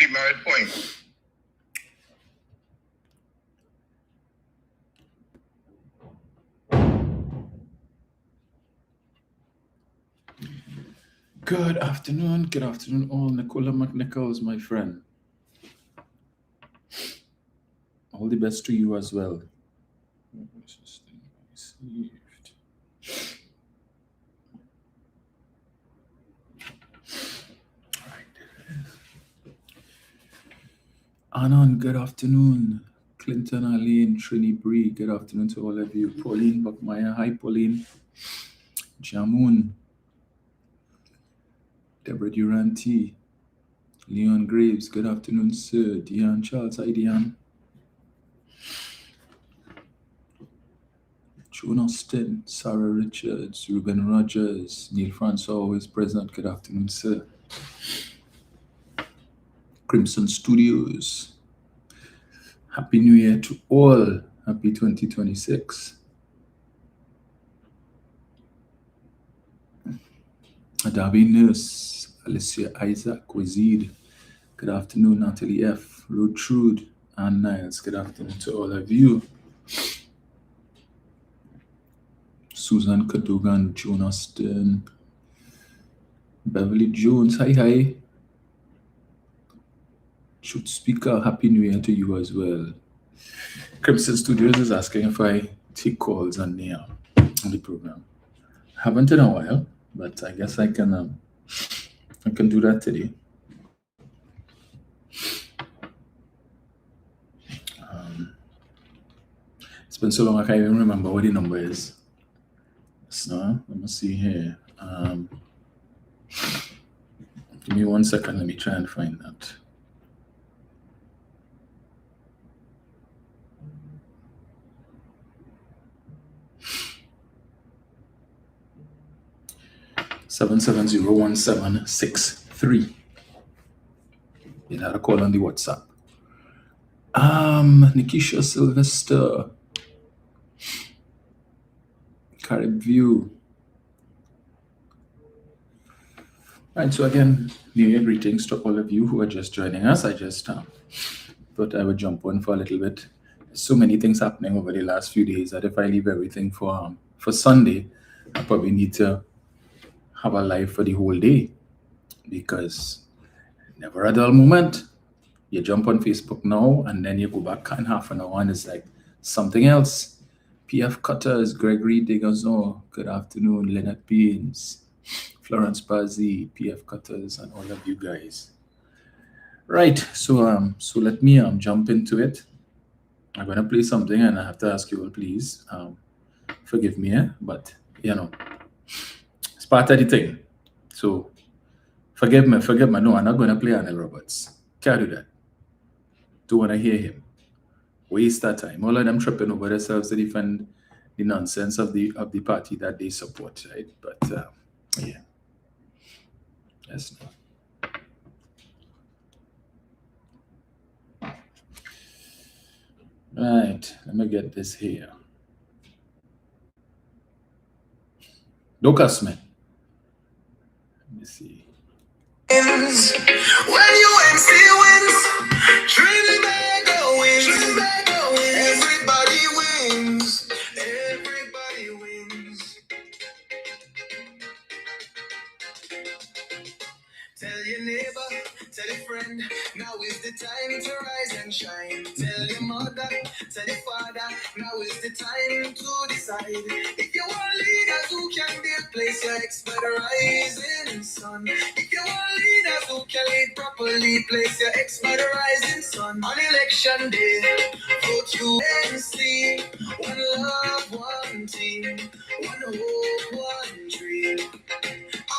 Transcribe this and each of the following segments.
keep my point. Good afternoon all. Nicola McNichols, my friend. All the best to you as well. Anon, good afternoon. Clinton, Aline, Trini Bree, good afternoon to all of you. Pauline Buckmeyer, hi Pauline. Jamun, Deborah Duranty, Leon Graves, good afternoon, sir. Diane Charles, hi Diane. Joan Austin, Sarah Richards, Ruben Rogers, Neil Francois, always present, good afternoon, sir. Crimson Studios, Happy New Year to all. Happy 2026. Adabi Nurse, Alicia Isaac, Wazid, good afternoon, Natalie F, Rotrude, and Niles, good afternoon to all of you. Susan Cadogan, Joan Austin, Beverly Jones, hi. Should speaker, Happy New Year to you as well. Crimson Studios is asking if I take calls on the program. Haven't in a while, but I guess I can do that today. It's been so long I can't even remember what the number is. So let me see here. Give me 1 second. Let me try and find that. $770-1763. You had a call on the WhatsApp. Nikisha Sylvester, Carib View. Right, so again, New Year greetings to all of you who are just joining us. I just thought I would jump on for a little bit. So many things happening over the last few days that if I leave everything for Sunday, I probably need to have a live for the whole day, because never a dull moment. You jump on Facebook now and then you go back in half an hour and it's like something else. PF Cutters, Gregory Degazon, good afternoon. Leonard Beans, Florence Bazzi, PF Cutters, and all of you guys. Right, so let me jump into it. I'm gonna play something and I have to ask you all, please forgive me, but it's part of the thing. So forgive me. No, I'm not gonna play Arnold Roberts. Can't do that. Don't wanna hear him. Waste that time. All of them tripping over themselves to defend the nonsense of the party that they support, right? But yeah, that's not. Right, let me get this here. Don't cuss me. Let me see. When UNC wins, Tobago wins. Everybody wins. Everybody wins. Tell your neighbor, tell your friend, now is the time to rise and shine. Tell your mother, tell your father, now is the time to decide. If you want leaders who can place your expert rising sun. If you want leaders who can lead properly, place your expert rising sun. On election day, vote UNC. One love, one team, one hope, one dream.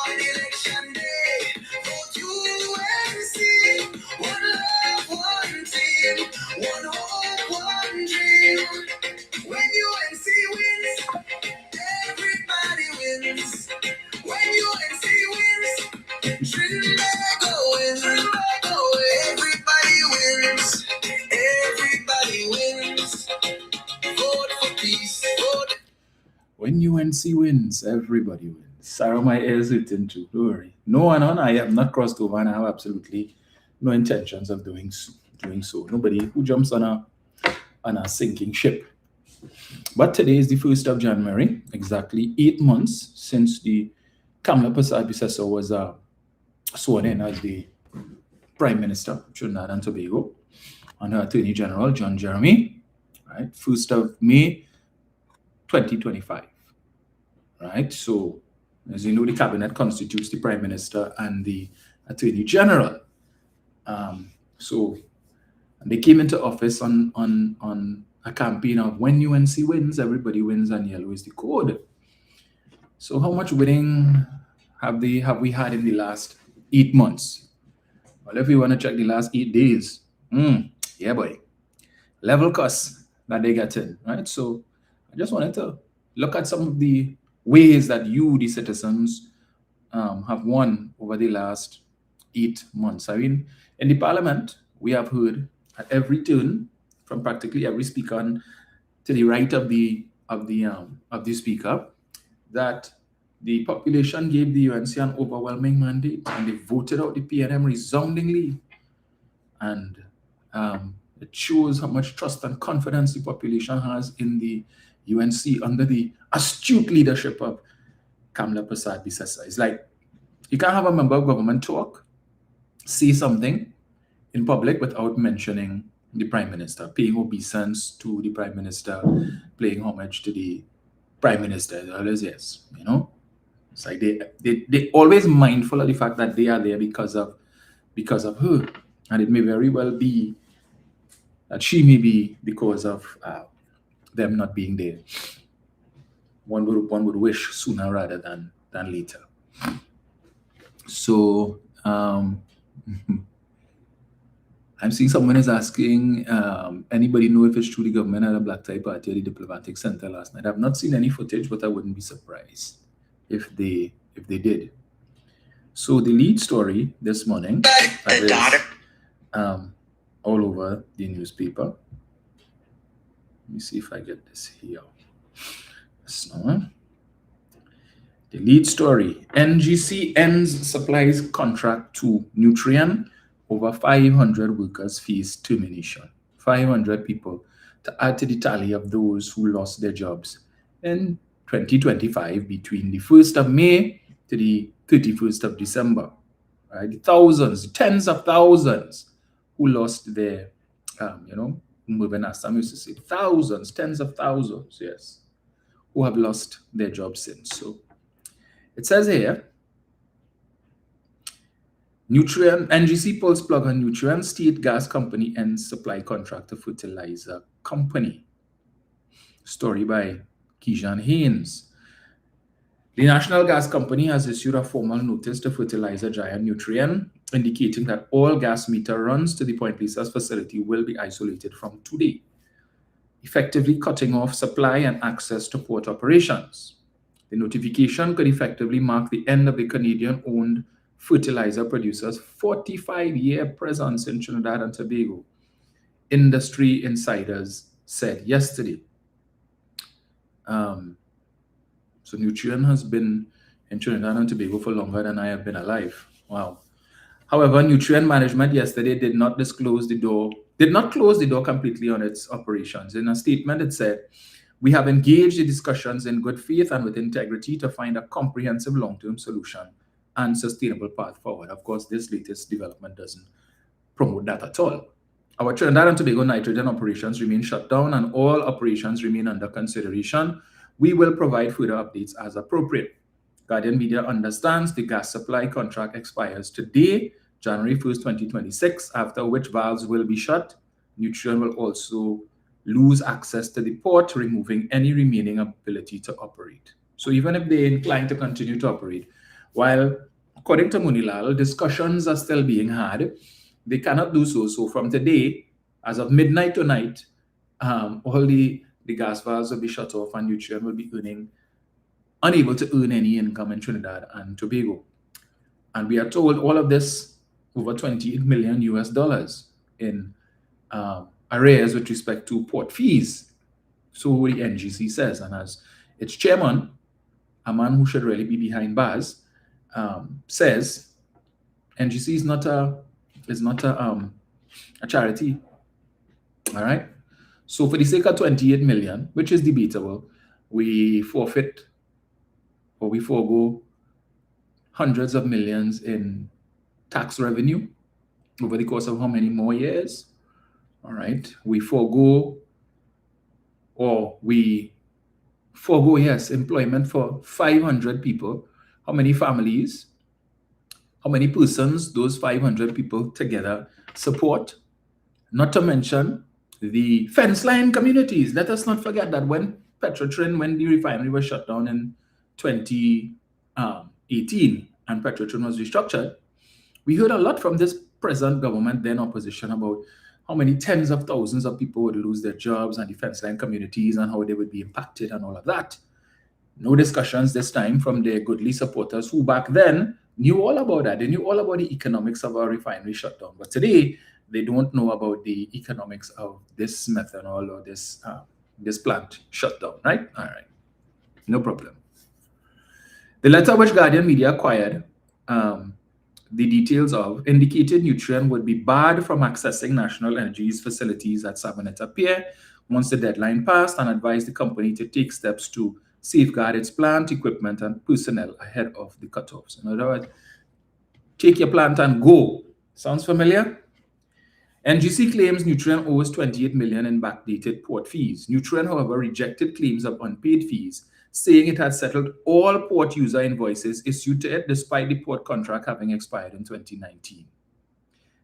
On election day, vote UNC. One love, one team, one hope, one dream. When UNC wins, everybody wins. When UNC wins, Tobago wins. Everybody wins. Everybody wins. Vote for peace. Vote. When UNC wins, everybody wins. Sarah, my ears written too. Don't worry. No one on. I have not crossed over and I have absolutely no intentions of doing so. Nobody who jumps on a sinking ship. But today is the 1st of January, exactly 8 months since the Kamala Persad-Bissessor was sworn in as the Prime Minister of Trinidad and Tobago, and her Attorney General, John Jeremy, right? 1st of May, 2025, right? So, as you know, the Cabinet constitutes the Prime Minister and the Attorney General. So they came into office on a campaign of when UNC wins, everybody wins, and yellow is the code. So how much winning have we had in the last 8 months? Well, if we want to check the last 8 days, yeah, boy, level costs that they get in, right? So I just wanted to look at some of the ways that you, the citizens, have won over the last 8 months. I mean, in the Parliament, we have heard at every turn from practically every speaker to the right of the speaker that the population gave the UNC an overwhelming mandate, and they voted out the PNM resoundingly. And it shows how much trust and confidence the population has in the UNC under the astute leadership of Kamala Persad-Bissessor. It's like you can't have a member of government talk, say something in public without mentioning the Prime Minister, paying obeisance to the Prime Minister, paying homage to the Prime Minister. Always yes, you know. It's like they always mindful of the fact that they are there because of her, and it may very well be that she may be because of them not being there. One would wish sooner rather than later. So I'm seeing someone is asking, anybody know if it's true the government had a black tie party at the diplomatic center last night? I've not seen any footage, but I wouldn't be surprised if they did. So the lead story this morning is all over the newspaper. Let me see if I get this here. So, the lead story: NGC ends supplies contract to Nutrien. Over 500 workers face termination. 500 people to add to the tally of those who lost their jobs in 2025 between the 1st of May to the 31st of December. Right? Thousands, tens of thousands who lost their, moving as some used to say, thousands, tens of thousands, yes, who have lost their jobs since. So it says here, Nutrien, NGC pulls plug on Nutrien, state gas company ends supply contract to fertilizer company. Story by Kijan Haynes. The National Gas Company has issued a formal notice to fertilizer giant Nutrien, indicating that all gas meter runs to the Point Lisa's facility will be isolated from today, effectively cutting off supply and access to port operations. The notification could effectively mark the end of the Canadian-owned fertilizer producers' 45-year presence in Trinidad and Tobago, industry insiders said yesterday. So Nutrien has been in Trinidad and Tobago for longer than I have been alive. Wow. However, Nutrien management yesterday did not close the door completely on its operations. In a statement, it said, "We have engaged in discussions in good faith and with integrity to find a comprehensive long-term solution and sustainable path forward." Of course, this latest development doesn't promote that at all. Our Trinidad and Tobago nitrogen operations remain shut down and all operations remain under consideration. We will provide further updates as appropriate. Guardian Media understands the gas supply contract expires today, January 1st, 2026, after which valves will be shut. Nutrien will also lose access to the port, removing any remaining ability to operate. So even if they incline to continue to operate, while according to Munilal, discussions are still being had, they cannot do so. So from today, as of midnight tonight, all the gas valves will be shut off and Nutrien will be unable to earn any income in Trinidad and Tobago. And we are told all of this over $28 million in arrears with respect to port fees. So the NGC says, and as its chairman, a man who should really be behind bars, says NGC is not a It's not a charity. All right. So for the sake of 28 million, which is debatable, we forfeit or we forego hundreds of millions in tax revenue over the course of how many more years? All right. We forego, yes, employment for 500 people. How many families? How many persons those 500 people together support? Not to mention the fence line communities. Let us not forget that when the refinery was shut down in 2018 and Petrotrin was restructured, we heard a lot from this present government, then opposition, about how many tens of thousands of people would lose their jobs and the fence line communities and how they would be impacted and all of that. No discussions this time from their goodly supporters who back then knew all about that. They knew all about the economics of our refinery shutdown. But today, they don't know about the economics of this methanol or this plant shutdown, right? All right. No problem. The letter which Guardian Media acquired, the details of, indicated Nutrien would be barred from accessing National Energy's facilities at Sabaneta Pier once the deadline passed, and advised the company to take steps to safeguard its plant, equipment, and personnel ahead of the cutoffs. In other words, take your plant and go. Sounds familiar? NGC claims Nutrien owes 28 million in backdated port fees. Nutrien, however, rejected claims of unpaid fees, saying it had settled all port user invoices issued to it despite the port contract having expired in 2019.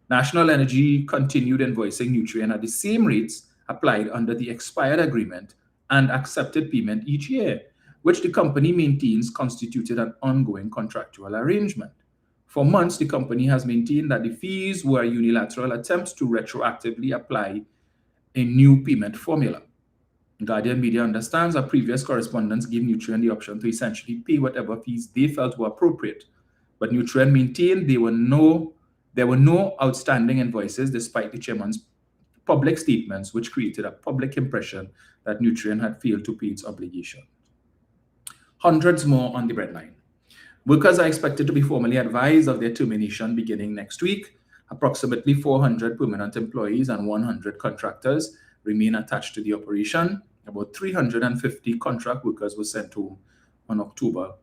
National Energy continued invoicing Nutrien at the same rates applied under the expired agreement and accepted payment each year, which the company maintains constituted an ongoing contractual arrangement. For months, the company has maintained that the fees were unilateral attempts to retroactively apply a new payment formula. Guardian Media understands that previous correspondence gave Nutrien the option to essentially pay whatever fees they felt were appropriate, but Nutrien maintained there were no outstanding invoices despite the chairman's public statements, which created a public impression that Nutrien had failed to pay its obligation. Hundreds more on the breadline. Workers are expected to be formally advised of their termination beginning next week. Approximately 400 permanent employees and 100 contractors remain attached to the operation. About 350 contract workers were sent home on October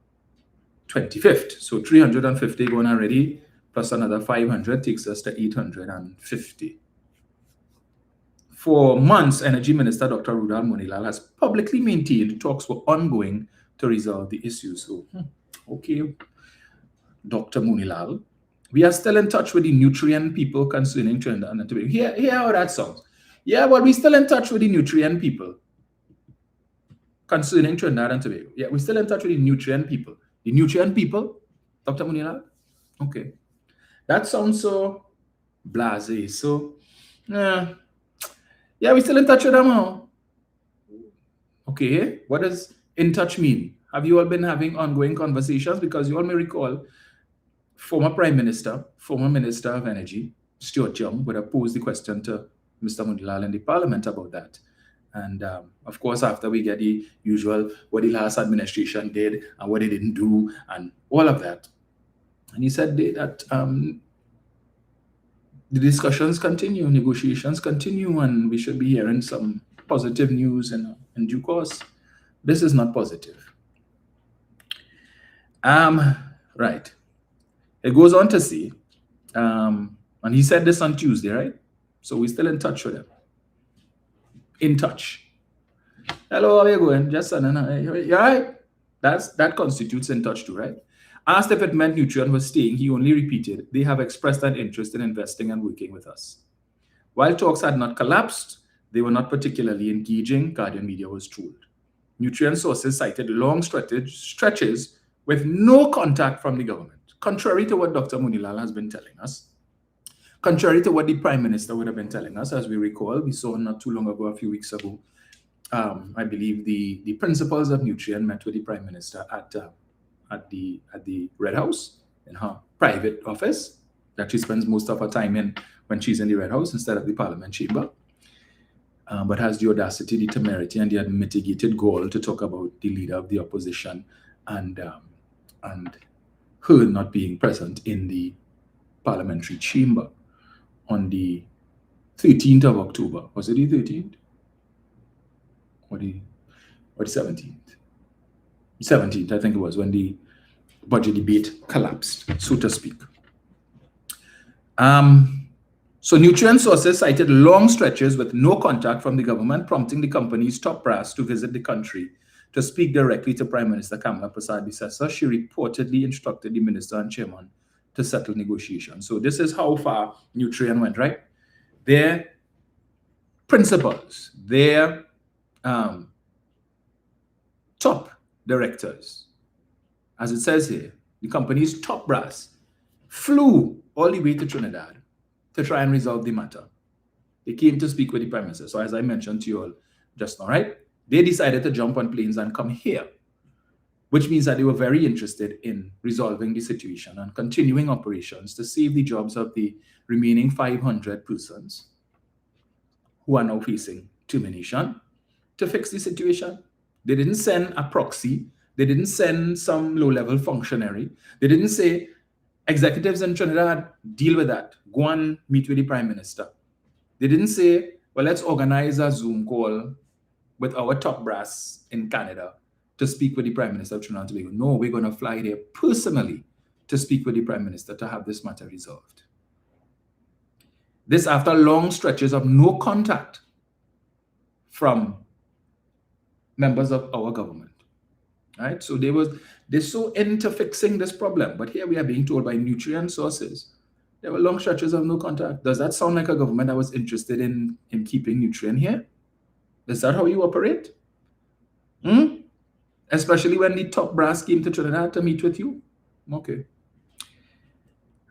25th. So 350 gone already, plus another 500 takes us to 850. For months, Energy Minister Dr. Rudal Munilal has publicly maintained talks were ongoing to resolve the issue. So, okay, Dr. Munilal, we are still in touch with the Nutrien people concerning Trinidad and Tobago. Hear how that sounds. Yeah, but we're still in touch with the Nutrien people concerning Trinidad and Tobago. Yeah, we're still in touch with the Nutrien people. The Nutrien people, Dr. Munilal? Okay. That sounds so blasé. So, yeah, we're still in touch with them now. Okay, what does in touch mean? Have you all been having ongoing conversations? Because you all may recall, former Prime Minister, former Minister of Energy, Stuart Young, would have posed the question to Mr. Munilal in the Parliament about that. And of course, after we get the usual what the last administration did and what they didn't do and all of that. And he said that the discussions continue, negotiations continue, and we should be hearing some positive news in due course. This is not positive. Right. It goes on to say, and he said this on Tuesday, right? So we're still in touch with him. In touch. Hello, how are you going? Just you all right? That constitutes in touch too, right? Asked if it meant Nutrien was staying, he only repeated, they have expressed an interest in investing and working with us. While talks had not collapsed, they were not particularly engaging, Guardian Media was told. Nutrien sources cited long stretches with no contact from the government, contrary to what Dr. Munilal has been telling us, contrary to what the Prime Minister would have been telling us. As we recall, we saw not too long ago, a few weeks ago, I believe the principals of Nutrien met with the Prime Minister at the Red House in her private office that she spends most of her time in when she's in the Red House instead of the Parliament chamber, but has the audacity, the temerity, and the unmitigated gall to talk about the leader of the opposition and her not being present in the Parliamentary chamber. on the 13th of October. Was it the 13th? Or the 17th? 17th, I think it was, when the budget debate collapsed, so to speak. So Nutrien sources cited long stretches with no contact from the government, prompting the company's top brass to visit the country to speak directly to Prime Minister Kamala Prasad-Bissessar. She reportedly instructed the minister and chairman to settle negotiations. So this is how far Nutrien went, right? Their principals, their top directors, as it says here, the company's top brass flew all the way to Trinidad to try and resolve the matter. They came to speak with the Prime Minister. So as I mentioned to you all just now, right? They decided to jump on planes and come here, which means that they were very interested in resolving the situation and continuing operations to save the jobs of the remaining 500 persons who are now facing termination, to fix the situation. They didn't send a proxy. They didn't send some low-level functionary. They didn't say, executives in Trinidad, deal with that. Go and meet with the Prime Minister. They didn't say, well, let's organize a Zoom call with our top brass in Canada to speak with the Prime Minister of Trinidad and Tobago. No, we're going to fly there personally to speak with the Prime Minister to have this matter resolved. This after long stretches of no contact from members of our government. Right? So they're so into fixing this problem. But here we are being told by Nutrien sources, there were long stretches of no contact. Does that sound like a government that was interested in keeping Nutrien here? Is that how you operate? Especially when the top brass came to Trinidad to meet with you? Okay.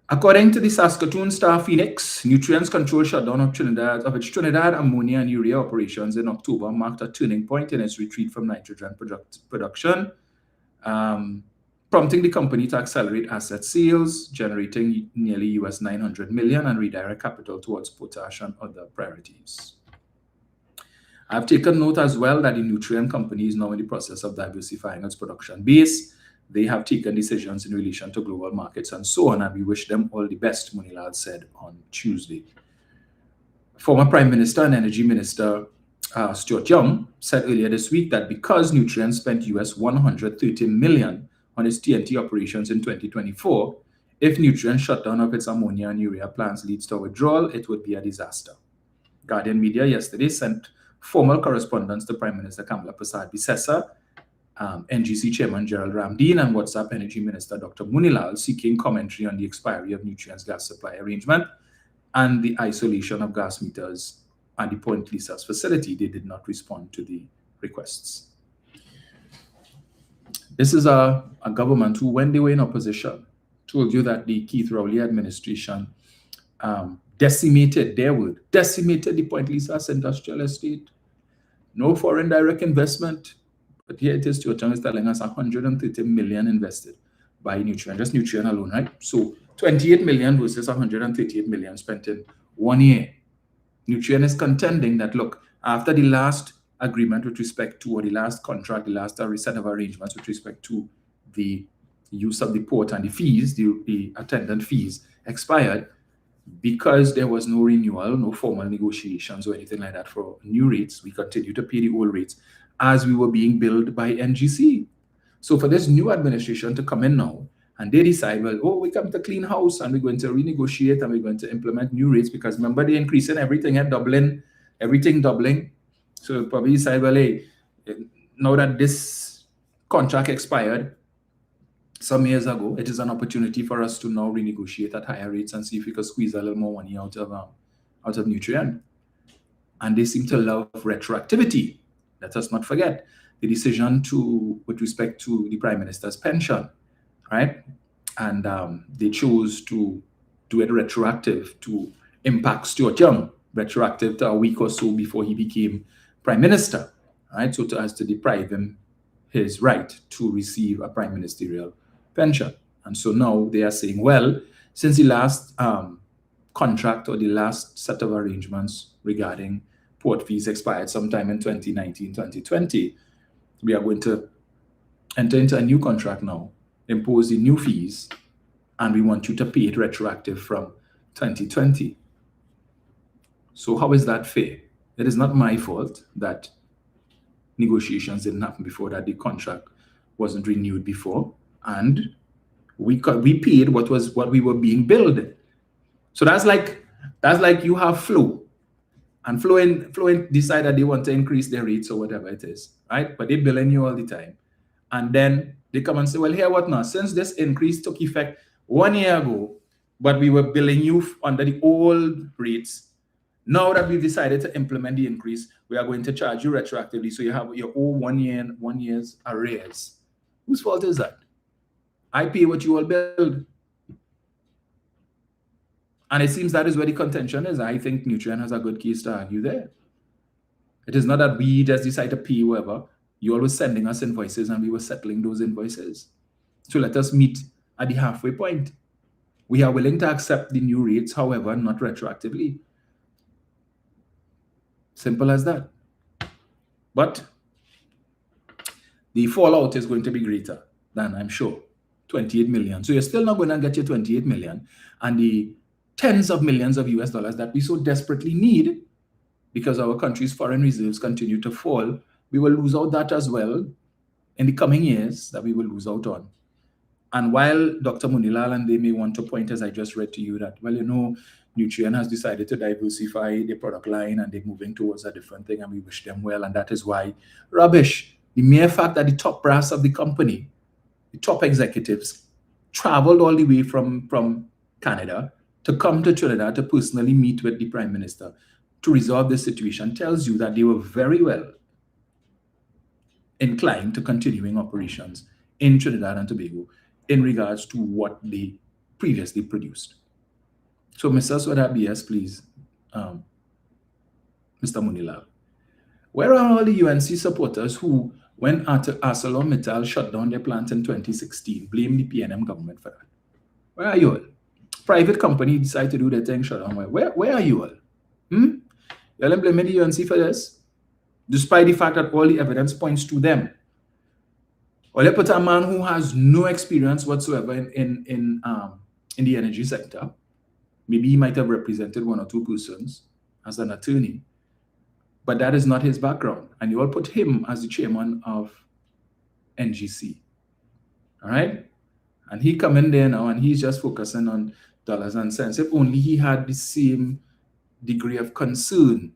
According to the Saskatoon Star Phoenix, Nutrien's controlled shutdown of its Trinidad ammonia and urea operations in October marked a turning point in its retreat from nitrogen production, prompting the company to accelerate asset sales, generating nearly US $900 million and redirect capital towards potash and other priorities. I've taken note as well that the Nutrien company is now in the process of diversifying its production base. They have taken decisions in relation to global markets and so on, and we wish them all the best, Munilal said on Tuesday. Former Prime Minister and Energy Minister Stuart Young said earlier this week that because Nutrien spent US $130 million on its TNT operations in 2024, if Nutrien shutdown of its ammonia and urea plants leads to a withdrawal, it would be a disaster. Guardian Media yesterday sent formal correspondence to Prime Minister Kamala Prasad-Bissessar, NGC Chairman Gerald Ramdeen, and WhatsApp Energy Minister Dr. Munilal seeking commentary on the expiry of Nutrien's gas supply arrangement and the isolation of gas meters at the Point Lisas facility. They did not respond to the requests. This is a government who, when they were in opposition, told you that the Keith Rowley administration decimated the Point Lisas industrial estate. No foreign direct investment. But here it is, Stuart Young is telling us 130 million invested by Nutrien, just Nutrien alone, right? So 28 million versus 138 million spent in 1 year. Nutrien is contending that, look, after the last agreement with respect to, or the last contract, the last set of arrangements with respect to the use of the port and the fees, the attendant fees expired, because there was no renewal, no formal negotiations or anything like that for new rates, we continue to pay the old rates as we were being billed by NGC. So for this new administration to come in now, and they decide, well, oh, we come to clean house and we're going to renegotiate and we're going to implement new rates, because remember, they're increasing everything and doubling, everything doubling. So probably decide, well, hey, now that this contract expired some years ago, it is an opportunity for us to now renegotiate at higher rates and see if we can squeeze a little more money out of Nutrien. And they seem to love retroactivity. Let us not forget the decision with respect to the Prime Minister's pension, right? And they chose to do it retroactive to impact Stuart Young, retroactive to a week or so before he became Prime Minister, right? So as to deprive him his right to receive a prime ministerial pension. And so now they are saying, well, since the last contract or the last set of arrangements regarding port fees expired sometime in 2019, 2020, we are going to enter into a new contract now, impose the new fees, and we want you to pay it retroactive from 2020. So how is that fair? It is not my fault that negotiations didn't happen before, that the contract wasn't renewed before, and we paid what we were being billed. So that's like you have Flow, and Flow decide that they want to increase their rates or whatever it is, right? But they billing you all the time, and then they come and say, well, here what now? Since this increase took effect 1 year ago, but we were billing you under the old rates, now that we've decided to implement the increase, we are going to charge you retroactively. So you have your old 1 year's arrears. Whose fault is that? I pay what you all billed. And it seems that is where the contention is. I think Nutrien has a good case to argue there. It is not that we just decide to pay whoever. You always sending us invoices and we were settling those invoices. So let us meet at the halfway point. We are willing to accept the new rates, however, not retroactively. Simple as that. But the fallout is going to be greater than, I'm sure, 28 million. So you're still not going to get your 28 million. And the tens of millions of US dollars that we so desperately need, because our country's foreign reserves continue to fall, we will lose out that as well in the coming years, that we will lose out on. And while Dr. Munilal and they may want to point, as I just read to you, that, well, you know, Nutrien has decided to diversify their product line and they're moving towards a different thing, and we wish them well, and that is why. Rubbish. The mere fact that the top brass of the company, the top executives, traveled all the way from Canada to come to Trinidad to personally meet with the Prime Minister to resolve this situation tells you that they were very well inclined to continuing operations in Trinidad and Tobago in regards to what they previously produced. So, Mr. Swada BS, please, Mr. Munilal, where are all the UNC supporters who, when ArcelorMittal shut down their plant in 2016, blame the PNM government for that? Where are you all? Private company decide to do their thing, shut down. Where are you all? You're blaming the UNC for this, despite the fact that all the evidence points to them. Or they put a man who has no experience whatsoever in the energy sector. Maybe he might have represented one or two persons as an attorney, but that is not his background. And you all put him as the chairman of NGC. All right? And he come in there now and he's just focusing on dollars and cents. If only he had the same degree of concern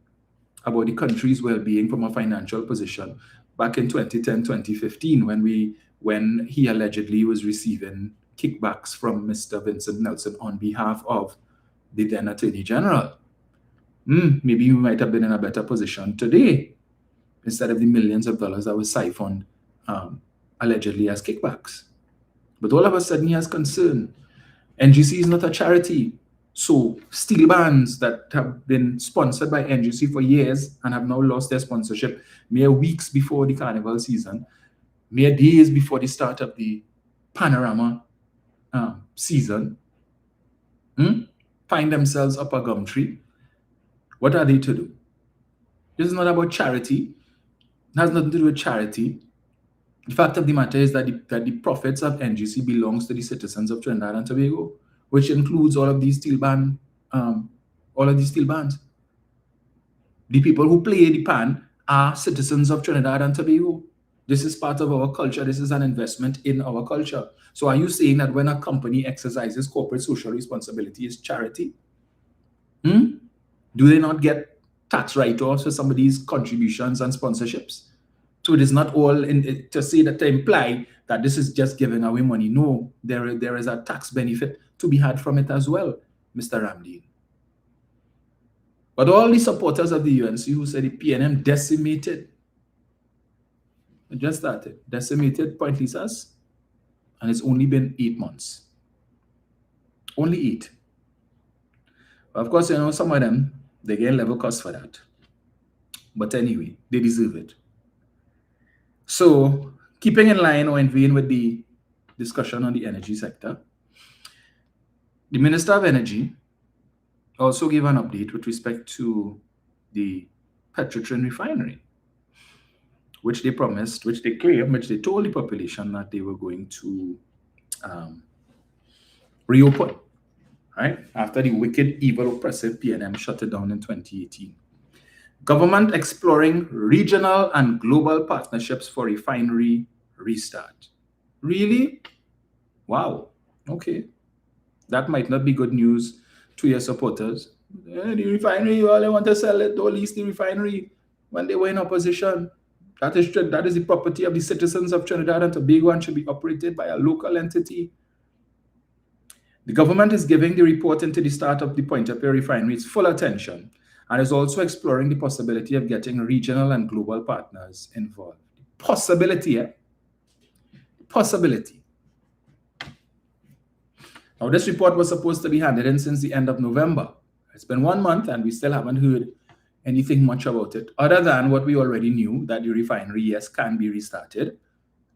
about the country's well-being from a financial position back in 2010, 2015, when he allegedly was receiving kickbacks from Mr. Vincent Nelson on behalf of the then Attorney General. Maybe we might have been in a better position today instead of the millions of dollars that was siphoned allegedly as kickbacks. But all of a sudden he has concern. NGC is not a charity. So steel bands that have been sponsored by NGC for years and have now lost their sponsorship mere weeks before the carnival season, mere days before the start of the panorama season, find themselves up a gum tree. What are they to do? This is not about charity. It has nothing to do with charity. The fact of the matter is that the profits of NGC belongs to the citizens of Trinidad and Tobago, which includes all of these steel bands. The people who play the pan are citizens of Trinidad and Tobago. This is part of our culture. This is an investment in our culture. So are you saying that when a company exercises corporate social responsibility is charity? Do they not get tax write-offs for some of these contributions and sponsorships? So it is not all to say that, to imply that this is just giving away money. No, there is a tax benefit to be had from it as well, Mr. Ramdeen. But all the supporters of the UNC who said the PNM decimated, it just started, decimated Point Lisas, and it's only been 8 months. Only 8. But of course, you know, some of them, they get level cost for that. But anyway, they deserve it. So, keeping in line or in vein with the discussion on the energy sector, the Minister of Energy also gave an update with respect to the Petrotrin Refinery, which they promised, which they claimed, which they told the population that they were going to reopen. right? After the wicked, evil, oppressive PNM shut it down in 2018. Government exploring regional and global partnerships for refinery restart. Really? Wow. Okay. That might not be good news to your supporters. The refinery, all they want to sell it, don't lease the refinery when they were in opposition. That is the property of the citizens of Trinidad and Tobago and should be operated by a local entity. The government is giving the report into the start of the Point of View refinery its full attention and is also exploring the possibility of getting regional and global partners involved. Possibility, eh? Possibility. Now, this report was supposed to be handed in since the end of November. It's been 1 month and we still haven't heard anything much about it, other than what we already knew, that the refinery, yes, can be restarted.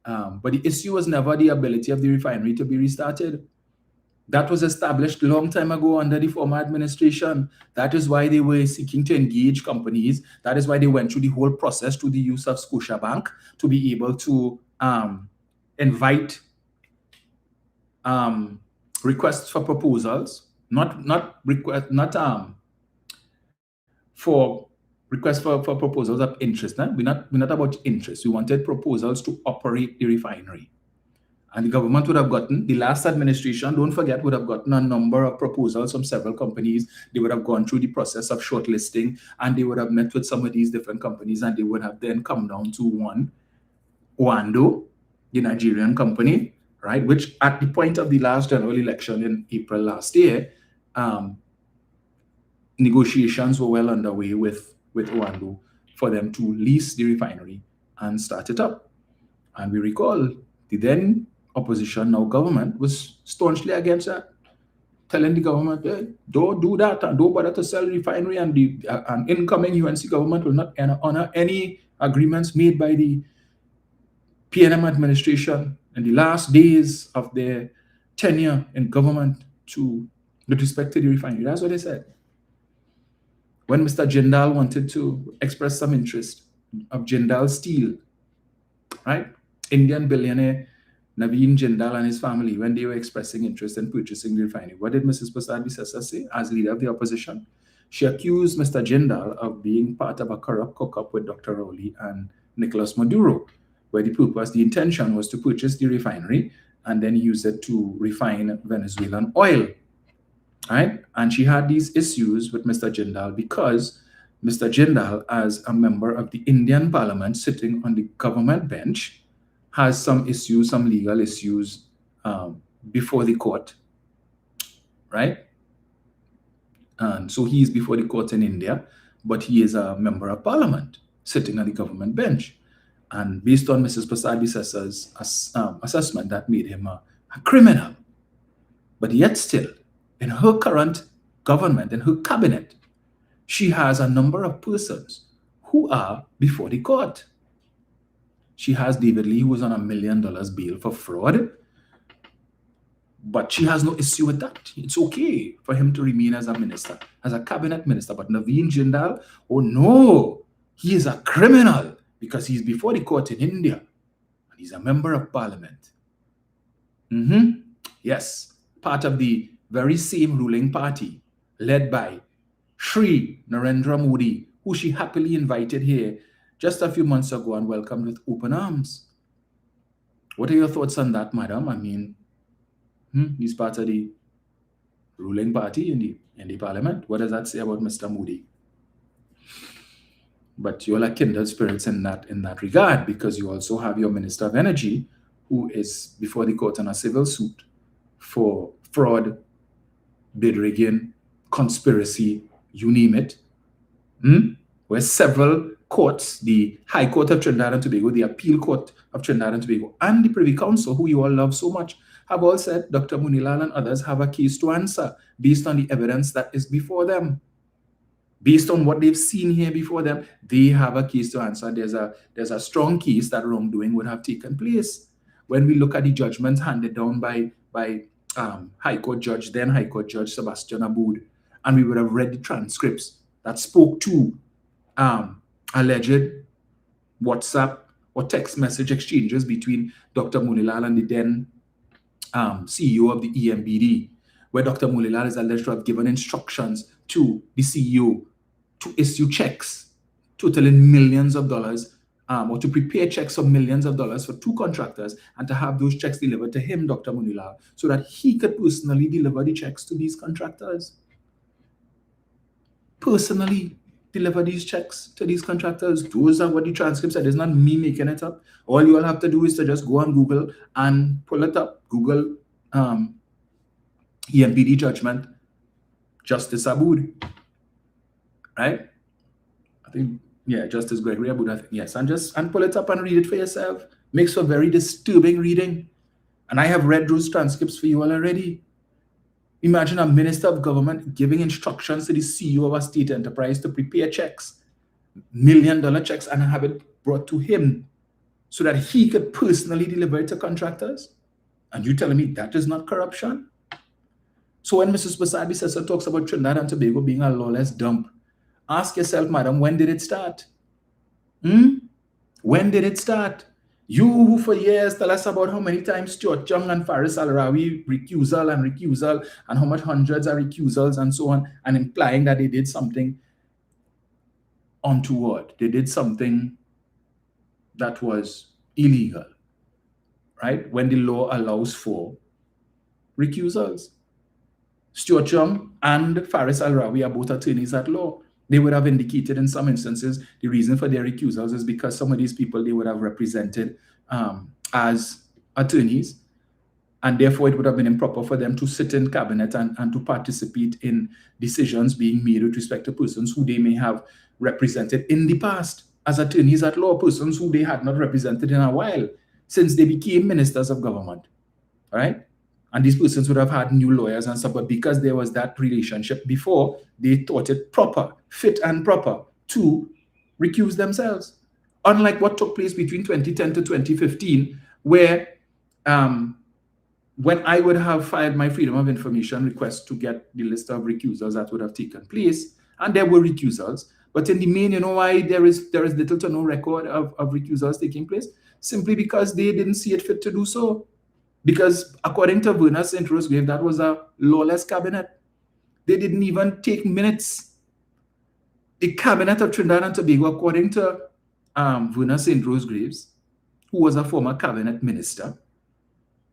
But the issue was never the ability of the refinery to be restarted. That was established a long time ago under the former administration. That is why they were seeking to engage companies. That is why they went through the whole process to the use of Scotiabank to be able to invite requests for proposals, for requests for proposals of interest. We're not about interest. We wanted proposals to operate the refinery. And the government would have gotten, the last administration, don't forget, would have gotten a number of proposals from several companies. They would have gone through the process of shortlisting and they would have met with some of these different companies and they would have then come down to one, Wando, the Nigerian company, right? Which at the point of the last general election in April last year, negotiations were well underway with Wando for them to lease the refinery and start it up. And we recall the then opposition, now government, was staunchly against that, telling the government, hey, don't do that and don't bother to sell the refinery, and the incoming UNC government will not honor any agreements made by the PNM administration in the last days of their tenure in government with respect to the refinery. That's what they said. When Mr. Jindal wanted to express some interest of Jindal Steel, right? Indian billionaire Naveen Jindal and his family, when they were expressing interest in purchasing the refinery, what did Mrs. Prasad Bisesa say as leader of the opposition? She accused Mr. Jindal of being part of a corrupt cook-up with Dr. Rowley and Nicolas Maduro, where the intention was to purchase the refinery and then use it to refine Venezuelan oil, right? And she had these issues with Mr. Jindal because Mr. Jindal, as a member of the Indian Parliament sitting on the government bench, has some issues, some legal issues before the court, right? And so he is before the court in India, but he is a member of Parliament sitting on the government bench. And based on Mrs. Prasad Bisesa's assessment, that made him a criminal. But yet still, in her current government, in her cabinet, she has a number of persons who are before the court. She has David Lee, who was on $1 million bail for fraud. But she has no issue with that. It's okay for him to remain as a minister, as a cabinet minister. But Naveen Jindal, oh no, he is a criminal because he's before the court in India. And he's a member of Parliament. Yes, part of the very same ruling party led by Shri Narendra Modi, who she happily invited here just a few months ago and welcomed with open arms. What are your thoughts on that, madam? I mean, he's part of the ruling party in the parliament. What does that say about Mr. Modi? But you all are kindred spirits in that regard, because you also have your Minister of Energy, who is before the court on a civil suit for fraud, bid rigging, conspiracy, you name it. Where several courts, the High Court of Trinidad and Tobago, the Appeal Court of Trinidad and Tobago, and the Privy Council, who you all love so much, have all said Dr. Munilal and others have a case to answer based on the evidence that is before them. Based on what they've seen here before them, they have a case to answer. There's a strong case that wrongdoing would have taken place. When we look at the judgments handed down by High Court Judge, then High Court Judge Sebastian Aboud, and we would have read the transcripts that spoke to alleged WhatsApp or text message exchanges between Dr. Munilal and the then CEO of the EMBD, where Dr. Mulilal is alleged to have given instructions to the CEO to issue checks totaling millions of dollars, or to prepare checks of millions of dollars for 2 contractors and to have those checks delivered to him, Dr. Mulilal, so that he could personally deliver the checks to these contractors. Personally deliver these checks to these contractors. Those are what the transcript said. It's not me making it up. All you all have to do is to just go on Google and pull it up. Google EMPD judgment, Justice Aboud, right? I think, yeah, Justice Gregory Aboud, I think, yes. And pull it up and read it for yourself. Makes for very disturbing reading. And I have read those transcripts for you all already. Imagine a minister of government giving instructions to the CEO of a state enterprise to prepare checks, million-dollar checks, and have it brought to him so that he could personally deliver it to contractors. And you telling me that is not corruption? So when Mrs. Basabi says or talks about Trinidad and Tobago being a lawless dump, ask yourself, madam, when did it start? When did it start? You who for years tell us about how many times Stuart Young and Faris Al-Rawi recusal and how much hundreds are recusals and so on, and implying that they did something untoward. They did something that was illegal, right? When the law allows for recusals. Stuart Young and Faris Al-Rawi are both attorneys at law. They would have indicated in some instances the reason for their recusals is because some of these people they would have represented as attorneys, and therefore it would have been improper for them to sit in cabinet and to participate in decisions being made with respect to persons who they may have represented in the past as attorneys at law, persons who they had not represented in a while since they became ministers of government, right? And these persons would have had new lawyers and stuff, but because there was that relationship before, they thought it proper, fit and proper to recuse themselves. Unlike what took place between 2010 to 2015, where when I would have filed my Freedom of Information request to get the list of recusals that would have taken place, and there were recusals, but in the main, you know why there is little to no record of recusals taking place? Simply because they didn't see it fit to do so. Because according to Verna St. Rosegrave, that was a lawless cabinet. They didn't even take minutes. The cabinet of Trinidad and Tobago, according to Verna St. Rosegraves, who was a former cabinet minister,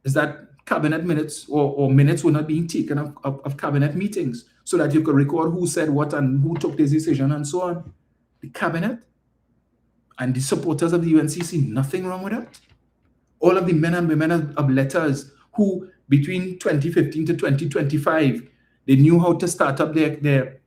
is that cabinet minutes or minutes were not being taken of cabinet meetings so that you could record who said what and who took this decision and so on. The cabinet and the supporters of the UNC see nothing wrong with that. All of the men and women of letters who between 2015 to 2025, they knew how to start up their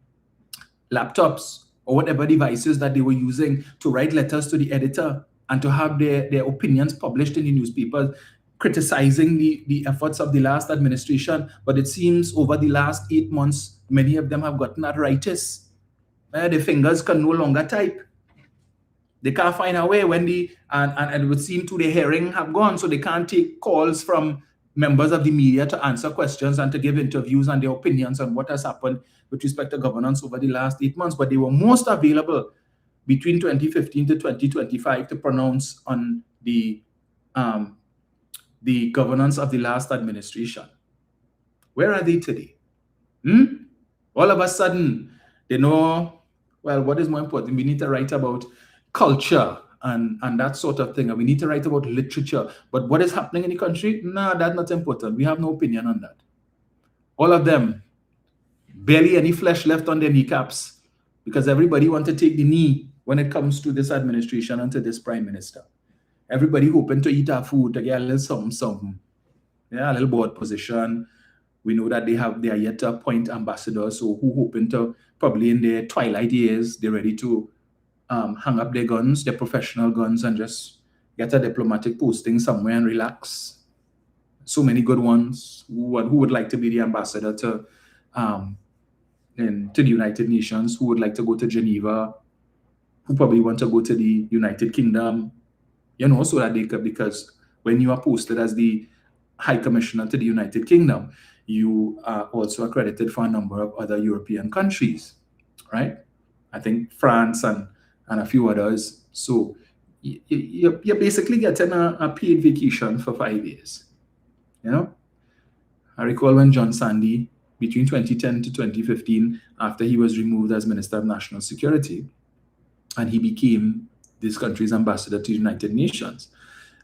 laptops or whatever devices that they were using to write letters to the editor and to have their opinions published in the newspapers, criticizing the efforts of the last administration. But it seems over the last 8 months, many of them have gotten arthritis. Their fingers can no longer type. They can't find a way when and it would seem to the hearing have gone, so they can't take calls from members of the media to answer questions and to give interviews and their opinions on what has happened with respect to governance over the last 8 months. But they were most available between 2015 to 2025 to pronounce on the governance of the last administration. Where are they today? All of a sudden, they know, well, what is more important? We need to write about culture and that sort of thing. And we need to write about literature. But what is happening in the country? Nah, that's not important. We have no opinion on that. All of them, barely any flesh left on their kneecaps because everybody wants to take the knee when it comes to this administration and to this prime minister. Everybody hoping to eat our food, to get a little something. Yeah, a little board position. We know that they are yet to appoint ambassadors, so who hoping to, probably in their twilight years, they're ready to hang up their guns, their professional guns, and just get a diplomatic posting somewhere and relax. So many good ones who would like to be the ambassador to the United Nations, who would like to go to Geneva, who probably want to go to the United Kingdom, so that they could, because when you are posted as the High Commissioner to the United Kingdom, you are also accredited for a number of other European countries, right? I think France and a few others. So you're basically getting a paid vacation for 5 years. I recall when John Sandy between 2010 to 2015, after he was removed as Minister of National Security, and he became this country's ambassador to the United Nations.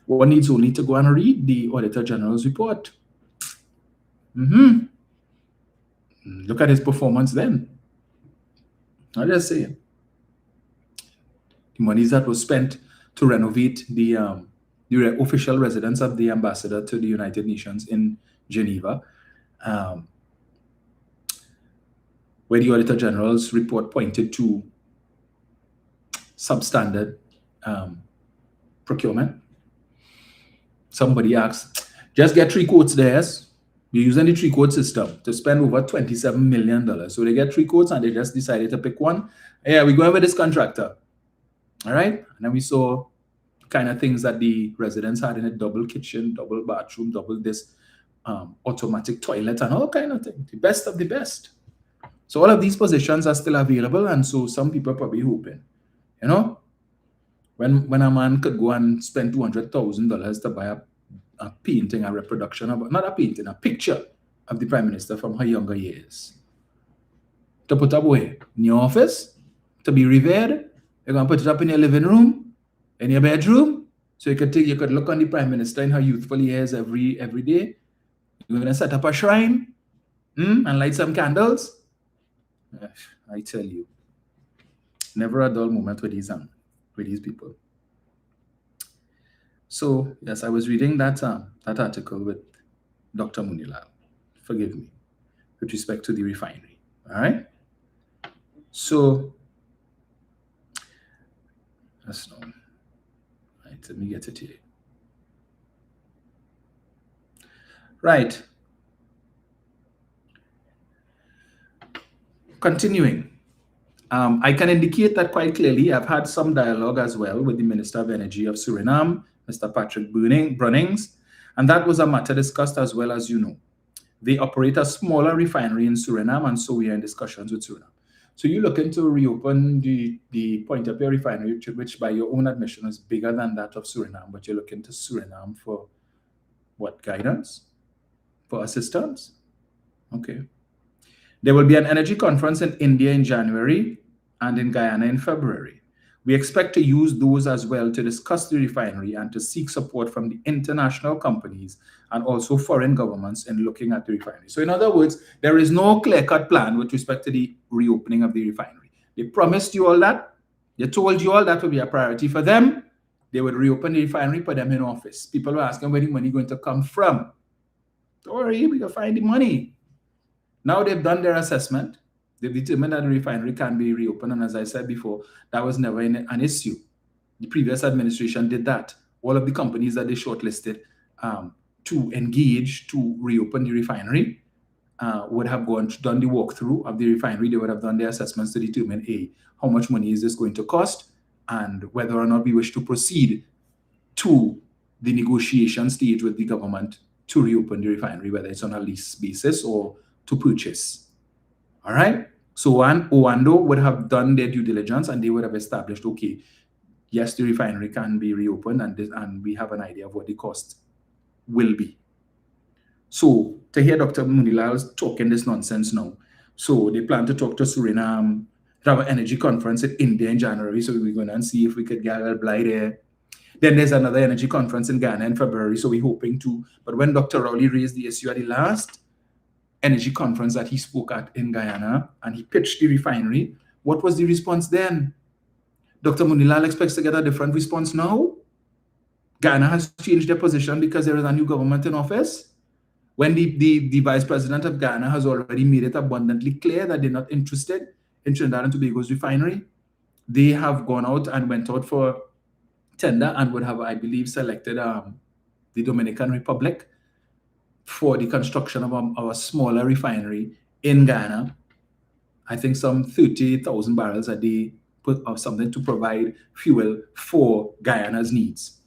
One needs only to go and read the Auditor General's report. Look at his performance then. I'll just say, the monies that was spent to renovate the official residence of the ambassador to the United Nations in Geneva, where the Auditor General's report pointed to substandard procurement. Somebody asked, just get 3 quotes there. You're using the 3-quote system to spend over $27 million. So they get 3 quotes and they just decided to pick one. Yeah, we're going with this contractor. All right. And then we saw kind of things that the residents had in a double kitchen, double bathroom, double this automatic toilet and all kind of things. The best of the best. So all of these positions are still available. And so some people are probably hoping, you know, when a man could go and spend $200,000 to buy a painting, a reproduction of, not a painting, a picture of the Prime Minister from her younger years, to put up where? In your office, to be revered. You're going to put it up in your living room, in your bedroom, so you could look on the Prime Minister in her youthful years every day. You're going to set up a shrine and light some candles. I tell you, never a dull moment with these people. So yes, I was reading that article with Dr. Munilal, forgive me, with respect to the refinery. All right. So that's no. Right, let me get it here. Right. Continuing. I can indicate that quite clearly. I've had some dialogue as well with the Minister of Energy of Suriname, Mr. Patrick Brunnings, and that was a matter discussed as well. As you know, they operate a smaller refinery in Suriname, and so we are in discussions with Suriname. So you're looking to reopen the Point-A-Pier refinery, which by your own admission is bigger than that of Suriname, but you're looking to Suriname for what? Guidance? For assistance? Okay. There will be an energy conference in India in January and in Guyana in February. We expect to use those as well to discuss the refinery and to seek support from the international companies and also foreign governments in looking at the refinery. So in other words, there is no clear-cut plan with respect to the reopening of the refinery. They promised you all that. They told you all that would be a priority for them. They would reopen the refinery, put them in office. People were asking where the money going to come from. Don't worry, we can find the money. Now they've done their assessment. They've determined that the refinery can be reopened. And as I said before, that was never an issue. The previous administration did that. All of the companies that they shortlisted to engage to reopen the refinery would have done the walkthrough of the refinery. They would have done their assessments to determine, how much money is this going to cost, and whether or not we wish to proceed to the negotiation stage with the government to reopen the refinery, whether it's on a lease basis or to purchase. All right. So Owando would have done their due diligence and they would have established, okay, yes, the refinery can be reopened and we have an idea of what the cost will be. So to hear Dr. Munilal talking this nonsense now, so they plan to talk to Suriname, to have an energy conference in India in January, so we're going to see if we could get a blight there. Then there's another energy conference in Ghana in February, so we're hoping to. But when Dr. Rowley raised the issue at the last energy conference that he spoke at in Guyana and he pitched the refinery, what was the response then? Dr. Munilal expects to get a different response now. Ghana has changed their position because there is a new government in office. When the vice president of Ghana has already made it abundantly clear that they're not interested in Trinidad and Tobago's refinery, they have gone out and went out for tender and would have, I believe, selected the Dominican Republic for the construction of our smaller refinery in Ghana. I think some 30,000 barrels a day of something to provide fuel for Guyana's needs,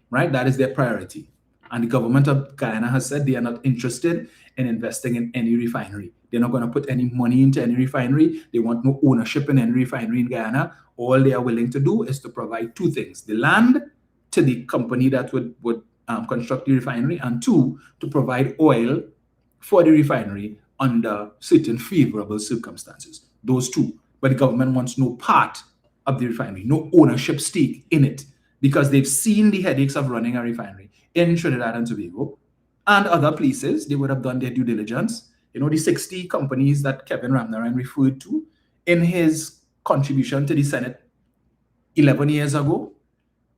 right? That is their priority. And the government of Guyana has said they are not interested in investing in any refinery. They're not going to put any money into any refinery. They want no ownership in any refinery in Guyana. All they are willing to do is to provide two things: the land to the company that would construct the refinery, and two, to provide oil for the refinery under certain favorable circumstances. Those two. But the government wants no part of the refinery, no ownership stake in it, because they've seen the headaches of running a refinery in Trinidad and Tobago and other places. They would have done their due diligence. You know, the 60 companies that Kevin Ramnaran referred to in his contribution to the Senate 11 years ago,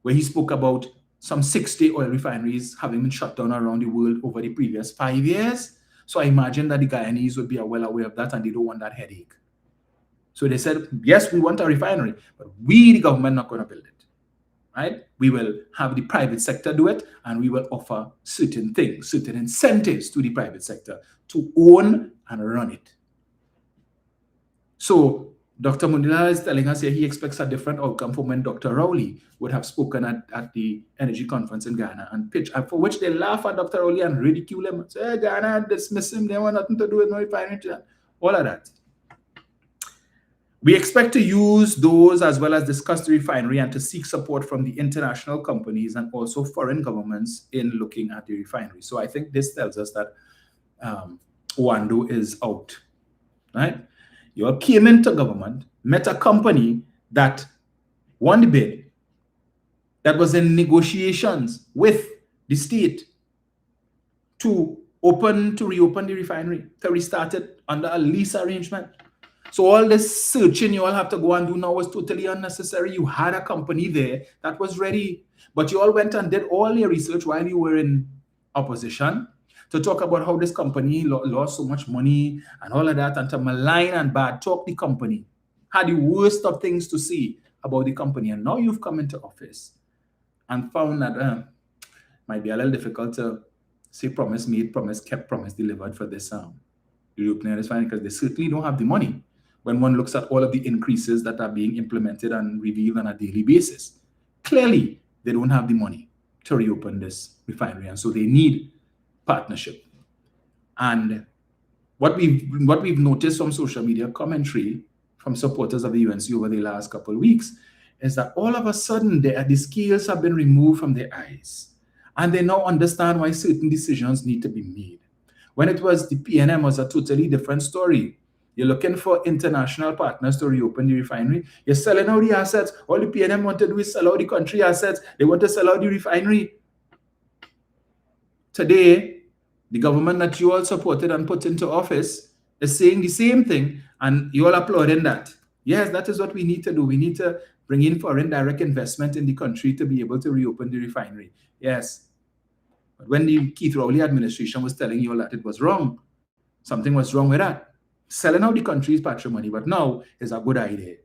where he spoke about some 60 oil refineries having been shut down around the world over the previous 5 years. So I imagine that the Guyanese would be well aware of that, and they don't want that headache. So they said, yes, we want a refinery, but we, the government, not going to build it, right? We will have the private sector do it, and we will offer certain things, certain incentives to the private sector to own and run it. So Dr. Mundila is telling us here he expects a different outcome from when Dr. Rowley would have spoken at the energy conference in Ghana and pitch, for which they laugh at Dr. Rowley and ridicule him. Say, hey, Ghana, dismiss him, they want nothing to do with no refinery, all of that. We expect to use those as well as discuss the refinery and to seek support from the international companies and also foreign governments in looking at the refinery. So I think this tells us that Wando is out, right? You all came into government, met a company that won the bid, that was in negotiations with the state to reopen the refinery, to restart it under a lease arrangement. So all this searching you all have to go and do now was totally unnecessary. You had a company there that was ready, but you all went and did all your research while you were in opposition to talk about how this company lost so much money and all of that, and to malign and bad talk the company. Had the worst of things to say about the company, and now you've come into office and found that might be a little difficult to say promise made, promise kept, promise delivered for this reopening is fine, because they certainly don't have the money when one looks at all of the increases that are being implemented and revealed on a daily basis. Clearly, they don't have the money to reopen this refinery, and so they need partnership. And what we've noticed from social media commentary from supporters of the UNC over the last couple of weeks is that all of a sudden the scales have been removed from their eyes, and they now understand why certain decisions need to be made. When it was the PNM was a totally different story. You're looking for international partners to reopen the refinery. You're selling out the assets. All the PNM want to do is sell out the country assets. They want to sell out the refinery. Today, the government that you all supported and put into office is saying the same thing, and you all applauding that. Yes, that is what we need to do. We need to bring in foreign direct investment in the country to be able to reopen the refinery. Yes. But when the Keith Rowley administration was telling you all that it was wrong, something was wrong with that. Selling out the country's patrimony, but now is a good idea.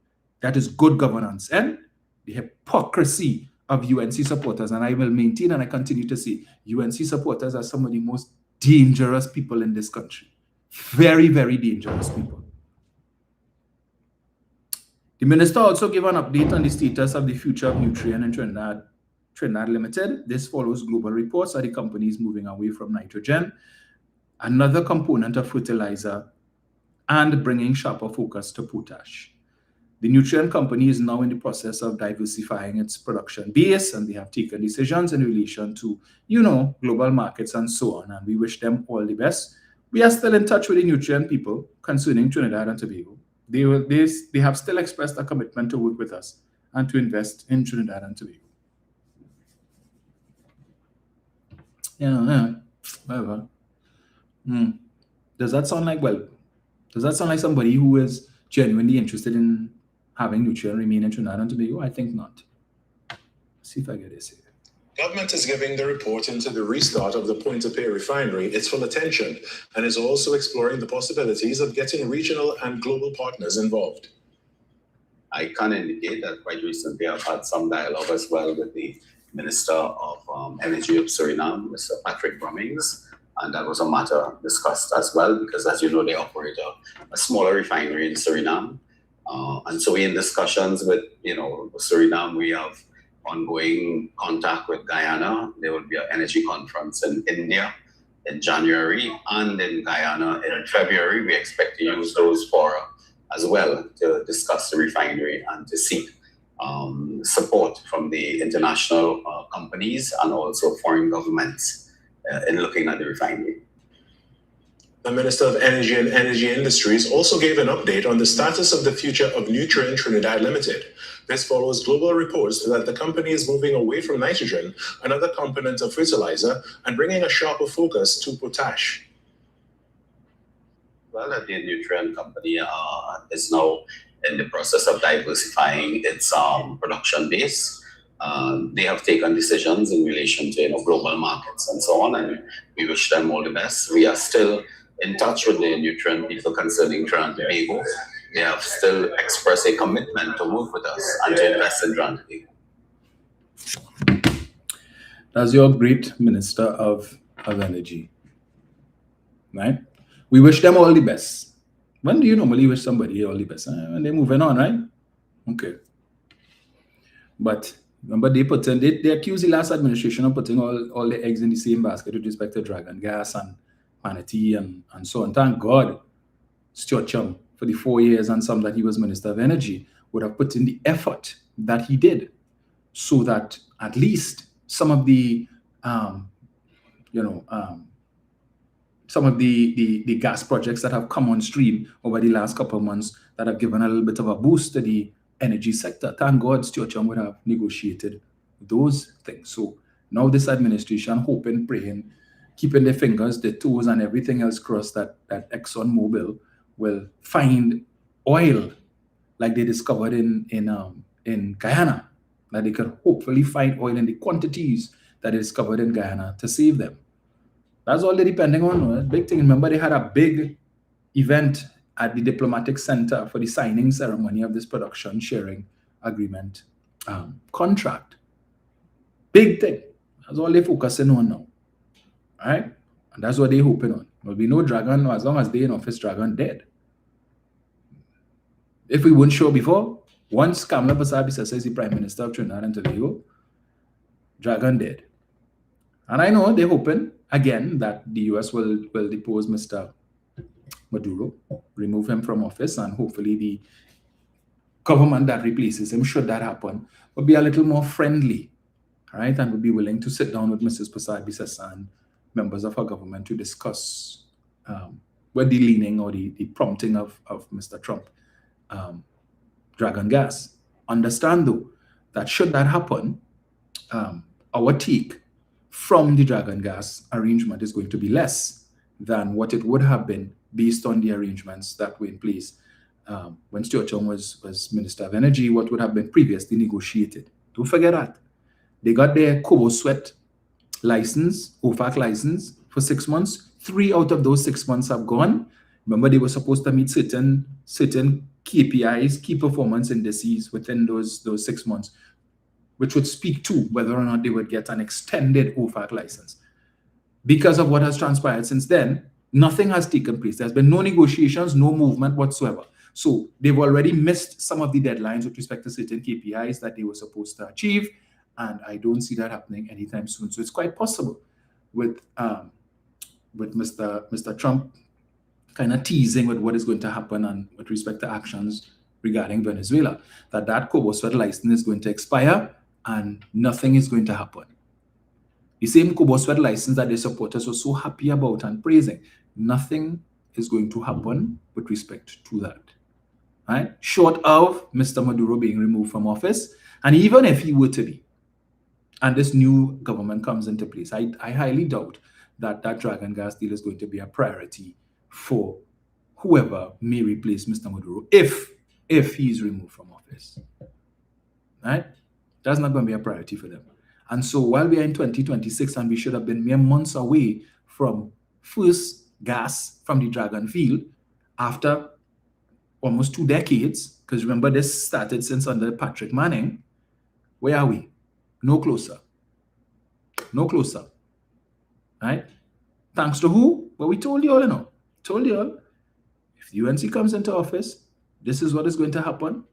That is good governance. And the hypocrisy of UNC supporters, and I will maintain and I continue to say, UNC supporters are some of the most dangerous people in this country. Very, very dangerous people. The minister also gave an update on the status of the future of Nutrien in Trinidad Limited. This follows global reports that the company is moving away from nitrogen, another component of fertilizer, and bringing sharper focus to potash. The Nutrien company is now in the process of diversifying its production base, and they have taken decisions in relation to, global markets and so on, and we wish them all the best. We are still in touch with the Nutrien people concerning Trinidad and Tobago. They have still expressed a commitment to work with us and to invest in Trinidad and Tobago. Whatever. Does that sound like somebody who is genuinely interested in having Nutrien remain in Trinidad and Tobago? I think not. Let's see if I get this here. Government is giving the report into the restart of the Point-to-Pay refinery its full attention and is also exploring the possibilities of getting regional and global partners involved. I can indicate that quite recently I've had some dialogue as well with the Minister of Energy of Suriname, Mr. Patrick Brummings, and that was a matter discussed as well, because as you know, they operate a smaller refinery in Suriname. And so we're in discussions with, Suriname. We have ongoing contact with Guyana. There will be an energy conference in India in January, and in Guyana in February. We expect to use those fora as well to discuss the refinery and to seek support from the international companies and also foreign governments in looking at the refinery. The Minister of Energy and Energy Industries also gave an update on the status of the future of Nutrien Trinidad Limited. This follows global reports that the company is moving away from nitrogen, another component of fertilizer, and bringing a sharper focus to potash. Well, the Nutrien company is now in the process of diversifying its production base. They have taken decisions in relation to global markets and so on, and we wish them all the best. We are still in touch with the Nutrien people concerning Trinidad and Tobago. They have still expressed a commitment to work with us and to invest in Trinidad and Tobago. That's your great Minister of Energy, right? We wish them all the best. When do you normally wish somebody all the best? When they're moving on, right? Okay. But remember, they accused the last administration of putting all the eggs in the same basket with respect to dragon gas and manatee and so on. Thank God, Stuart Chum, for the 4 years and some that he was Minister of Energy, would have put in the effort that he did, so that at least some of the some of the gas projects that have come on stream over the last couple of months that have given a little bit of a boost to the energy sector. Thank God Stuart Chum would have negotiated those things. So now this administration, hoping, praying, keeping their fingers, their toes, and everything else crossed that ExxonMobil will find oil like they discovered in Guyana, that they could hopefully find oil in the quantities that they discovered in Guyana to save them. That's all they're depending on. Big thing. Remember, they had a big event at the Diplomatic Center for the signing ceremony of this production sharing agreement contract. Big thing. That's all they're focusing on now. All right? And that's what they're hoping on. There'll be no dragon, as long as they're in office, dragon dead. If we weren't sure before, once Kamala Persad-Bissessar is the Prime Minister of Trinidad and Tobago, dragon dead. And I know they're hoping, again, that the US will depose Mr. Maduro, remove him from office, and hopefully the government that replaces him, should that happen, will be a little more friendly, right? And will be willing to sit down with Mrs. Persad-Bissessar and members of her government to discuss what the leaning or the prompting of Mr. Trump, dragon gas. Understand, though, that should that happen, our take from the dragon gas arrangement is going to be less than what it would have been based on the arrangements that were in place when Stuart Chum was Minister of Energy, what would have been previously negotiated. Don't forget that. They got their Kobo Sweat license, OFAC license, for 6 months. 3 out of those 6 months have gone. Remember, they were supposed to meet certain KPIs, key performance indices, within those 6 months, which would speak to whether or not they would get an extended OFAC license. Because of what has transpired since then, nothing has taken place. There's been no negotiations, no movement whatsoever. So they've already missed some of the deadlines with respect to certain KPIs that they were supposed to achieve, and I don't see that happening anytime soon. So it's quite possible with Mr. Trump kind of teasing with what is going to happen and with respect to actions regarding Venezuela, that Kobo Sweat license is going to expire and nothing is going to happen. The same Kobo Sweat license that the supporters were so happy about and praising, nothing is going to happen with respect to that. Right? Short of Mr. Maduro being removed from office, and even if he were to be, and this new government comes into place, I highly doubt that dragon gas deal is going to be a priority for whoever may replace Mr. Maduro if he is removed from office. Right? That's not going to be a priority for them. And so while we are in 2026 and we should have been mere months away from first gas from the Dragon field after almost 2 decades, because remember this started since under Patrick Manning, where are we? No closer. No closer. Right? Thanks to who? Well, we told you all, Told you all. If the UNC comes into office, this is what is going to happen.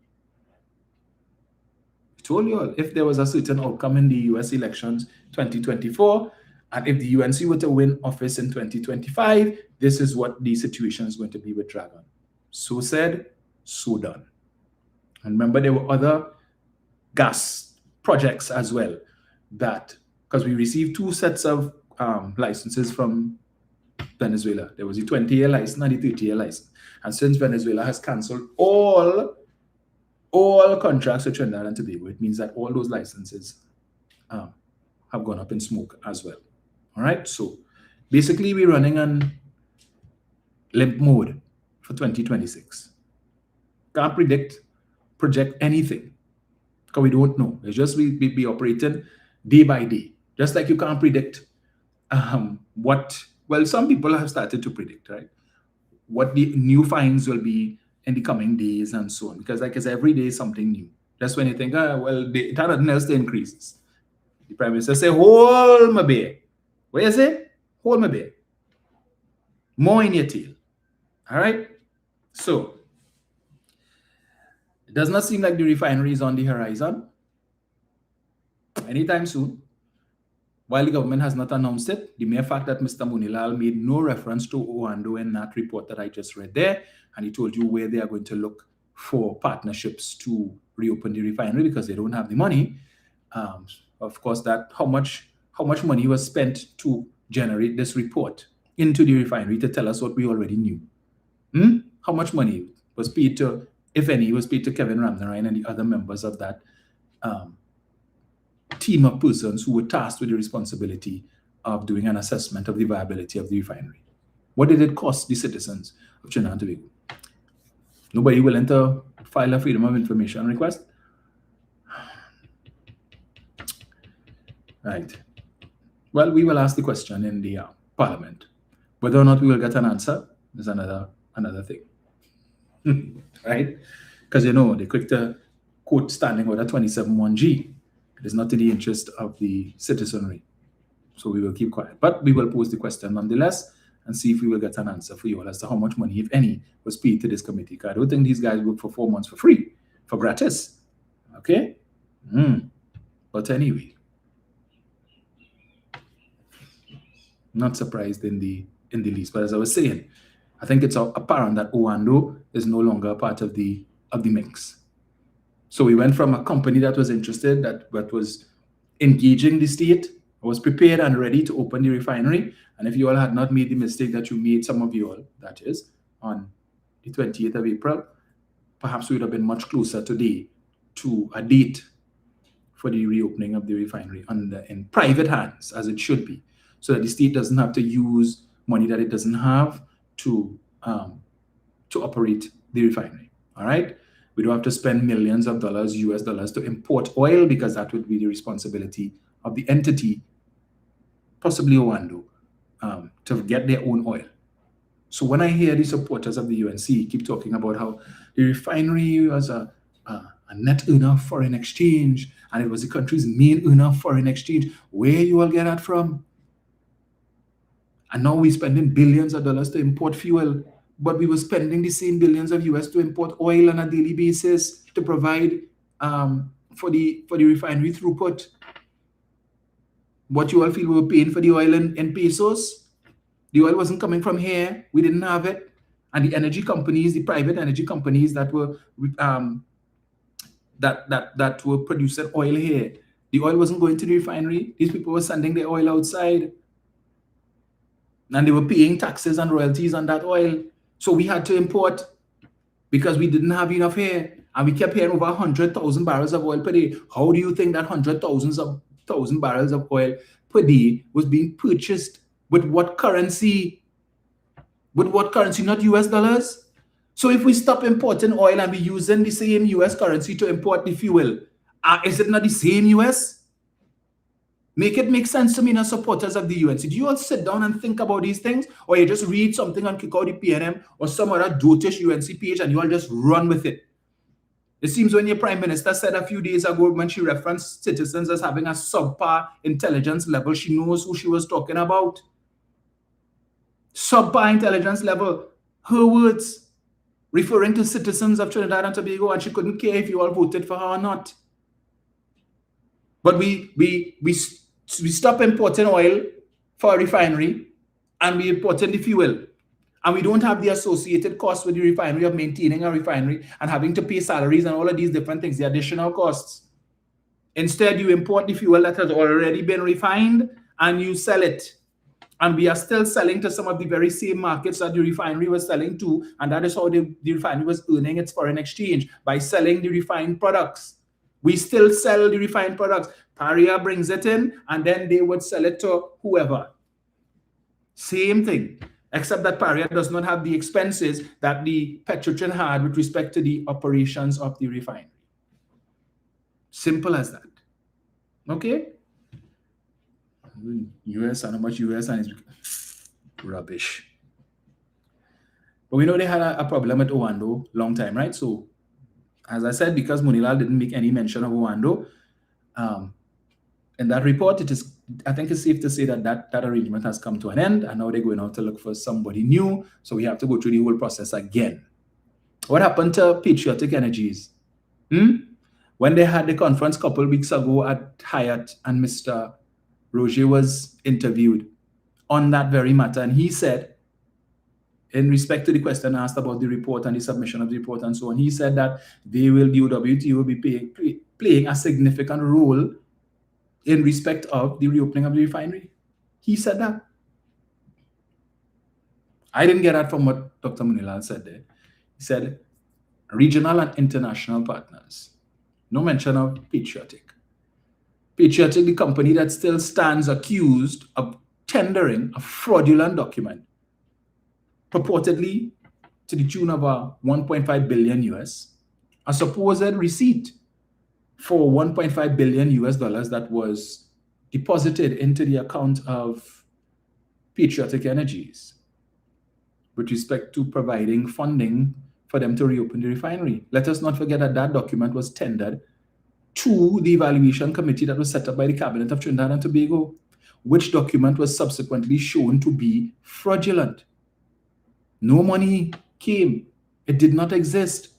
Told you all, if there was a certain outcome in the US elections 2024, and if the UNC were to win office in 2025, this is what the situation is going to be with Dragon. So said, so done. And remember, there were other gas projects as well that, because we received 2 sets of licenses from Venezuela. There was a 20-year license and a 30-year license. And since Venezuela has cancelled all contracts with Trinidad and Tobago, it means that all those licenses have gone up in smoke as well. All right, so basically we're running on limp mode for 2026. Can't project anything because we don't know. It's just we be operating day by day. Just like you can't predict well, some people have started to predict, right? What the new fines will be in the coming days and so on. Because like I said, every day is something new. Just when you think, it had nothing else to increases. The Prime Minister say, hold my beer. Where is it? Hold my beer. More in your tail. All right? So, it does not seem like the refinery is on the horizon anytime soon. While the government has not announced it, the mere fact that Mr. Munilal made no reference to Oando in that report that I just read there, and he told you where they are going to look for partnerships to reopen the refinery because they don't have the money. Of course, that how much money was spent to generate this report into the refinery to tell us what we already knew. How much money was paid to, if any, was paid to Kevin Ramnarayan and the other members of that team of persons who were tasked with the responsibility of doing an assessment of the viability of the refinery? What did it cost the citizens of Trinidad and Tobago? Nobody willing to file a Freedom of Information request? Right. Well, we will ask the question in the Parliament. Whether or not we will get an answer is another thing. Right? Because, they're quick to quote Standing Order 27(1)G. It is not in the interest of the citizenry. So we will keep quiet. But we will pose the question nonetheless and see if we will get an answer for you all as to how much money, if any, was paid to this committee. Because I don't think these guys work for 4 months for free, for gratis. Okay? But anyway, not surprised in the least. But as I was saying, I think it's apparent that Oando is no longer a part of the mix. So we went from a company that was interested, that was engaging the state, was prepared and ready to open the refinery. And if you all had not made the mistake that you made, some of you all, that is, on the 28th of April, perhaps we would have been much closer today to a date for the reopening of the refinery in private hands, as it should be, so that the state doesn't have to use money that it doesn't have to operate the refinery. All right? We don't have to spend millions of dollars, US dollars, to import oil, because that would be the responsibility of the entity, possibly Oando, to get their own oil. So when I hear the supporters of the UNC keep talking about how the refinery was a net earner of foreign exchange, and it was the country's main earner of foreign exchange, where you all get that from? And now we're spending billions of dollars to import fuel, but we were spending the same billions of US to import oil on a daily basis to provide for the refinery throughput. What you all feel we were paying for the oil in pesos? The oil wasn't coming from here. We didn't have it. And the energy companies, the private energy companies that were that were producing oil here, the oil wasn't going to the refinery. These people were sending their oil outside. And they were paying taxes and royalties on that oil. So we had to import because we didn't have enough here. And we kept hearing over 100,000 barrels of oil per day. How do you think that 100,000 barrels of oil per day was being purchased? With what currency? With what currency? Not US dollars? So if we stop importing oil and be using the same US currency to import the fuel, is it not the same US? Make it make sense to me, not supporters of the UNC. Do you all sit down and think about these things? Or you just read something on Kick Out the PNM or some other dotish UNC page and you all just run with it? It seems when your Prime Minister said a few days ago, when she referenced citizens as having a subpar intelligence level, she knows who she was talking about. Subpar intelligence level. Her words, referring to citizens of Trinidad and Tobago, and she couldn't care if you all voted for her or not. But we stop importing oil for a refinery and we importing the fuel. And we don't have the associated costs with the refinery of maintaining a refinery and having to pay salaries and all of these different things, the additional costs. Instead, you import the fuel that has already been refined and you sell it. And we are still selling to some of the very same markets that the refinery was selling to, and that is how the refinery was earning its foreign exchange, by selling the refined products. We still sell the refined products. Paria brings it in, and then they would sell it to whoever. Same thing, except that Paria does not have the expenses that the Petrogen had with respect to the operations of the refinery. Simple as that. Okay? US and how much US and it's rubbish. But we know they had a problem at Owando long time, right? So, as I said, because Munilal didn't make any mention of Owando, in that report, I think it's safe to say that arrangement has come to an end, and now they're going out to look for somebody new. So we have to go through the whole process again. What happened to Patriotic Energies? When they had the conference a couple of weeks ago at Hyatt, and Mr. Roger was interviewed on that very matter, and he said, in respect to the question asked about the report and the submission of the report and so on, he said that the OWT will be playing a significant role in respect of the reopening of the refinery. He said that. I didn't get that from what Dr. Munilal said there. He said regional and international partners. No mention of Patriotic. Patriotic, the company that still stands accused of tendering a fraudulent document, purportedly to the tune of 1.5 billion US, a supposed receipt for 1.5 billion US dollars that was deposited into the account of Patriotic Energies with respect to providing funding for them to reopen the refinery. Let us not forget that that document was tendered to the evaluation committee that was set up by the Cabinet of Trinidad and Tobago, which document was subsequently shown to be fraudulent. No money came. It did not exist.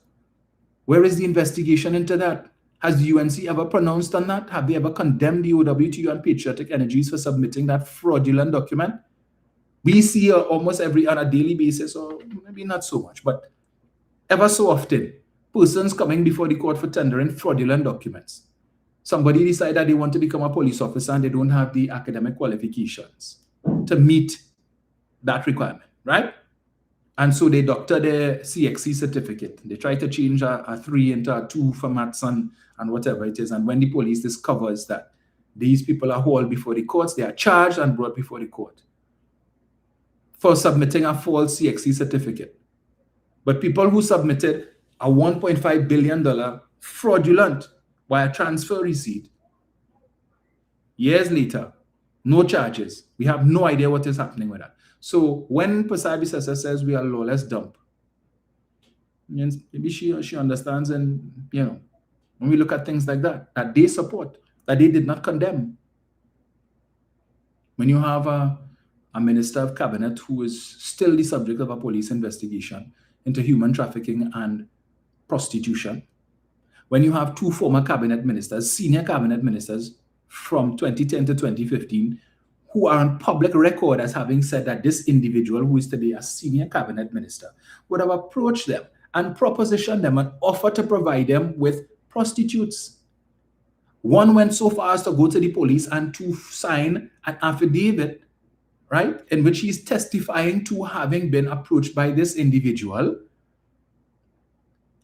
Where is the investigation into that? Has the UNC ever pronounced on that? Have they ever condemned the OWTU and Patriotic Energies for submitting that fraudulent document? We see almost on a daily basis, or maybe not so much, but ever so often, persons coming before the court for tendering fraudulent documents. Somebody decide that they want to become a police officer and they don't have the academic qualifications to meet that requirement, right? And so they doctor their CXC certificate. They try to change a 3 into a 2 for maths and whatever it is. And when the police discovers that these people are hauled before the courts, they are charged and brought before the court for submitting a false CXC certificate. But people who submitted a $1.5 billion fraudulent wire transfer receipt, years later, no charges. We have no idea what is happening with that. So when Pasabi Sessa says we are lawless dump, maybe she understands, and when we look at things like that they support, that they did not condemn. When you have a minister of cabinet who is still the subject of a police investigation into human trafficking and prostitution, when you have 2 former cabinet ministers, senior cabinet ministers from 2010 to 2015, who are on public record as having said that this individual, who is today a senior cabinet minister, would have approached them and propositioned them and offered to provide them with prostitutes. One went so far as to go to the police and to sign an affidavit, right, in which he's testifying to having been approached by this individual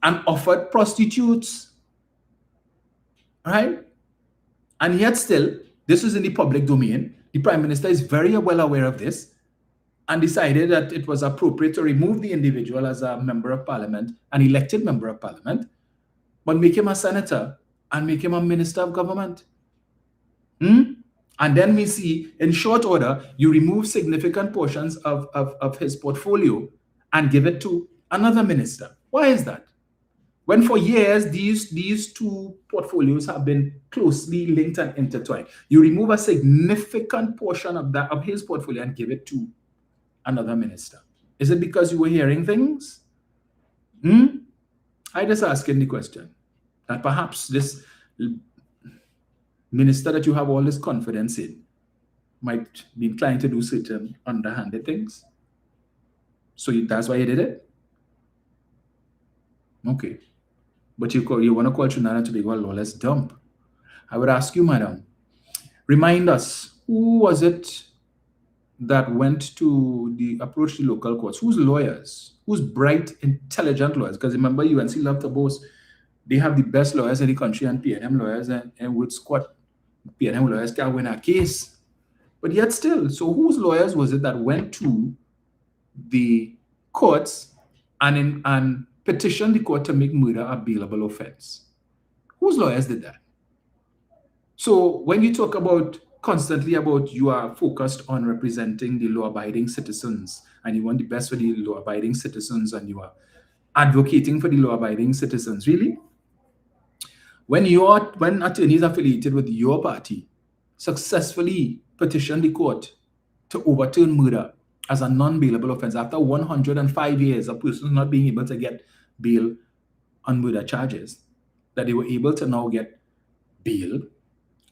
and offered prostitutes, right? And yet still, this is in the public domain. The Prime Minister is very well aware of this and decided that it was appropriate to remove the individual as a member of parliament, an elected member of parliament, but make him a senator and make him a minister of government. And then we see, in short order, you remove significant portions of his portfolio and give it to another minister. Why is that? When for years, these 2 portfolios have been closely linked and intertwined. You remove a significant portion of his portfolio and give it to another minister. Is it because you were hearing things? I just asking the question that perhaps this minister that you have all this confidence in might be inclined to do certain underhanded things. So that's why you did it? Okay. But you want to call Trinidad and Tobago a lawless dump. I would ask you, madam, remind us, who was it that went to approach the local courts? Whose lawyers? Whose bright, intelligent lawyers? Because remember, UNC love to boast they have the best lawyers in the country, and PNM lawyers and would squat. PNM lawyers can win a case. But yet still, so whose lawyers was it that went to the courts and petitioned the court to make murder a bailable offense? Whose lawyers did that? So when you talk about constantly about you are focused on representing the law-abiding citizens and you want the best for the law-abiding citizens and you are advocating for the law-abiding citizens, really? When attorneys affiliated with your party successfully petition the court to overturn murder as a non-bailable offense after 105 years of persons not being able to get bail on murder charges, that they were able to now get bail.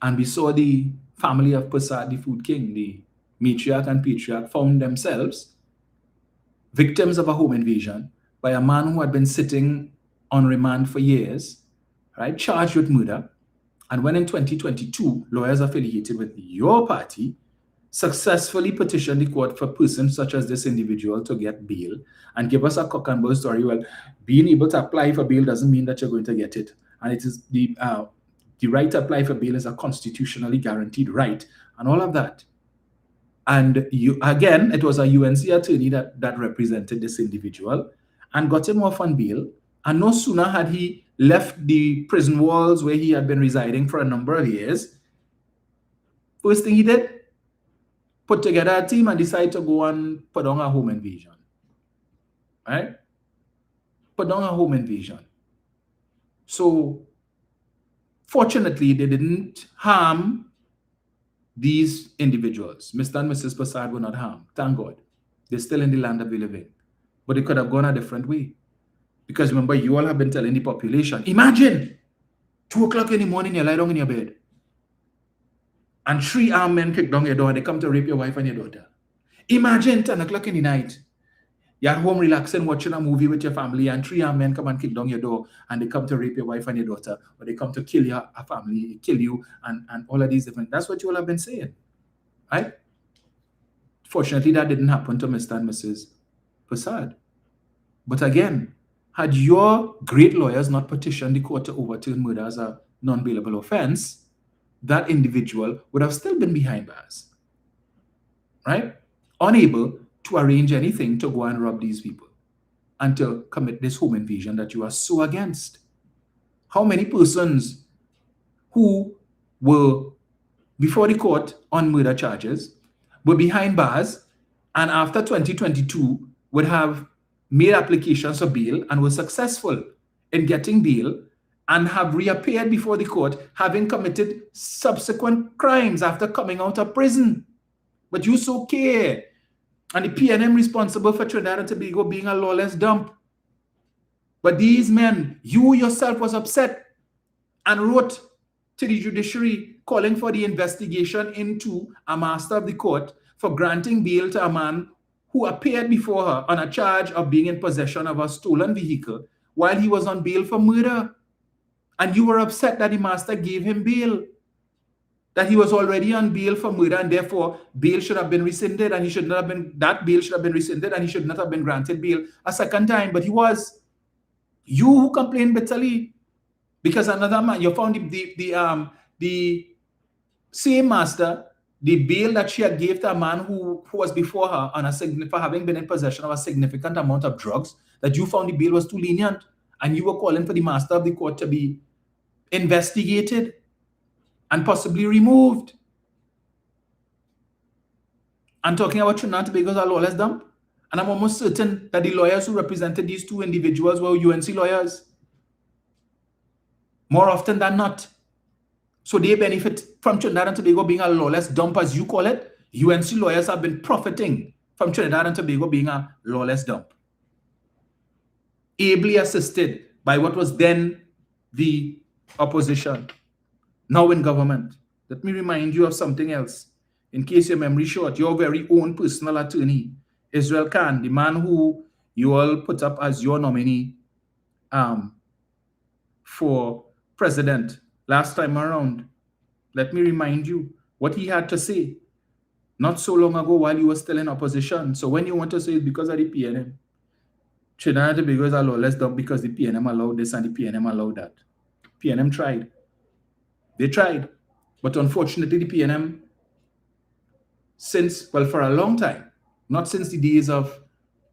And we saw the family of Prasad, the food king, the matriarch and patriarch, found themselves victims of a home invasion by a man who had been sitting on remand for years, right, charged with murder. And when in 2022, lawyers affiliated with your party successfully petitioned the court for persons such as this individual to get bail and give us a cock and bull story. Well, being able to apply for bail doesn't mean that you're going to get it. And it is the right to apply for bail is a constitutionally guaranteed right and all of that. And again, it was a UNC attorney that represented this individual and got him off on bail. And no sooner had he left the prison walls where he had been residing for a number of years, first thing he did, put together a team and decided to go and put on a home invasion. Right? Put on a home invasion. So, fortunately, they didn't harm these individuals. Mr. and Mrs. Prasad were not harmed. Thank God. They're still in the land that we live in. But it could have gone a different way. Because remember, you all have been telling the population, imagine 2 o'clock in the morning, you lie down in your bed. And 3 armed men kick down your door and they come to rape your wife and your daughter. Imagine 10 o'clock in the night. You're at home relaxing, watching a movie with your family, and 3 armed men come and kick down your door and they come to rape your wife and your daughter, or they come to kill your family, kill you, and all of these different. That's what you all have been saying. Right? Fortunately, that didn't happen to Mr. and Mrs. Prasad. But again, had your great lawyers not petitioned the court to overturn murder as a non-bailable offense, that individual would have still been behind bars, right? Unable to arrange anything to go and rob these people and to commit this home invasion that you are so against. How many persons who were before the court on murder charges were behind bars and after 2022 would have made applications for bail and were successful in getting bail and have reappeared before the court having committed subsequent crimes after coming out of prison? But you so care. And the PNM responsible for Trinidad and Tobago being a lawless dump. But these men, you yourself was upset and wrote to the judiciary calling for the investigation into a master of the court for granting bail to a man who appeared before her on a charge of being in possession of a stolen vehicle while he was on bail for murder. And you were upset that the master gave him bail, that he was already on bail for murder, and therefore bail should have been rescinded, and that bail should have been rescinded, and he should not have been granted bail a second time, but he was. You who complained bitterly because another man, you found the same master, the bail that she had gave to a man who was before her for having been in possession of a significant amount of drugs, that you found the bail was too lenient, and you were calling for the master of the court to be investigated and possibly removed. I'm talking about Trinidad and Tobago as a lawless dump. And I'm almost certain that the lawyers who represented these 2 individuals were UNC lawyers. More often than not. So they benefit from Trinidad and Tobago being a lawless dump, as you call it. UNC lawyers have been profiting from Trinidad and Tobago being a lawless dump. Ably assisted by what was then the opposition, now in government. Let me remind you of something else. In case your memory short, your very own personal attorney, Israel Khan, the man who you all put up as your nominee for president last time around. Let me remind you what he had to say. not so long ago while you were still in opposition. So when you want to say it's because of the PNM, Trinidad and Tobago is a lawless dump because the PNM allowed this and the PNM allowed that. PNM tried. They tried. But unfortunately, the PNM, for a long time, not since the days of,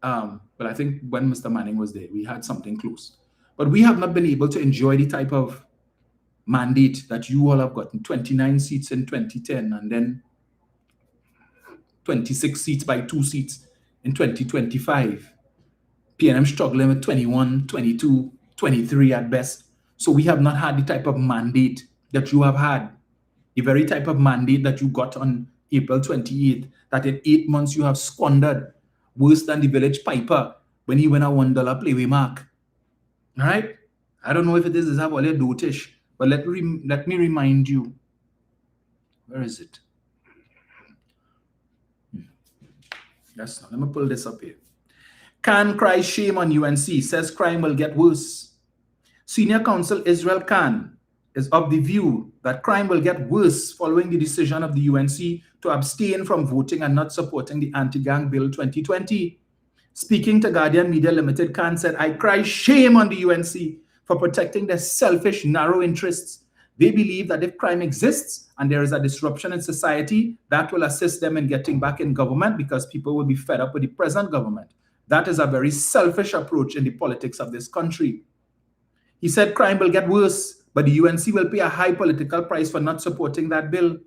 but I think when Mr. Manning was there, we had something close. But we have not been able to enjoy the type of mandate that you all have gotten, 29 seats in 2010, and then 26 seats by 2 seats in 2025. PNM struggling with 21, 22, 23 at best. So we have not had the type of mandate that you have had, the very type of mandate that you got on April 28th, that in 8 months you have squandered, worse than the village piper when he went a $1 playway mark. All right? I don't know if it is a dotish, but let me remind you. Where is it? That's not. Let me pull this up here. Khan cries shame on UNC, says crime will get worse. Senior counsel Israel Khan is of the view that crime will get worse following the decision of the UNC to abstain from voting and not supporting the Anti-Gang Bill 2020. Speaking to Guardian Media Limited, Khan said, I cry shame on the UNC for protecting their selfish, narrow interests. They believe that if crime exists and there is a disruption in society, that will assist them in getting back in government because people will be fed up with the present government. That is a very selfish approach in the politics of this country. He said crime will get worse, but the UNC will pay a high political price for not supporting that bill.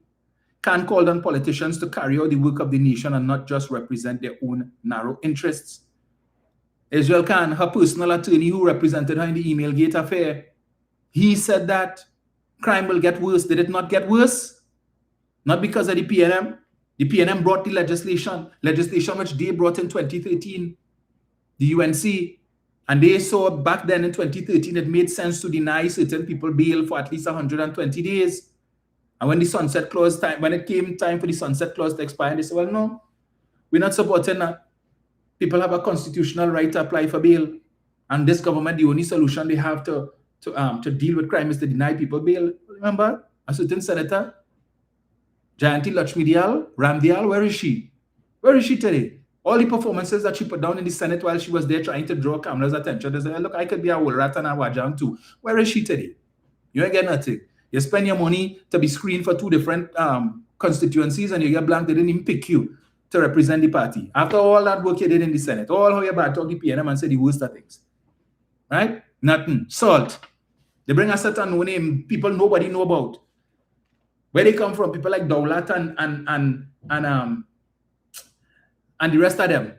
Khan called on politicians to carry out the work of the nation and not just represent their own narrow interests. Israel Khan, her personal attorney who represented her in the Email Gate affair, he said that crime will get worse. Did it not get worse? Not because of the PNM. The PNM brought the legislation which they brought in 2013, the UNC, and they saw back then in 2013 it made sense to deny certain people bail for at least 120 days. And when the sunset clause when it came time for the sunset clause to expire, they said, well, no, we're not supporting that. People have a constitutional right to apply for bail. And this government, the only solution they have to deal with crime is to deny people bail. Remember, a certain senator, Jayanti Lakshmi Ramdial, where is she? Where is she today? All the performances that she put down in the Senate while she was there trying to draw cameras' attention, they say, look, I could be a whole rat and a wajang too. Where is she today? You ain't get nothing. You spend your money to be screened for 2 different constituencies and you get blank, they didn't even pick you to represent the party. After all that work you did in the Senate, all how you bad talk the PNM and say the worst of things. Right? Nothing. Salt. They bring a certain no-name people nobody know about. Where they come from, people like Dowlat and the rest of them.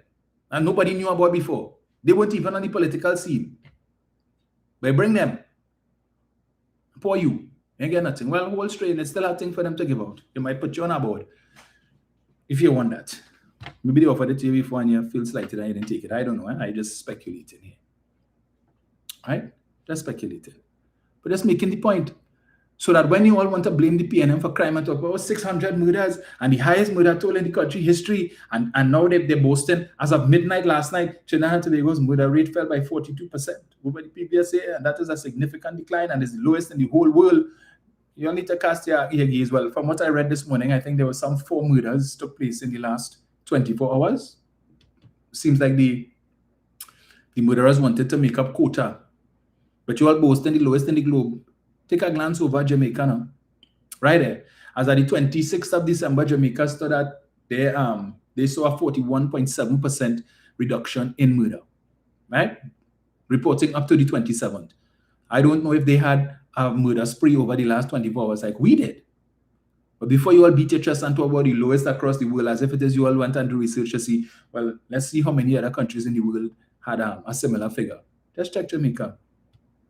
And nobody knew about before. They weren't even on the political scene. But bring them. Poor you. You ain't get nothing. Well, whole strain, it's still a thing for them to give out. They might put you on a board. If you want that. Maybe they offered it to you before and you feel slighted and you didn't take it. I don't know. I just speculating here. Right? Just speculating. But just making the point. So that when you all want to blame the PNM for crime and talk about 600 murders and the highest murder toll in the country history, and now they're boasting, as of midnight last night, Trinidad and Tobago's murder rate fell by 42% over the previous year, and that is a significant decline and is the lowest in the whole world. You only need to cast your ear gaze. Well, from what I read this morning, I think there were some 4 murders took place in the last 24 hours. Seems like the murderers wanted to make up quota. But you all boasting the lowest in the globe. Take a glance over Jamaica now. Right there. As at the 26th of December, Jamaica stood at they saw a 41.7% reduction in murder. Right? Reporting up to the 27th. I don't know if they had a murder spree over the last 24 hours like we did. But before you all beat your chest and talk about the lowest across the world, as if it is you all went and do research to see, well, let's see how many other countries in the world had a similar figure. Just check Jamaica.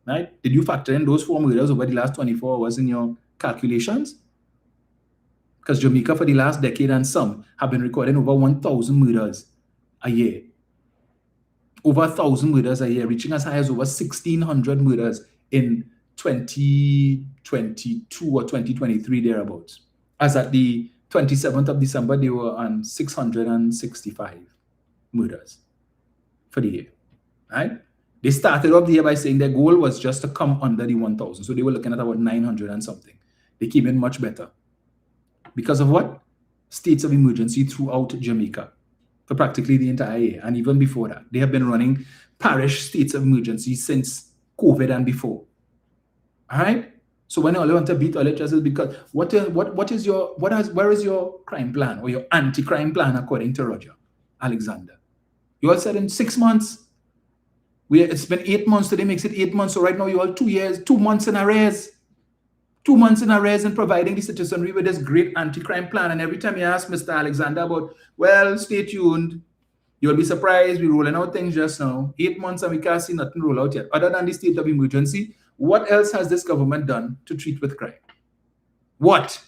Right? Did you factor in those 4 murders over the last 24 hours in your calculations? Because Jamaica for the last decade and some have been recording over 1,000 murders a year. Over 1,000 murders a year, reaching as high as over 1,600 murders in 2022 or 2023 thereabouts. As at the 27th of December, they were on 665 murders for the year. Right? They started off the year by saying their goal was just to come under the 1,000. So they were looking at about 900 and something. They came in much better. Because of what? states of emergency throughout Jamaica for practically the entire year. And even before that, they have been running parish states of emergency since COVID and before. All right? So when all you want to beat all it just is because where is your crime plan or your anti-crime plan according to Roger Alexander? You all said in 6 months. It's been 8 months, today makes it 8 months. So right now you all 2 years, 2 months in arrears. 2 months in arrears and providing the citizenry with this great anti-crime plan. And every time you ask Mr. Alexander about, well, stay tuned, you'll be surprised, we're rolling out things just now. 8 months and we can't see nothing roll out yet. Other than the state of emergency, what else has this government done to treat with crime? What?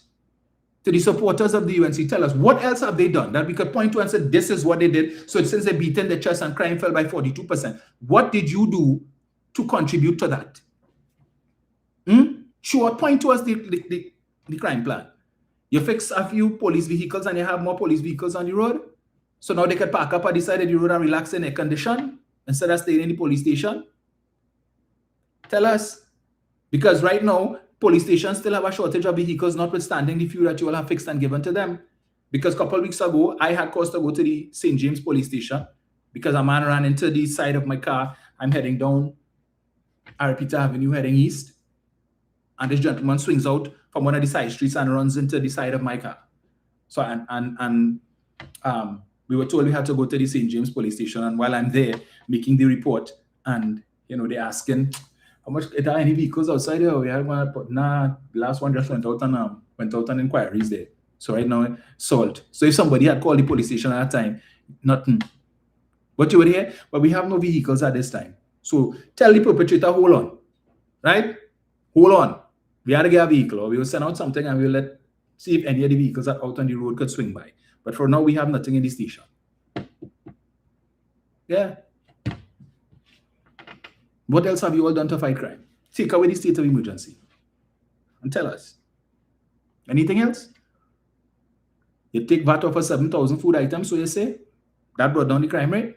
To the supporters of the UNC, tell us, what else have they done that we could point to and say, this is what they did. So since they beat in the chest and crime fell by 42%, what did you do to contribute to that? Sure, point to us the crime plan. You fix a few police vehicles and you have more police vehicles on the road. So now they can park up at the side of the road and relax in air condition instead of staying in the police station. Tell us. Because right now, police stations still have a shortage of vehicles, notwithstanding the few that you all have fixed and given to them. Because a couple of weeks ago, I had cause to go to the St. James police station because a man ran into the side of my car. I'm heading down Arapita Avenue, heading east. And this gentleman swings out from one of the side streets and runs into the side of my car. So, we were told we had to go to the St. James police station. And while I'm there making the report, and, they're asking, how much, are there any vehicles outside here? We had one, but nah, the last one just went out on inquiries there. So right now, salt. So if somebody had called the police station at that time, nothing. But you were here, but we have no vehicles at this time. So tell the perpetrator, hold on, right? Hold on. We had to get a vehicle, or we will send out something and we will see if any of the vehicles that out on the road could swing by. But for now, we have nothing in the station. Yeah. What else have you all done to fight crime? Take away the state of emergency. And tell us. Anything else? You take VAT off of 7,000 food items, so you say? That brought down the crime rate?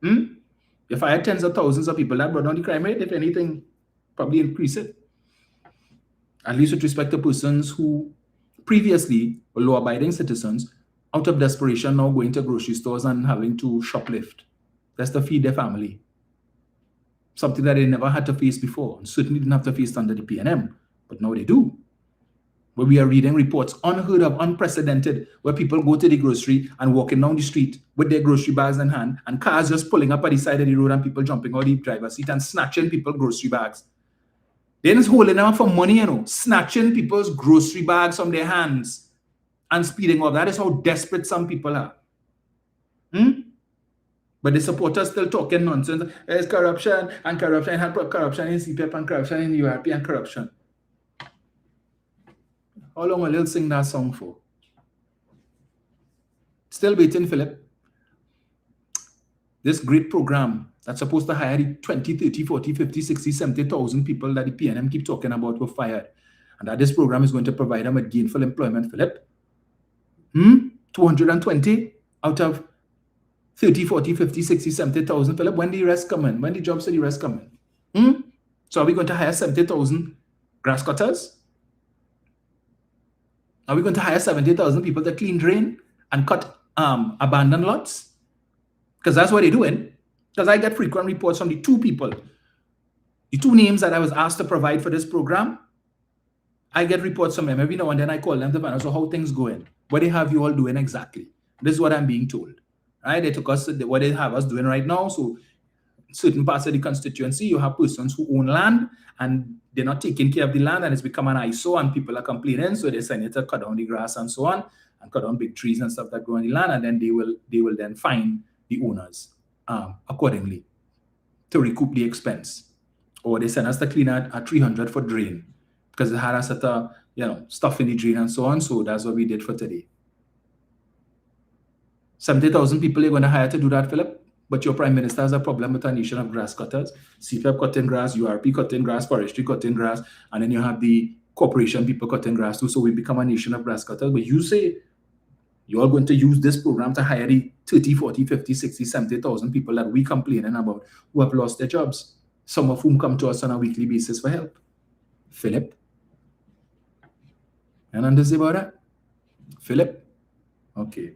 You fired tens of thousands of people, that brought down the crime rate? If anything, probably increase it. At least with respect to persons who previously were law-abiding citizens, out of desperation now going to grocery stores and having to shoplift. That's to feed their family. Something that they never had to face before, and certainly didn't have to face under the PNM, but now they do. Where we are reading reports unheard of, unprecedented, where people go to the grocery and walking down the street with their grocery bags in hand, and cars just pulling up at the side of the road and people jumping out the driver's seat and snatching people's grocery bags. They're just holding them up for money, snatching people's grocery bags from their hands and speeding off. That is how desperate some people are. But the supporters still talking nonsense. There's corruption and corruption and corruption in CPF and corruption in URP and corruption. How long will you sing that song for? Still waiting, Philip. This great program that's supposed to hire the 20, 30, 40, 50, 60, 70,000 people that the PNM keep talking about were fired. And that this program is going to provide them with gainful employment, Philip. 220 out of 30, 40, 50, 60, 70,000, Philip. When the rest come in? When the jobs of the rest come in? So are we going to hire 70,000 grass cutters? Are we going to hire 70,000 people to clean drain and cut abandoned lots? Because that's what they're doing. Because I get frequent reports from the two names that I was asked to provide for this program. I get reports from them every now and then. I call them to find out, so how things going? What they have you all doing exactly? This is what I'm being told. Right? They took us to what they have us doing right now. So certain parts of the constituency, you have persons who own land and they're not taking care of the land and it's become an eyesore and people are complaining. So they send it to cut down the grass and so on and cut down big trees and stuff that grow on the land, and then they will then fine the owners accordingly to recoup the expense. Or they send us to clean at 300 for drain because it had a set of stuff in the drain and so on. So that's what we did for today. 70,000 people you're going to hire to do that, Philip. But your prime minister has a problem with a nation of grass cutters. CPF cutting grass, URP cutting grass, forestry cutting grass, and then you have the corporation people cutting grass too. So we become a nation of grass cutters. But you say you're going to use this program to hire the 30, 40, 50, 60, 70,000 people that we complaining about who have lost their jobs, some of whom come to us on a weekly basis for help. Philip? And understand about that? Philip? Okay.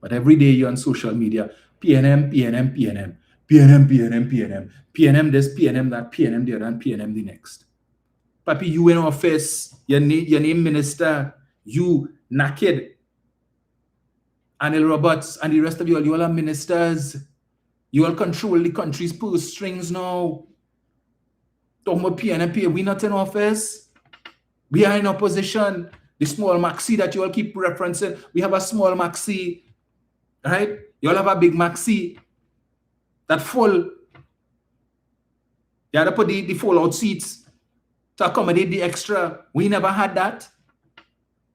But every day you're on social media, PNM, PNM, PNM, PNM, PNM, PNM, PNM this, PNM that, PNM the other, and PNM the next. Papi, you in office, your name minister, you naked, Anil Roberts, and the rest of you all are ministers. You all control the country's purse strings now. Talking about PNP, we not in office. We are in opposition. The small Maxi that you all keep referencing, we have a small Maxi, right? You all have a big Maxi that full. You have to put the fold-out seats to accommodate the extra. We never had that.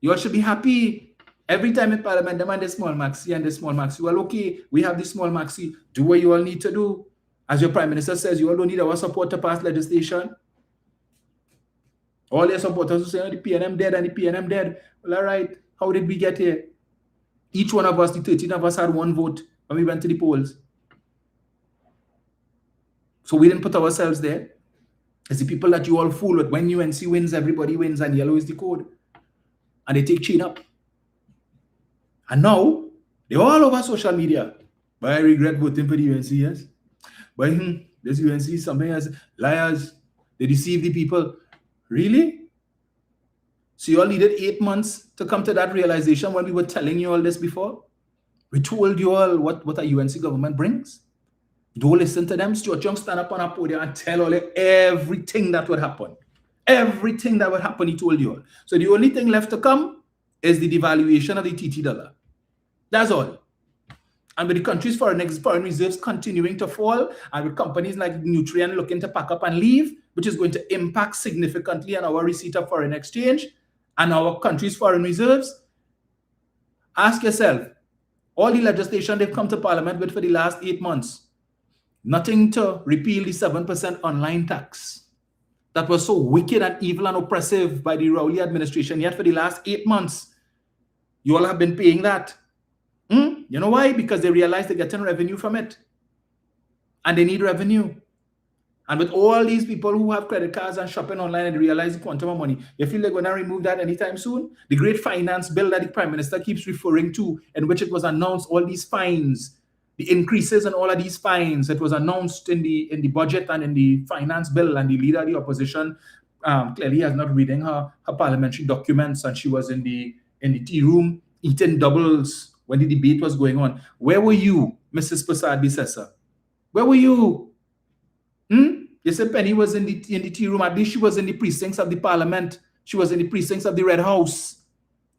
You all should be happy. Every time in Parliament, them and the small Maxi and the small Maxi. Well, okay, we have the small Maxi. Do what you all need to do. As your Prime Minister says, you all don't need our support to pass legislation. All your supporters who say, oh, the PNM dead and the PNM dead. Well, all right, how did we get here? Each one of us, the 13 of us, had one vote when we went to the polls. So we didn't put ourselves there. It's the people that you all fool with. When UNC wins, everybody wins, and yellow is the code. And they take chain up. And now, they're all over social media. But I regret voting for the UNC, yes. But this UNC, something as liars. They deceive the people. Really? So you all needed 8 months to come to that realization when we were telling you all this before? We told you all what a UNC government brings. Don't listen to them. Stuart Young stand up on a podium and tell all you everything that would happen. Everything that would happen, he told you all. So the only thing left to come is the devaluation of the TT dollar. That's all. And with the country's foreign reserves continuing to fall, and with companies like Nutrien looking to pack up and leave, which is going to impact significantly on our receipt of foreign exchange and our country's foreign reserves, ask yourself, all the legislation they've come to Parliament with for the last 8 months, nothing to repeal the 7% online tax that was so wicked and evil and oppressive by the Rowley administration, yet for the last 8 months, you all have been paying that. You know why? Because they realize they're getting revenue from it. And they need revenue. And with all these people who have credit cards and shopping online and they realize the quantum of money, you feel they're going to remove that anytime soon? The great finance bill that the Prime Minister keeps referring to, in which it was announced all these fines, the increases in all of these fines, it was announced in the budget and in the finance bill, and the leader of the opposition clearly has not reading her parliamentary documents, and she was in the tea room eating doubles when the debate was going on. Where were you, Mrs. Prasad Bissessa? Where were you? You said Penny was in the tea room. At least she was in the precincts of the Parliament. She was in the precincts of the Red House.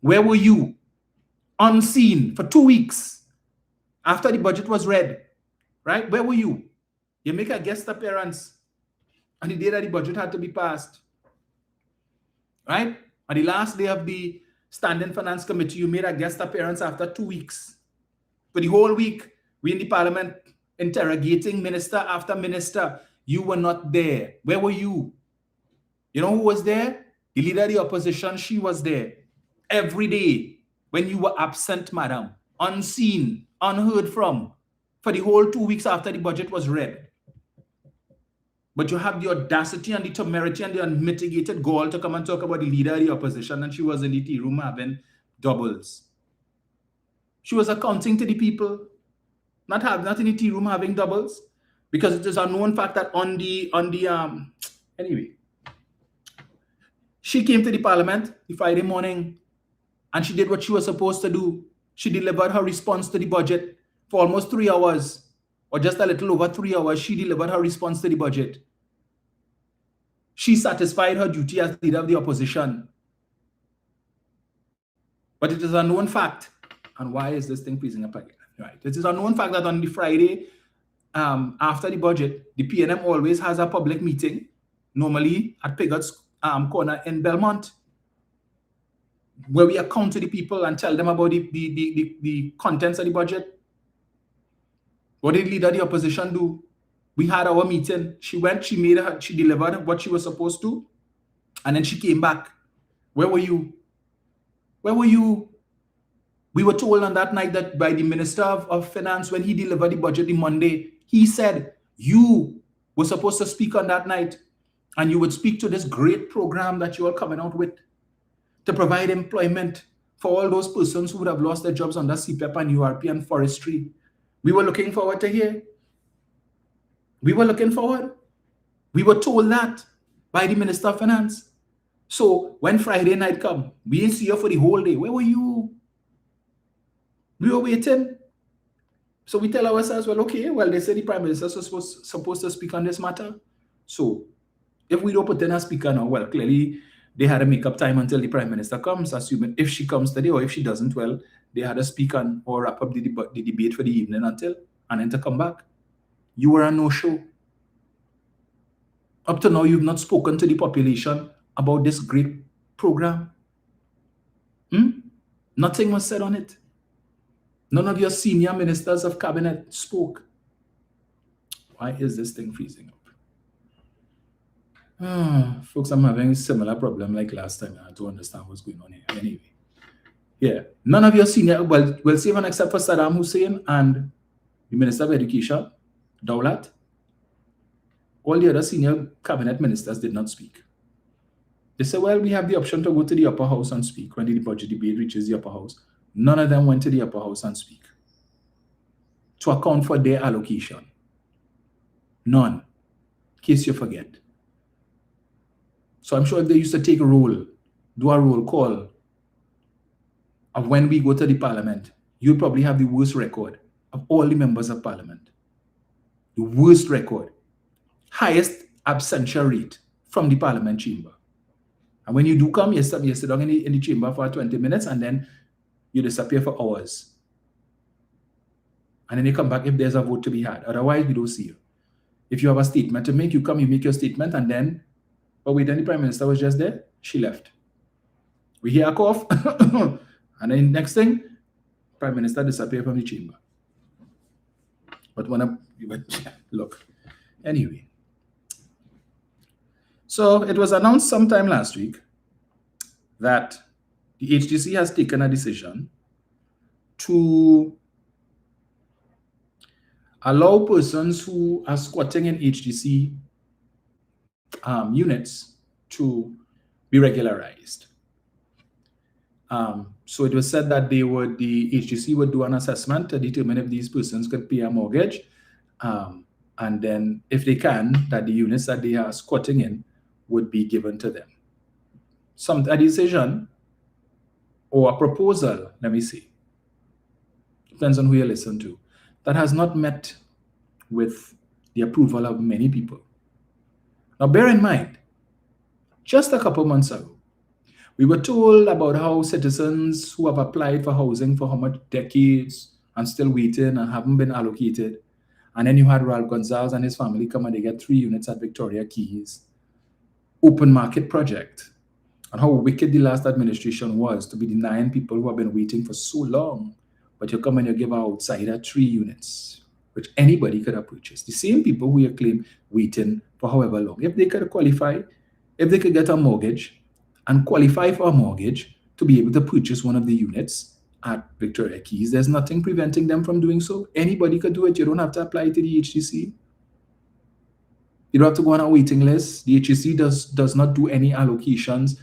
Where were you? Unseen for 2 weeks after the budget was read. Right? Where were you? You make a guest appearance on the day that the budget had to be passed. Right? On the last day of the Standing Finance Committee, you made a guest appearance after 2 weeks. For the whole week, we in the Parliament interrogating minister after minister. You were not there. Where were you? You know who was there? The leader of the opposition, she was there. Every day when you were absent, madam, unseen, unheard from, for the whole 2 weeks after the budget was read. But you have the audacity and the temerity and the unmitigated gall to come and talk about the leader of the opposition, and she was in the tea room having doubles. She was accounting to the people, not in the tea room having doubles, because it is a known fact that anyway, she came to the Parliament the Friday morning and she did what she was supposed to do. She delivered her response to the budget for almost 3 hours, or just a little over 3 hours. She delivered her response to the budget. She satisfied her duty as leader of the opposition. But it is a known fact. And why is this thing freezing up again? Right. It is a known fact that on the Friday after the budget, the PNM always has a public meeting, normally at Pigot's corner in Belmont, where we account to the people and tell them about the contents of the budget. What did leader of the opposition do? We had our meeting. She went, she delivered what she was supposed to, and then she came back. Where were you? Where were you? We were told on that night that by the Minister of Finance, when he delivered the budget the Monday, he said, you were supposed to speak on that night, and you would speak to this great program that you are coming out with to provide employment for all those persons who would have lost their jobs under CPEP and URP and forestry. We were looking forward to hear. We were looking forward. We were told that by the Minister of Finance. So when Friday night come, we didn't see you for the whole day. Where were you? We were waiting. So we tell ourselves, well, okay, well, they say the Prime Minister is supposed to speak on this matter. So if we don't put in a speaker now, well, clearly they had to make up time until the Prime Minister comes, assuming if she comes today or if she doesn't, well, they had to speak on or wrap up the debate for the evening until, and then to come back. You were a no-show. Up to now, you've not spoken to the population about this great program. Nothing was said on it. None of your senior ministers of cabinet spoke. Why is this thing freezing up? Folks, I'm having a similar problem like last time. I had to understand what's going on here. Anyway, yeah, none of your senior, well, even except for Saddam Hussein and the Minister of Education, Daulat, all the other senior cabinet ministers did not speak. They said, well, we have the option to go to the upper house and speak when the budget debate reaches the upper house. None of them went to the upper house and speak to account for their allocation. None, in case you forget. So I'm sure if they used to take a roll, do a roll call of when we go to the parliament, you'll probably have the worst record of all the members of parliament. The worst record. Highest absentia rate from the parliament chamber. And when you do come, you sit down in the chamber for 20 minutes and then you disappear for hours. And then you come back if there's a vote to be had. Otherwise, we don't see you. If you have a statement to make, you come, you make your statement, and then, but wait, then the Prime Minister was just there, she left. We hear a cough, and then next thing, Prime Minister disappeared from the chamber. But look, anyway. So it was announced sometime last week that the HDC has taken a decision to allow persons who are squatting in HDC units to be regularized. So it was said that the HDC would do an assessment to determine if these persons could pay a mortgage. And then if they can, that the units that they are squatting in would be given to them. A decision or a proposal, let me see, depends on who you listen to, that has not met with the approval of many people. Now bear in mind, just a couple months ago, we were told about how citizens who have applied for housing for how much decades and still waiting and haven't been allocated. And then you had Ralph Gonzalez and his family come and they get 3 units at Victoria Keys. Open market project. And how wicked the last administration was to be denying people who have been waiting for so long. But you come and you give an outsider 3 units, which anybody could have purchased. The same people who you claim waiting for however long. If they could qualify, if they could get a mortgage and qualify for a mortgage to be able to purchase one of the units at Victoria Keys, there's nothing preventing them from doing so. Anybody could do it. You don't have to apply to the HDC. You don't have to go on a waiting list. The HDC does not do any allocations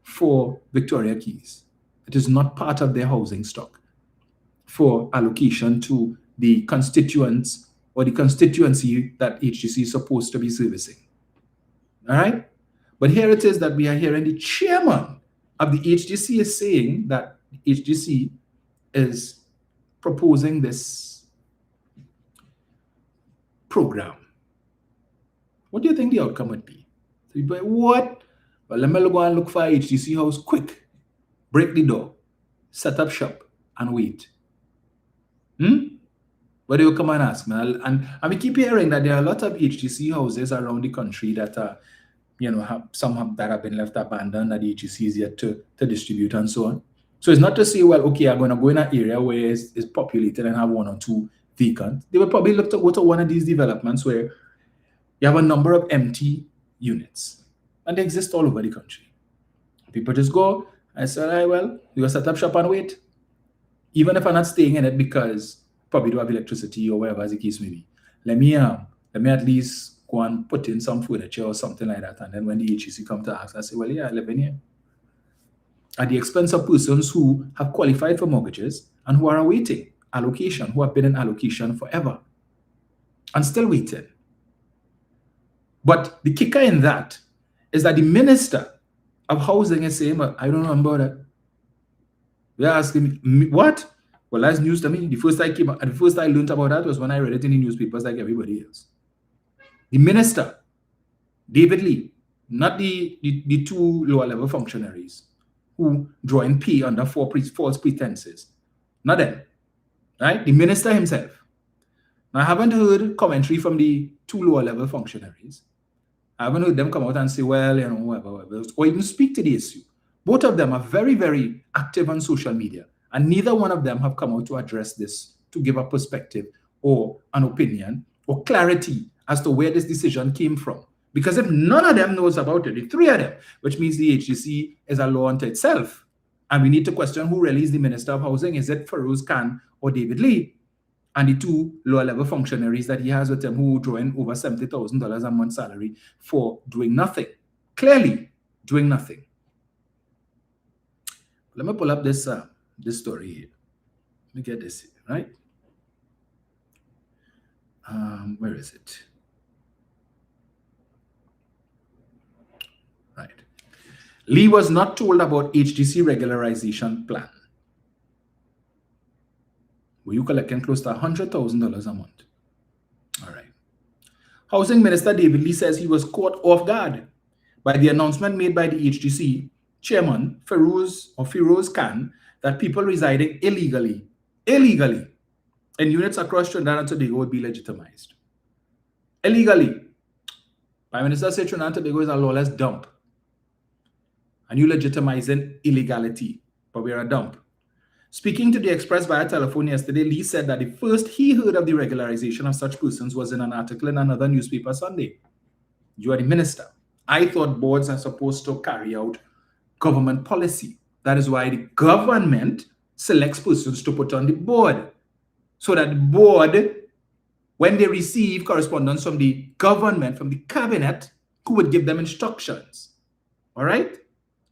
for Victoria Keys. It is not part of their housing stock for allocation to the constituents or the constituency that HDC is supposed to be servicing. All right? But here it is that we are hearing the chairman of the HDC is saying that HDC is proposing this program. What do you think the outcome would be? So you buy what? Well, let me go and look for a HDC house quick. Break the door, set up shop, and wait. What do you come and ask me? And we keep hearing that there are a lot of HDC houses around the country that are, that have been left abandoned that the HDC is yet to distribute and so on. So it's not to say, well, okay, I'm going to go in an area where it's populated and have 1 or 2 vacant. They will probably look to go to one of these developments where you have a number of empty units. And they exist all over the country. People just go and say, all right, well, you go set up shop and wait. Even if I'm not staying in it because probably don't have electricity or whatever as the case may be. Let me at least go and put in some furniture or something like that. And then when the HDC come to ask, I say, well, yeah, I live in here. at the expense of persons who have qualified for mortgages and who are awaiting allocation, who have been in allocation forever and still waiting. But the kicker in that is that the Minister of Housing is saying, I don't know about that. They're asking me, what? Well, that's news to me. The first I learned about that was when I read it in the newspapers like everybody else. The Minister, David Lee, not the two lower level functionaries who joined P under false pretenses. Not them, right? The Minister himself. Now, I haven't heard commentary from the two lower level functionaries. I haven't heard them come out and say, well, you know, whatever, or even speak to the issue. Both of them are very, very active on social media, and neither one of them have come out to address this, to give a perspective or an opinion or clarity as to where this decision came from. Because if none of them knows about it, the three of them, which means the HGC is a law unto itself, and we need to question who really is the Minister of Housing. Is it Feroz Khan or David Lee? And the two lower-level functionaries that he has with him who draw in over $70,000 a month salary for doing nothing. Clearly, doing nothing. Let me pull up this story here. Let me get this here, right? Where is it? Right. Lee was not told about HGC regularization plan. Were you collecting close to $100,000 a month? All right. Housing Minister David Lee says he was caught off guard by the announcement made by the HGC chairman, Feroz Khan, that people residing illegally in units across Trinidad and Tobago would be legitimized. Illegally. Prime Minister said Trinidad and Tobago is a lawless dump. And you legitimizing illegality, but we're a dump. Speaking to the Express via telephone yesterday, Lee said that the first he heard of the regularization of such persons was in an article in another newspaper Sunday. You are the minister. I thought boards are supposed to carry out government policy. That is why the government selects persons to put on the board. So that the board, when they receive correspondence from the government, from the cabinet, who would give them instructions, all right,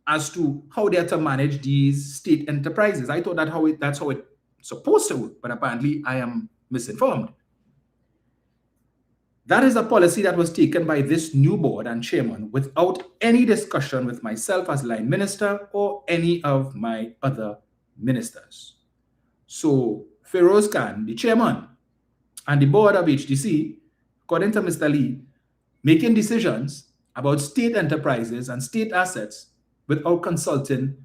as to how they are to manage these state enterprises. I thought that's how it's supposed to work, but apparently I am misinformed. That is a policy that was taken by this new board and chairman without any discussion with myself as line minister or any of my other ministers. So Feroz Khan, the chairman, and the board of HGC, according to Mr. Lee, making decisions about state enterprises and state assets without consulting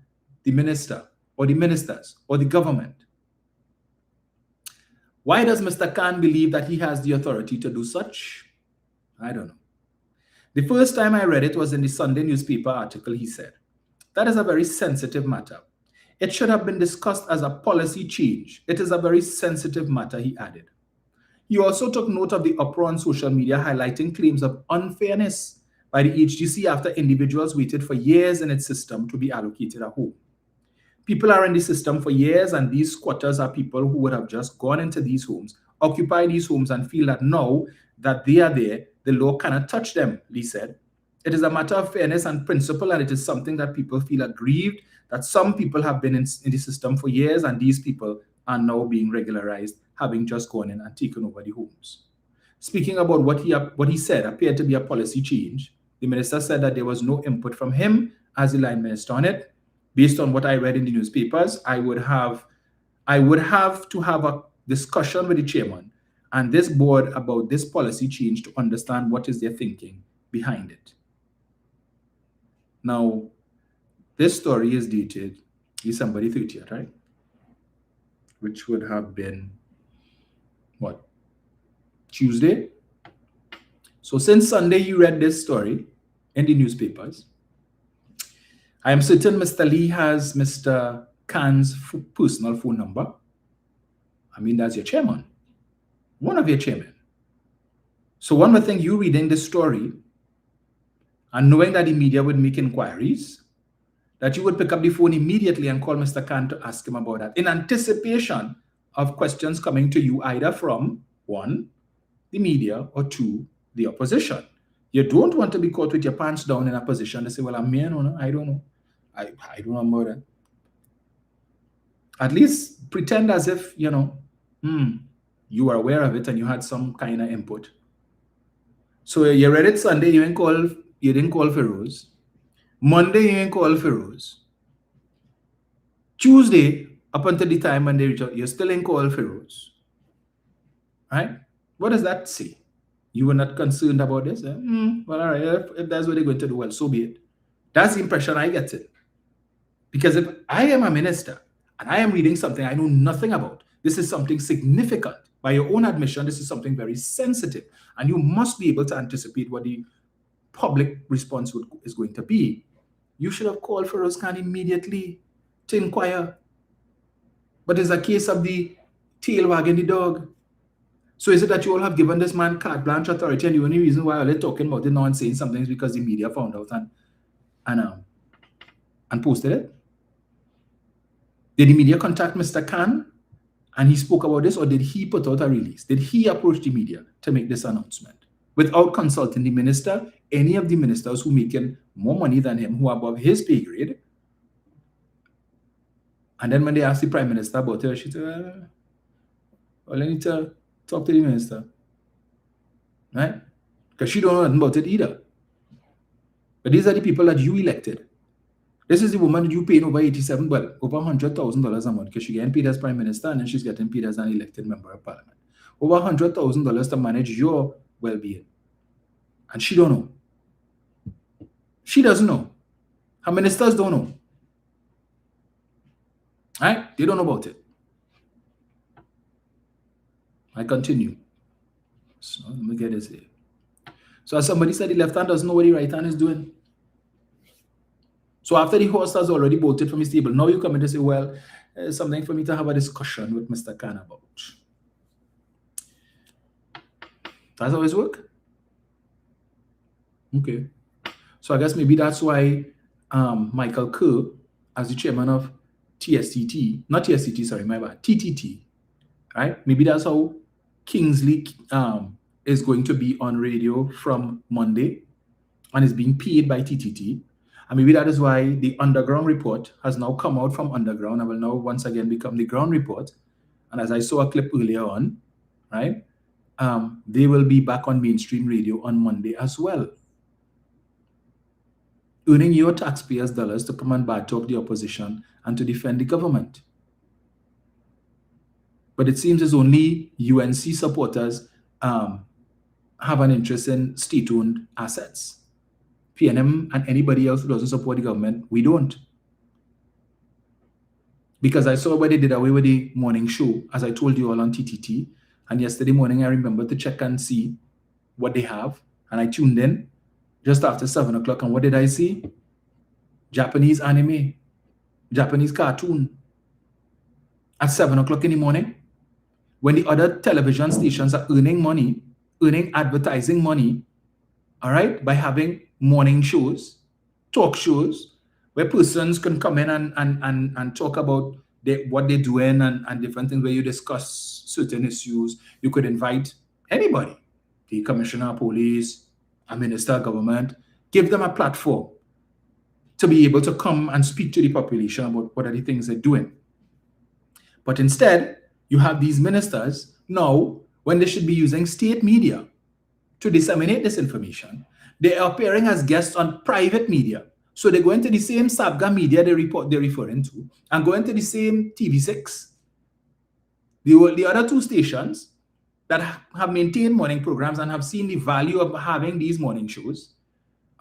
the minister or the ministers or the government. Why does Mr. Khan believe that he has the authority to do such? I don't know. The first time I read it was in the Sunday newspaper article. He said, that is a very sensitive matter. It should have been discussed as a policy change. It is a very sensitive matter, he added. He also took note of the uproar on social media highlighting claims of unfairness by the HGC after individuals waited for years in its system to be allocated a home. People are in the system for years, and these squatters are people who would have just gone into these homes, occupy these homes, and feel that now that they are there, the law cannot touch them, Lee said. It is a matter of fairness and principle, and it is something that people feel aggrieved that some people have been in the system for years, and these people are now being regularized, having just gone in and taken over the homes. Speaking about what he said appeared to be a policy change, the minister said that there was no input from him as the line minister on it. Based on what I read in the newspapers, I would have to have a discussion with the chairman and this board about this policy change to understand what is their thinking behind it. Now, this story is dated December 30th, right? Which would have been, what, Tuesday? So since Sunday you read this story in the newspapers, I am certain Mr. Lee has Mr. Khan's personal phone number. I mean, that's your chairman, one of your chairmen. So one would think you reading this story and knowing that the media would make inquiries, that you would pick up the phone immediately and call Mr. Khan to ask him about that in anticipation of questions coming to you either from, one, the media, or two, the opposition. You don't want to be caught with your pants down in a position to say, well, I'm here, no, I don't know. I don't know about that. At least pretend as if, you know, you were aware of it and you had some kind of input. So you read it Sunday, you didn't call Feroz. Monday, you didn't call Feroz. Tuesday, up until the time when they reach out, you still ain't call Feroz. Right? What does that say? You were not concerned about this? Well, all right, if that's what they're going to do, well, so be it. That's the impression I get it. Because if I am a minister and I am reading something I know nothing about, this is something significant. By your own admission, this is something very sensitive. And you must be able to anticipate what the public response is going to be. You should have called Feroz Khan immediately to inquire. But it's a case of the tail wagging the dog. So is it that you all have given this man carte blanche authority, and the only reason why they're talking about it now and saying something is because the media found out and posted it? Did the media contact Mr. Khan and he spoke about this, or did he put out a release? Did he approach the media to make this announcement without consulting the minister, any of the ministers who making more money than him, who are above his pay grade? And then when they asked the Prime Minister about it, she said, well, I need to talk to the minister. Right? Because she don't know nothing about it either. But these are the people that you elected. This is the woman that you paying over over $100,000 a month, because she's getting paid as Prime Minister and then she's getting paid as an elected member of Parliament. Over $100,000 to manage your well-being. And she don't know. She doesn't know. Her ministers don't know. Right? They don't know about it. I continue. So let me get this here. So as somebody said, the left hand doesn't know what the right hand is doing. So after the horse has already bolted from his stable, now you come in to say, well, something for me to have a discussion with Mr. Khan about. That's how it works? Okay. So I guess maybe that's why Michael Kerr, as the chairman of TTT, right? Maybe that's how Kingsley is going to be on radio from Monday and is being paid by TTT. And maybe that is why the underground report has now come out from underground and will now once again become the ground report. And as I saw a clip earlier on, right, they will be back on mainstream radio on Monday as well. Earning your taxpayers' dollars to come and bad talk the opposition and to defend the government. But it seems as only UNC supporters have an interest in state-owned assets. PNM and anybody else who doesn't support the government, we don't. Because I saw where they did away with the morning show, as I told you all on TTT. And yesterday morning, I remember to check and see what they have. And I tuned in just after 7 o'clock. And what did I see? Japanese anime, Japanese cartoon at 7 o'clock in the morning. When the other television stations are earning money, earning advertising money, all right, by having morning shows, talk shows, where persons can come in and talk about what they're doing and different things, where you discuss certain issues. You could invite anybody, the commissioner of police, a minister of government, give them a platform to be able to come and speak to the population about what are the things they're doing. But instead, you have these ministers now, when they should be using state media to disseminate this information, they are appearing as guests on private media. So they go into the same Sabga media they're referring to, and go into the same TV6. The other two stations that have maintained morning programs and have seen the value of having these morning shows,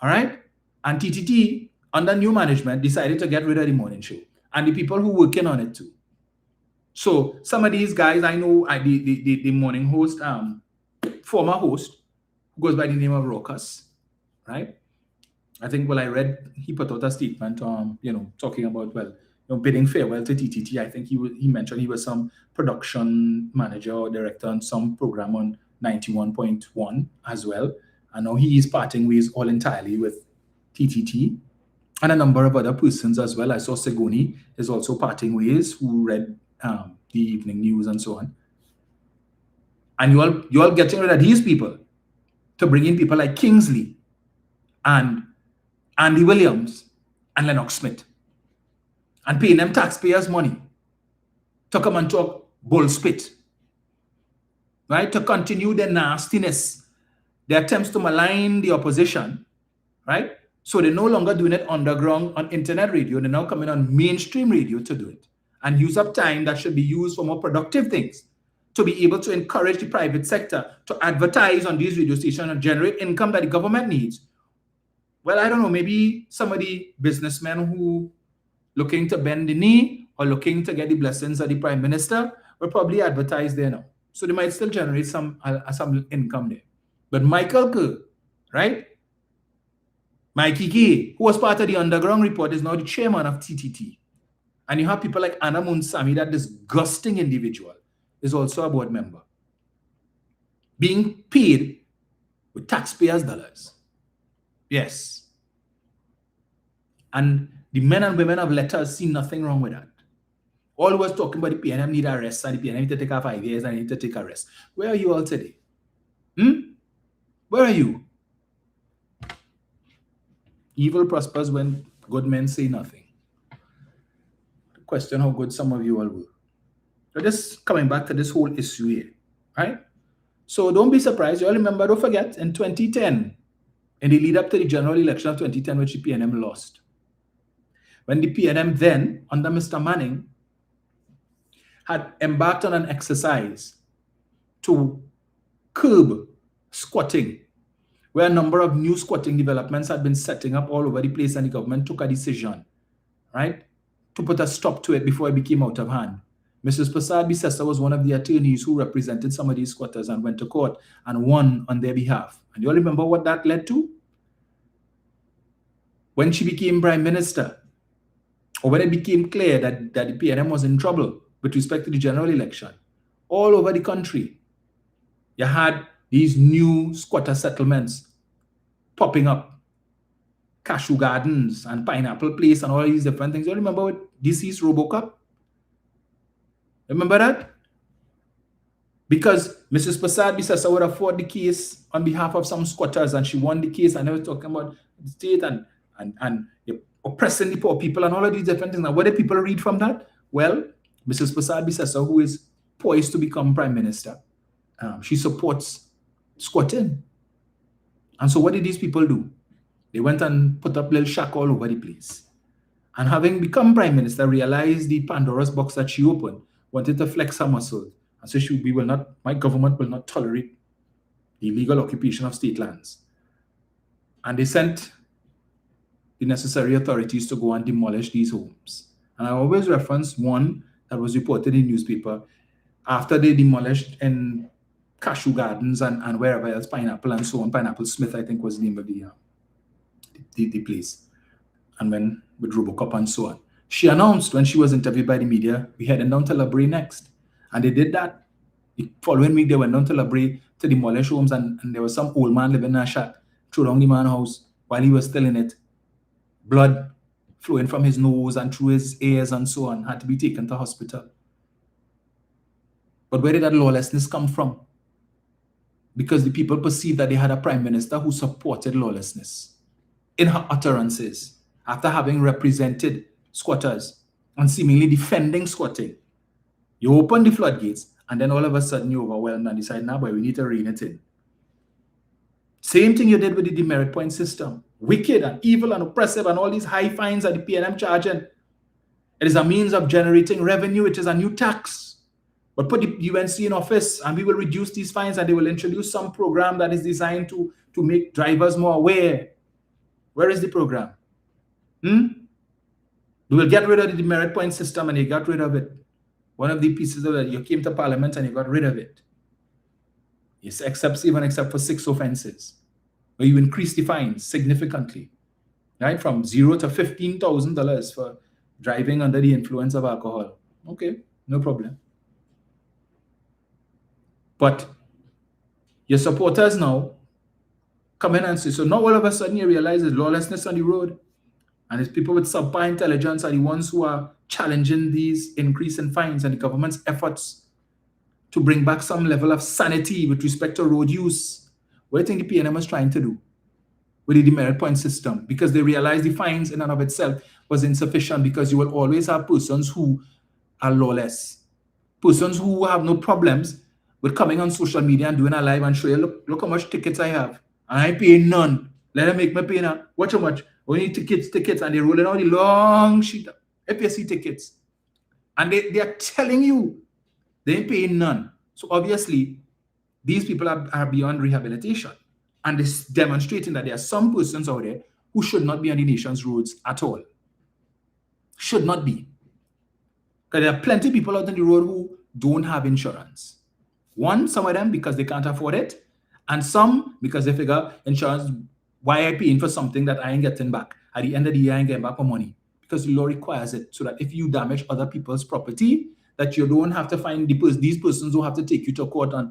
all right? And TTT, under new management, decided to get rid of the morning show. And the people who are working on it too. So some of these guys, I know the morning host, former host, who goes by the name of Raucus, right? I think, well, I read, he put out a statement, talking about, bidding farewell to TTT. I think he mentioned he was some production manager or director on some program on 91.1 as well. And now he is parting ways all entirely with TTT and a number of other persons as well. I saw Segoni is also parting ways, who read the evening news and so on. And you all getting rid of these people to bring in people like Kingsley and Andy Williams and Lennox Smith. and paying them taxpayers' money to come and talk bullspit, right? To continue their nastiness, their attempts to malign the opposition, right? So they're no longer doing it underground on internet radio. They're now coming on mainstream radio to do it and use up time that should be used for more productive things, to be able to encourage the private sector to advertise on these radio stations and generate income that the government needs. Well, I don't know, maybe some of the businessmen who looking to bend the knee or looking to get the blessings of the prime minister will probably advertise there now. So they might still generate some income there. But Michael Kerr, right? Mikey K, who was part of the underground report, is now the chairman of TTT. And you have people like Anna Munsami, that disgusting individual, is also a board member, being paid with taxpayers' dollars. Yes. And the men and women of letters see nothing wrong with that. All was talking about the PNM need a rest, and the PNM need to take a 5 years, and need to take a rest. Where are you all today? Where are you? Evil prospers when good men say nothing. Question how good some of you all were. So just coming back to this whole issue here, right? So don't be surprised. You all remember, don't forget, in 2010, in the lead up to the general election of 2010, which the PNM lost, when the PNM then, under Mr. Manning, had embarked on an exercise to curb squatting, where a number of new squatting developments had been setting up all over the place, and the government took a decision, right, to put a stop to it before it became out of hand. Mrs. Prasad Bisesa was one of the attorneys who represented some of these squatters and went to court and won on their behalf. And you all remember what that led to? When she became prime minister, or when it became clear that the PNM was in trouble with respect to the general election, all over the country, you had these new squatter settlements popping up, cashew gardens and pineapple place and all these different things. You remember what deceased Robocup? Remember that? Because Mrs. Prasad Bisesa would have fought the case on behalf of some squatters, and she won the case, and they were talking about the state and oppressing the poor people and all of these different things. Now, what did people read from that? Well, Mrs. Prasad Bisesa, who is poised to become prime minister, she supports squatting. And so what did these people do? They went and put up little shack all over the place. And having become prime minister, realized the Pandora's box that she opened, wanted to flex her muscle. And so my government will not tolerate the illegal occupation of state lands. And they sent the necessary authorities to go and demolish these homes. And I always reference one that was reported in newspaper after they demolished in cashew gardens and wherever else, Pineapple and so on. Pineapple Smith, I think, was the name of the place. And when with Robocop and so on. She announced when she was interviewed by the media, we heading down to La Brea next. And they did that. The following week, they went down to La Brea to demolish homes, and there was some old man living in a shack, threw down the man's house while he was still in it. Blood flowing from his nose and through his ears and so on, had to be taken to hospital. But where did that lawlessness come from? Because the people perceived that they had a prime minister who supported lawlessness in her utterances after having represented squatters and seemingly defending squatting. You open the floodgates, and then all of a sudden you overwhelm and decide, now, boy, we need to rein it in. Same thing you did with the demerit point system. Wicked and evil and oppressive, and all these high fines that the PNM charging. It is a means of generating revenue. It is a new tax. But put the UNC in office, and we will reduce these fines, and they will introduce some program that is designed to make drivers more aware. Where is the program? We will get rid of the demerit point system, and you got rid of it. One of the pieces of it, you came to Parliament and you got rid of it. Yes, except for 6 offenses, where you increase the fines significantly, right? From $0 to $15,000 for driving under the influence of alcohol. Okay, no problem. But your supporters now come in and say, so now all of a sudden you realize there's lawlessness on the road, and it's people with subpar intelligence are the ones who are challenging these increase in fines and the government's efforts to bring back some level of sanity with respect to road use. What do you think the PNM is trying to do with the demerit point system because they realized the fines in and of itself was insufficient because you will always have persons who are lawless, persons who have no problems with coming on social media and doing a live and show you, look how much tickets I have. And I pay none. Let them make me pay now. Watch how much. We need tickets, and they're rolling out the long sheet of FSC tickets. And they are telling you they ain't paying none. So obviously, these people are beyond rehabilitation. And it's demonstrating that there are some persons out there who should not be on the nation's roads at all. Should not be. Because there are plenty of people out on the road who don't have insurance. One, some of them because they can't afford it, and some because they figure insurance, why I paying for something that I ain't getting back? At the end of the year, I ain't getting back my money. Because the law requires it so that if you damage other people's property, that you don't have to find these persons who have to take you to court and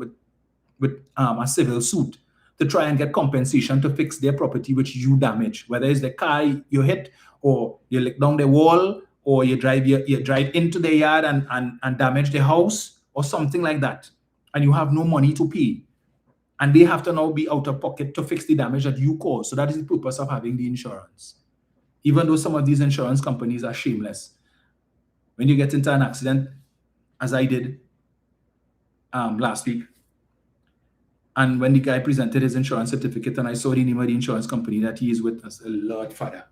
with a civil suit to try and get compensation to fix their property which you damage, whether it's the car you hit, or you lick down the wall, or you drive into the yard and damage the house, or something like that, and you have no money to pay. And they have to now be out of pocket to fix the damage that you caused. So that is the purpose of having the insurance. Even though some of these insurance companies are shameless. When you get into an accident, as I did last week, and when the guy presented his insurance certificate and I saw the name of the insurance company that he is with, I said, Lord Father.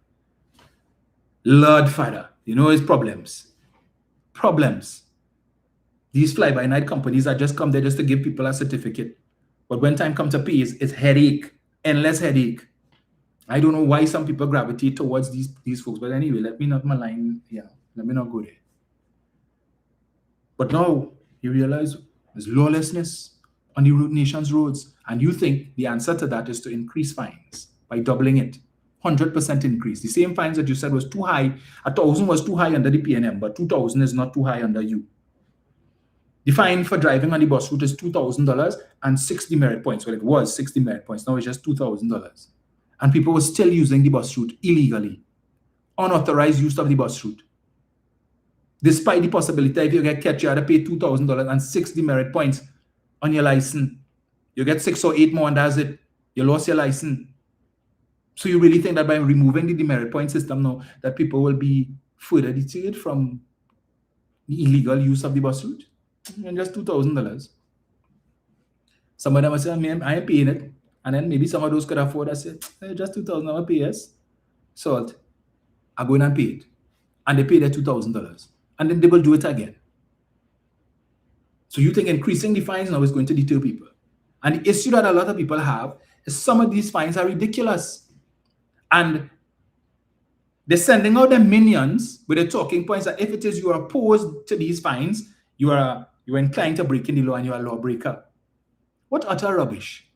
Lord Father. You know his problems. Problems. These fly-by-night companies that just come there just to give people a certificate. But when time comes to pay, it's headache. Endless headache. I don't know why some people gravitate towards these folks. But anyway, let me not malign. Yeah, let me not go there. But now you realize there's lawlessness on the nation's roads. And you think the answer to that is to increase fines by doubling it. 100% increase. The same fines that you said was too high. 1,000 was too high under the PNM, but 2,000 is not too high under you. The fine for driving on the bus route is $2,000 and 60 merit points. Well, it was 60 merit points. Now it's just $2,000. And people were still using the bus route illegally. Unauthorized use of the bus route. Despite the possibility if you get catch, you have to pay $2,000 and 60 merit points on your license. You get 6 or 8 more and that's it. You lost your license. So you really think that by removing the demerit point system now, that people will be further deterred from the illegal use of the bus route? And just $2,000. Some of them will say, I ain't paying it. And then maybe some of those could afford. I say, hey, just $2,000, I'll pay, yes. Salt. I go in and pay it. And they pay their $2,000. And then they will do it again. So you think increasing the fines now is going to deter people. And the issue that a lot of people have is some of these fines are ridiculous. And they're sending out their minions with the talking points that if it is you are opposed to these fines, you are inclined to break in the law and you are a lawbreaker. What utter rubbish.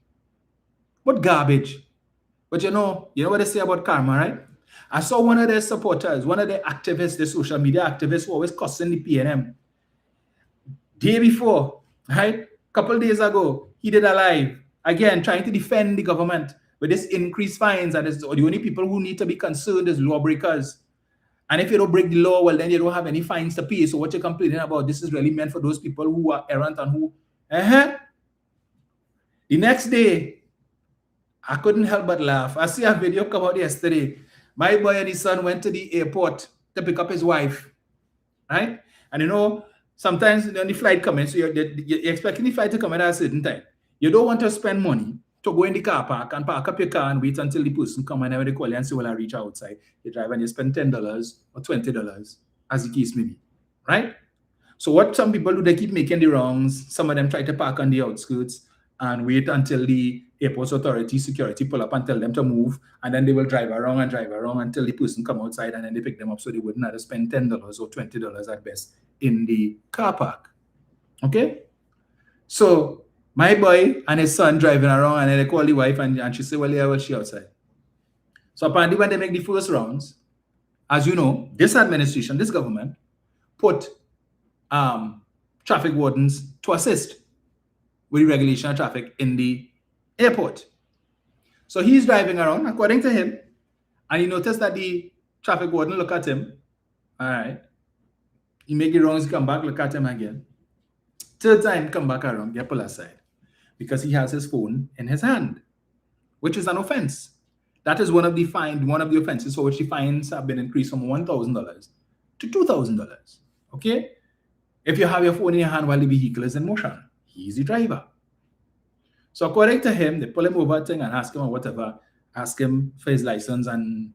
What garbage. But you know what they say about karma, right? I saw one of their supporters, one of their activists, the social media activists who always cussing the PNM. Day before, right? Couple days ago, he did a live, again, trying to defend the government with this increased fines, and the only people who need to be concerned is lawbreakers. And if you don't break the law, well, then you don't have any fines to pay. So what you're complaining about, this is really meant for those people who are errant and who... The next day, I couldn't help but laugh. I see a video come out yesterday. My boy and his son went to the airport to pick up his wife, right? And you know, sometimes when the flight comes in, so you're expecting the flight to come in at a certain time. You don't want to spend money to go in the car park and park up your car and wait until the person come and they call you and say, well, I reach outside. You drive and you spend $10 or $20, as the case may be, right? So what some people do, they keep making the wrongs. Some of them try to park on the outskirts and wait until the airport authority security pull up and tell them to move, and then they will drive around until the person come outside, and then they pick them up so they wouldn't have to spend $10 or $20 at best in the car park. Okay? So my boy and his son driving around, and then they call the wife and she say, well, yeah, well, she outside. So apparently when they make the first rounds, as you know, this administration, this government, put traffic wardens to assist with the regulation of traffic in the airport. So he's driving around, according to him, and he noticed that the traffic warden look at him. All right. He make the wrongs, come back, look at him again. Third time, come back around, get pulled aside. Because he has his phone in his hand, which is an offense. That is one of the offenses for which the fines have been increased from $1,000 to $2,000. Okay? If you have your phone in your hand while the vehicle is in motion, he's the driver. So according to him, they pull him over thing and ask him or whatever, ask him for his license and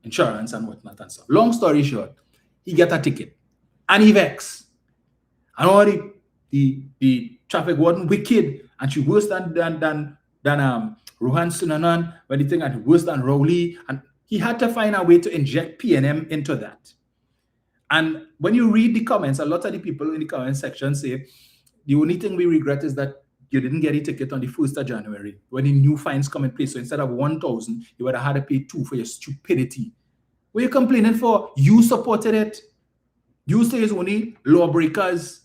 insurance and whatnot and stuff. Long story short, he get a ticket and he vex. And all the traffic warden wicked and she worse than Rohan Sunanan, but the thing and worse than Rowley, and he had to find a way to inject PNM into that. And when you read the comments, a lot of the people in the comment section say the only thing we regret is that you didn't get a ticket on the 1st of January when the new fines come in place. So instead of 1,000, you would have had to pay 2 for your stupidity. What are you complaining for? You supported it. You say it's only lawbreakers,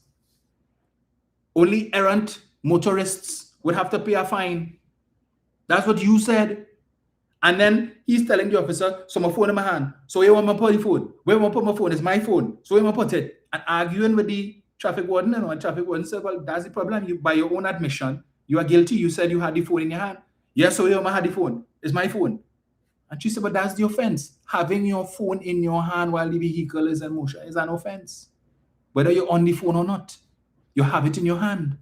only errant motorists would have to pay a fine. That's what you said. And then he's telling the officer, so my phone in my hand. So where want me to put the phone? Where want me to put my phone? It's my phone. So where want me to put it? And arguing with the traffic warden, and traffic warden said, well, that's the problem. You, by your own admission, you are guilty. You said you had the phone in your hand. Yes, so where want me to have the phone? It's my phone. And she said, but that's the offense. Having your phone in your hand while the vehicle is in motion is an offense. Whether you're on the phone or not, you have it in your hand.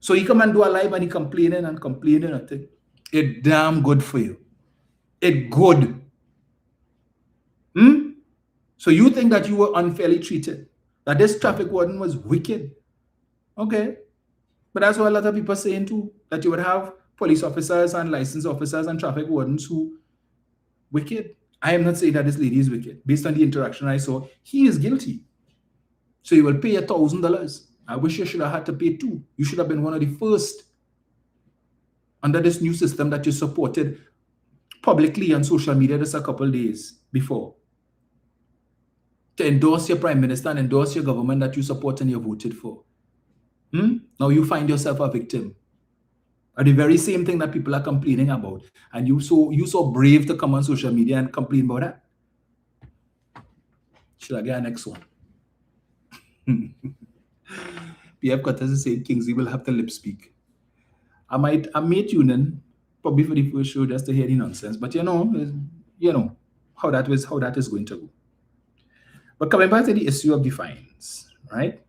So he come and do a live and he complaining and complaining and think, it's damn good for you. It's good. So you think that you were unfairly treated, that this traffic warden was wicked. Okay. But that's what a lot of people are saying too, that you would have police officers and licensed officers and traffic wardens who wicked. I am not saying that this lady is wicked. Based on the interaction I saw, he is guilty. So you will pay $1,000. I wish you should have had to pay 2. You should have been one of the first under this new system that you supported publicly on social media just a couple of days before, to endorse your prime minister and endorse your government that you support and you voted for. Now you find yourself a victim of the very same thing that people are complaining about, and you so brave to come on social media and complain about that. Should I get a next one? PF Cutters is saying Kingsley will have to lip speak. I may tune in probably for the first show just to hear the nonsense, but you know how that is going to go. But coming back to the issue of the fines, right?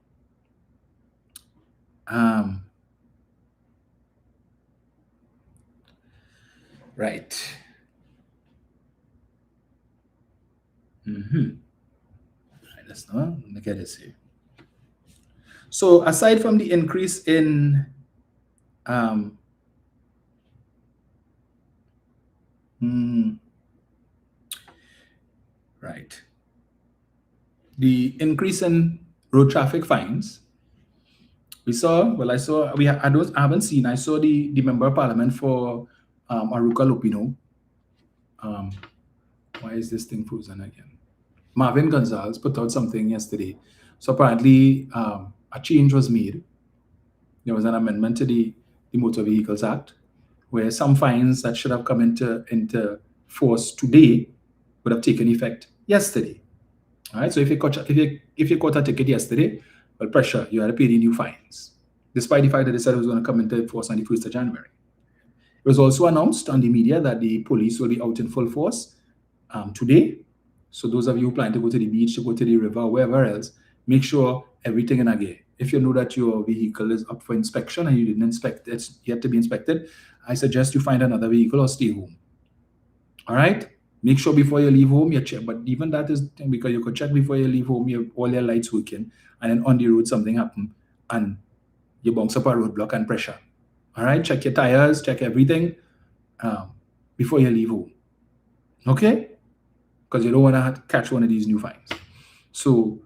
Right. Let's not look at this here. So aside from the increase in right, the increase in road traffic fines, I saw the member of parliament for Aruka Lupino. Why is this thing frozen again? Marvin Gonzalez put out something yesterday. So apparently a change was made. There was an amendment to the Motor Vehicles Act where some fines that should have come into force today would have taken effect yesterday. All right. So if you caught a ticket yesterday, well, pressure, you had to pay the new fines, despite the fact that they said it was going to come into force on the 1st of January. It was also announced on the media that the police will be out in full force today. So those of you who plan to go to the beach, to go to the river, wherever else, make sure everything in a gear. If you know that your vehicle is up for inspection and you didn't inspect it, yet to be inspected, I suggest you find another vehicle or stay home. All right? Make sure before you leave home, you check. But even that is because you could check before you leave home, you have all your lights working, and then on the road something happened and you bounce up a roadblock and pressure. All right? Check your tires, check everything before you leave home. Okay? Because you don't want to catch one of these new fines. So,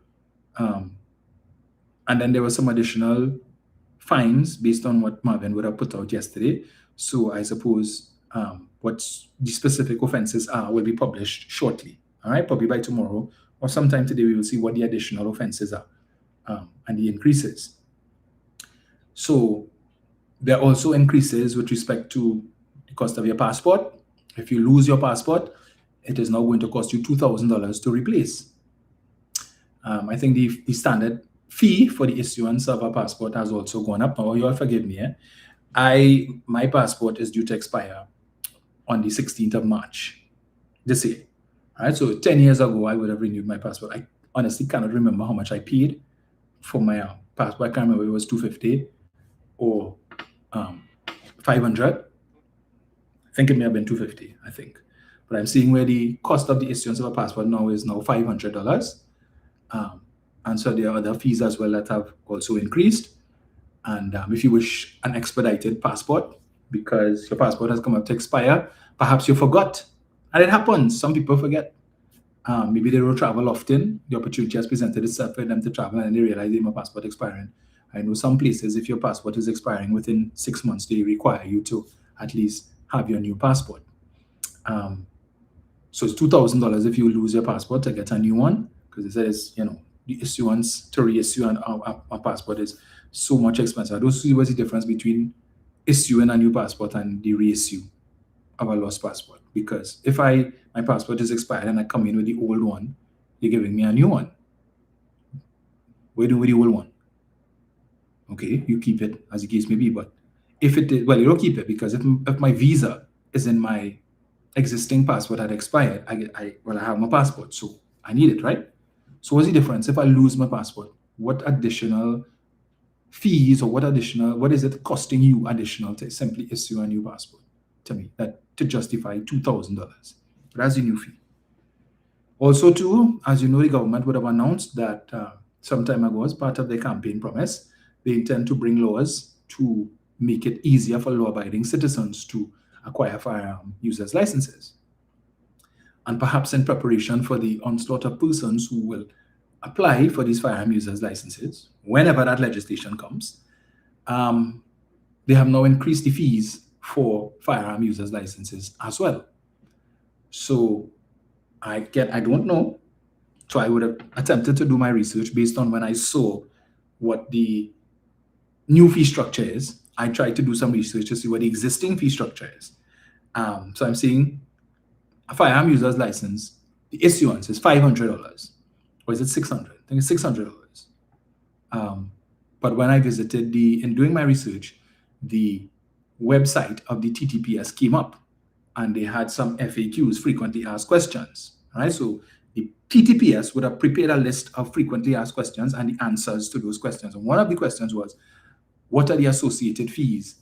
and then there were some additional fines based on what Marvin would have put out yesterday. So I suppose what the specific offenses are will be published shortly. All right, probably by tomorrow or sometime today, we will see what the additional offenses are and the increases. So there are also increases with respect to the cost of your passport. If you lose your passport, it is now going to cost you $2,000 to replace. I think the standard fee for the issuance of a passport has also gone up. Now, you all forgive me. My passport is due to expire on the 16th of March this year. All right, so 10 years ago, I would have renewed my passport. I honestly cannot remember how much I paid for my passport. I can't remember if it was $250 or 500. I think it may have been $250, I think. But I'm seeing where the cost of the issuance of a passport now is now $500. And so there are other fees as well that have also increased. And if you wish an expedited passport, because your passport has come up to expire, perhaps you forgot. And it happens. Some people forget. Maybe they don't travel often. The opportunity has presented itself for them to travel and they realize they have a passport expiring. I know some places, if your passport is expiring within 6 months, they require you to at least have your new passport. So it's $2,000 if you lose your passport to get a new one, because it says, the issuance to reissue a passport is so much expensive. I don't see what's the difference between issuing a new passport and the reissue of a lost passport. Because if my passport is expired and I come in with the old one, you're giving me a new one. What do you do with the old one? Okay, you keep it as the case may be, but if it is, well, you don't keep it, because if my visa is in my existing passport had expired, I have my passport, so I need it, right? So what's the difference if I lose my passport? What additional fees or what is it costing you additional to simply issue a new passport to me to justify $2,000? That's the new fee. Also, too, as you know, the government would have announced that some time ago, as part of their campaign promise, they intend to bring laws to make it easier for law-abiding citizens to acquire firearm users' licenses. And perhaps in preparation for the onslaught of persons who will apply for these firearm users' licenses, whenever that legislation comes, they have now increased the fees for firearm users' licenses as well. So I don't know. So I would have attempted to do my research based on when I saw what the new fee structure is. I tried to do some research to see what the existing fee structure is. So I'm seeing a firearm user's license, the issuance is $500, or is it $600? I think it's $600. But when I visited in doing my research, the website of the TTPS came up, and they had some FAQs, frequently asked questions. Right? So the TTPS would have prepared a list of frequently asked questions and the answers to those questions. And one of the questions was, what are the associated fees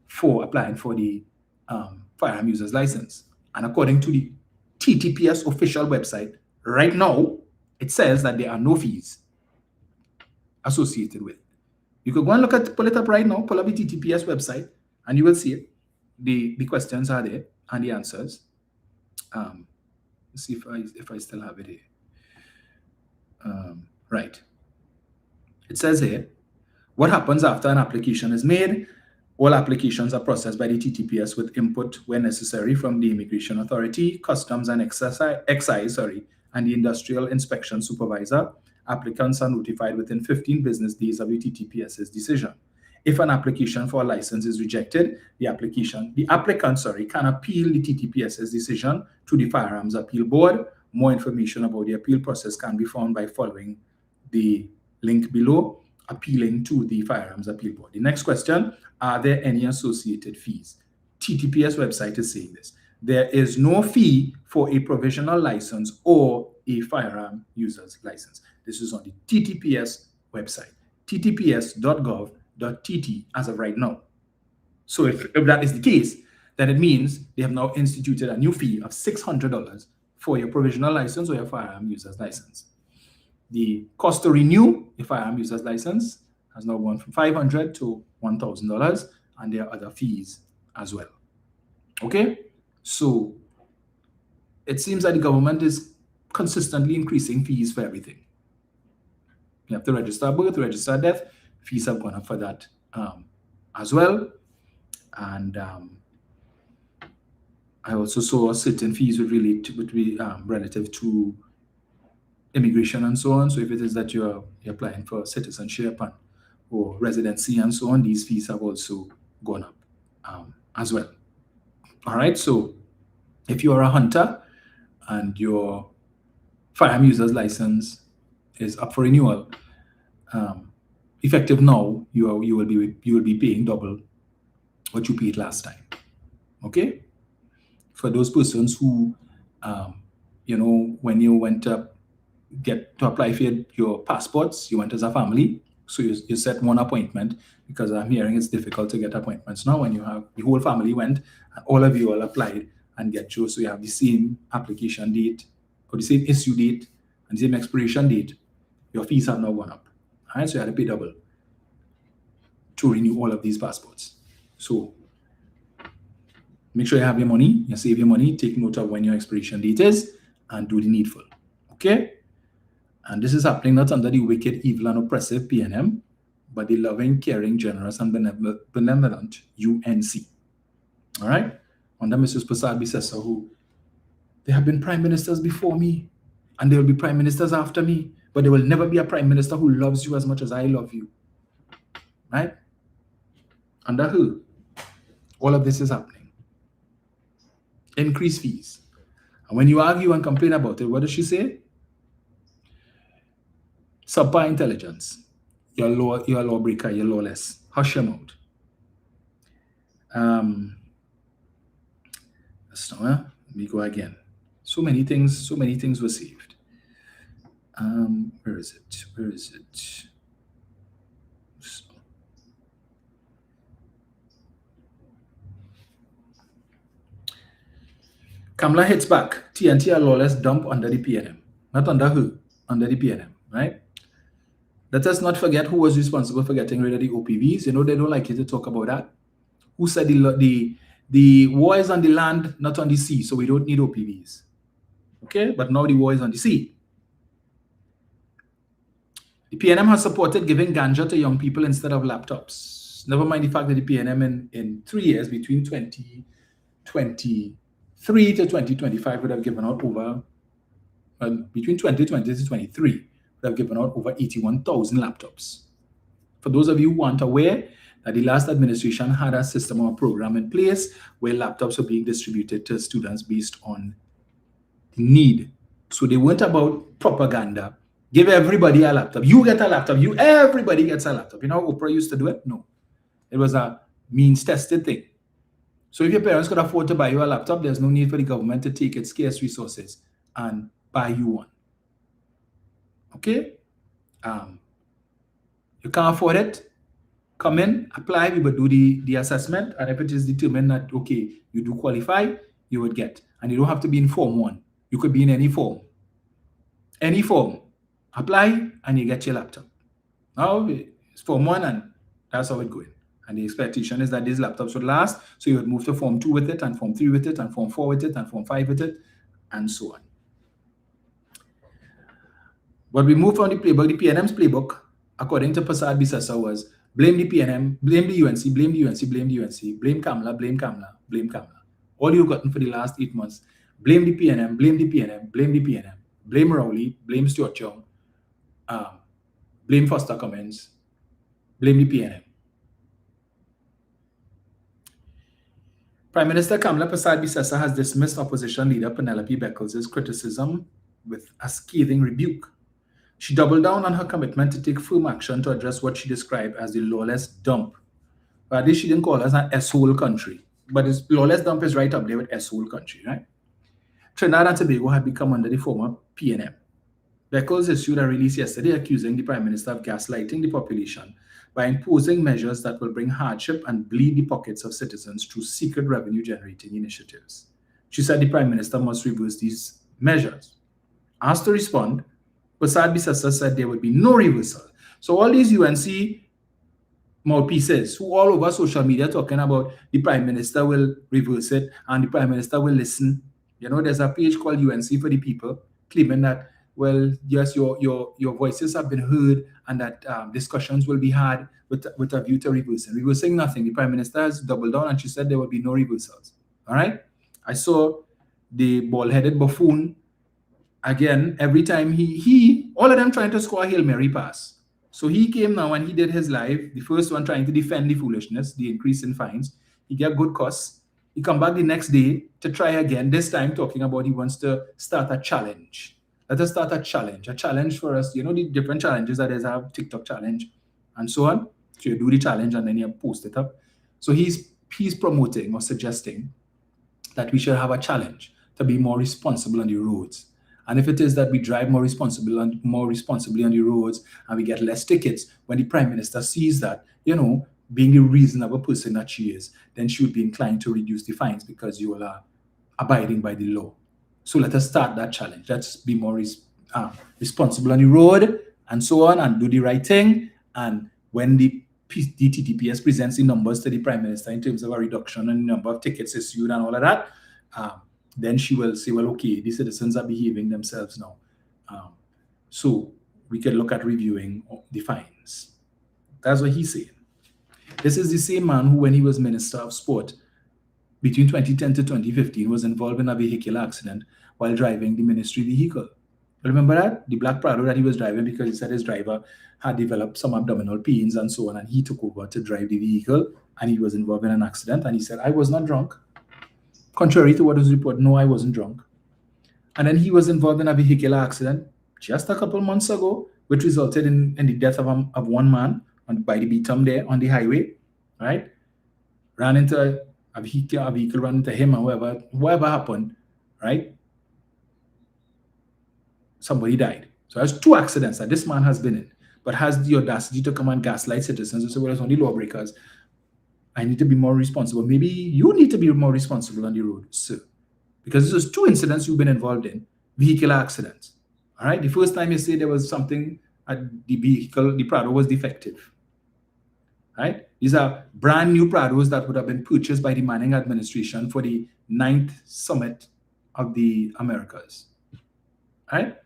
for applying for the firearm user's license? And according to the TTPS official website, right now, it says that there are no fees associated with. You could go and pull it up right now, pull up the TTPS website, and you will see it. The questions are there and the answers. Let's see if I still have it here. Right. It says here, what happens after an application is made? All applications are processed by the TTPS with input where necessary from the Immigration Authority, Customs and Excise, and the Industrial Inspection Supervisor. Applicants are notified within 15 business days of the TTPS's decision. If an application for a license is rejected, the applicant can appeal the TTPS's decision to the Firearms Appeal Board. More information about the appeal process can be found by following the link below, appealing to the Firearms Appeal Board. The next question, are there any associated fees? TTPS website is saying this. There is no fee for a provisional license or a firearm user's license. This is on the TTPS website, ttps.gov.tt as of right now. So if that is the case, then it means they have now instituted a new fee of $600 for your provisional license or your firearm user's license. The cost to renew a firearm user's license has now gone from $500 to $1,000, and there are other fees as well. Okay, so it seems that the government is consistently increasing fees for everything. You have to register birth, register death. Fees have gone up for that as well. And I also saw certain fees would be relative to immigration and so on. So if it is that you're applying for citizenship or residency and so on, these fees have also gone up as well. All right, so if you are a hunter and your firearm user's license is up for renewal, effective now, you will be paying double what you paid last time. Okay, for those persons who, when you went to apply for your passports, you went as a family, so you set one appointment, because I'm hearing it's difficult to get appointments now when you have the whole family went and all of you all applied and get you, so you have the same application date or the same issue date and the same expiration date. Your fees have now gone up. All right, so you had to pay double to renew all of these passports. So make sure you have your money, you save your money, take note of when your expiration date is, and do the needful. Okay? And this is happening not under the wicked, evil, and oppressive PNM, but the loving, caring, generous, and benevolent UNC. All right? Under Mrs. Prasad Bisesa, who they have been prime ministers before me, and they will be prime ministers after me, but there will never be a prime minister who loves you as much as I love you. Right? Under her, all of this is happening. Increase fees. And when you argue and complain about it, what does she say? Subpar intelligence. You're a lawbreaker, you're lawless. Hush your mouth. Let me go again. So many things were saved. Where is it? Kamala hits back. TNT a lawless dump under the PNM. Not under her, under the PNM, right? Let us not forget who was responsible for getting rid of the OPVs. You know, they don't like you to talk about that. Who said the war is on the land, not on the sea, so we don't need OPVs. Okay, but now the war is on the sea. The PNM has supported giving ganja to young people instead of laptops. Never mind the fact that the PNM in 3 years, between 2023 to 2025, would have given out over, between 2020 to 23, would have given out over 81,000 laptops. For those of you who aren't aware, that the last administration had a system or a program in place where laptops were being distributed to students based on need. So they weren't about propaganda. Give everybody a laptop. You get a laptop. Everybody gets a laptop. You know how Oprah used to do it? No. It was a means-tested thing. So if your parents could afford to buy you a laptop, there's no need for the government to take its scarce resources and buy you one. Okay? You can't afford it? Come in, apply, we will do the assessment, and if it is determined that, okay, you do qualify, you would get. And you don't have to be in Form 1. You could be in any form. Any form. Apply, and you get your laptop. Now, it's Form 1, and that's how it's going. And the expectation is that these laptops would last, so you would move to Form 2 with it, and Form 3 with it, and Form 4 with it, and Form 5 with it, and so on. But we move on the playbook. The PNM's playbook, according to Prasad Bisesa, was blame the PNM, blame the UNC, blame the UNC, blame the UNC, blame Kamala, blame Kamala, blame Kamala. All you've gotten for the last 8 months, blame the PNM, blame the PNM, blame the PNM, blame Rowley, blame Stuart Chung, blame Foster Cummins, blame the PNM. Prime Minister Kamala Prasad Bisesa has dismissed opposition leader Penelope Beckles' criticism with a scathing rebuke. She doubled down on her commitment to take firm action to address what she described as the lawless dump. But at least she didn't call us an S-hole country. But this lawless dump is right up there with S-hole country, right? Trinidad and Tobago had become under the former PNM. Beckles issued a release yesterday accusing the Prime Minister of gaslighting the population by imposing measures that will bring hardship and bleed the pockets of citizens through secret revenue-generating initiatives. She said the Prime Minister must reverse these measures. Asked to respond, Prasad Bisesa said there would be no reversal. So all these UNC mouthpieces who all over social media talking about the Prime Minister will reverse it and the Prime Minister will listen. You know, there's a page called UNC for the People claiming that, well, yes, your voices have been heard and that discussions will be had with a view to reversing. Reversing nothing. The Prime Minister has doubled down and she said there will be no reversals. All right? I saw the bald-headed buffoon again, every time he all of them trying to score a Hail Mary pass. So he came now and he did his live, the first one trying to defend the foolishness, the increase in fines. He got good costs. He come back the next day to try again, this time talking about he wants to start a challenge. Let us start a challenge for us. You know, the different challenges that there's a TikTok challenge and so on. So you do the challenge and then you post it up. So he's promoting or suggesting that we should have a challenge to be more responsible on the roads. And if it is that we drive more responsibly on the roads and we get less tickets, when the Prime Minister sees that, being the reasonable person that she is, then she would be inclined to reduce the fines because you are abiding by the law. So let us start that challenge. Let's be more responsible on the road and so on, and do the right thing. And when the TTPS presents the numbers to the Prime Minister in terms of a reduction in the number of tickets issued and all of that, then she will say, well, okay, the citizens are behaving themselves now. So we can look at reviewing the fines. That's what he's saying. This is the same man who, when he was Minister of Sport, between 2010 to 2015, was involved in a vehicular accident while driving the ministry vehicle. Remember that? The black Prado that he was driving, because he said his driver had developed some abdominal pains and so on, and he took over to drive the vehicle, and he was involved in an accident, and he said, I was not drunk. Contrary to what was reported, no, I wasn't drunk. And then he was involved in a vehicular accident just a couple months ago, which resulted in the death of one man by the Beatum there on the highway, right? Ran into a vehicle ran into him, and whatever happened, right? Somebody died. So there's 2 accidents that this man has been in, but has the audacity to come and gaslight citizens and say, well, it's only lawbreakers. I need to be more responsible. Maybe you need to be more responsible on the road, sir. Because this is 2 incidents you've been involved in, vehicular accidents. All right? The first time you say there was something at the vehicle, the Prado was defective. Right? These are brand new Prados that would have been purchased by the Manning administration for the 9th Summit of the Americas. Right?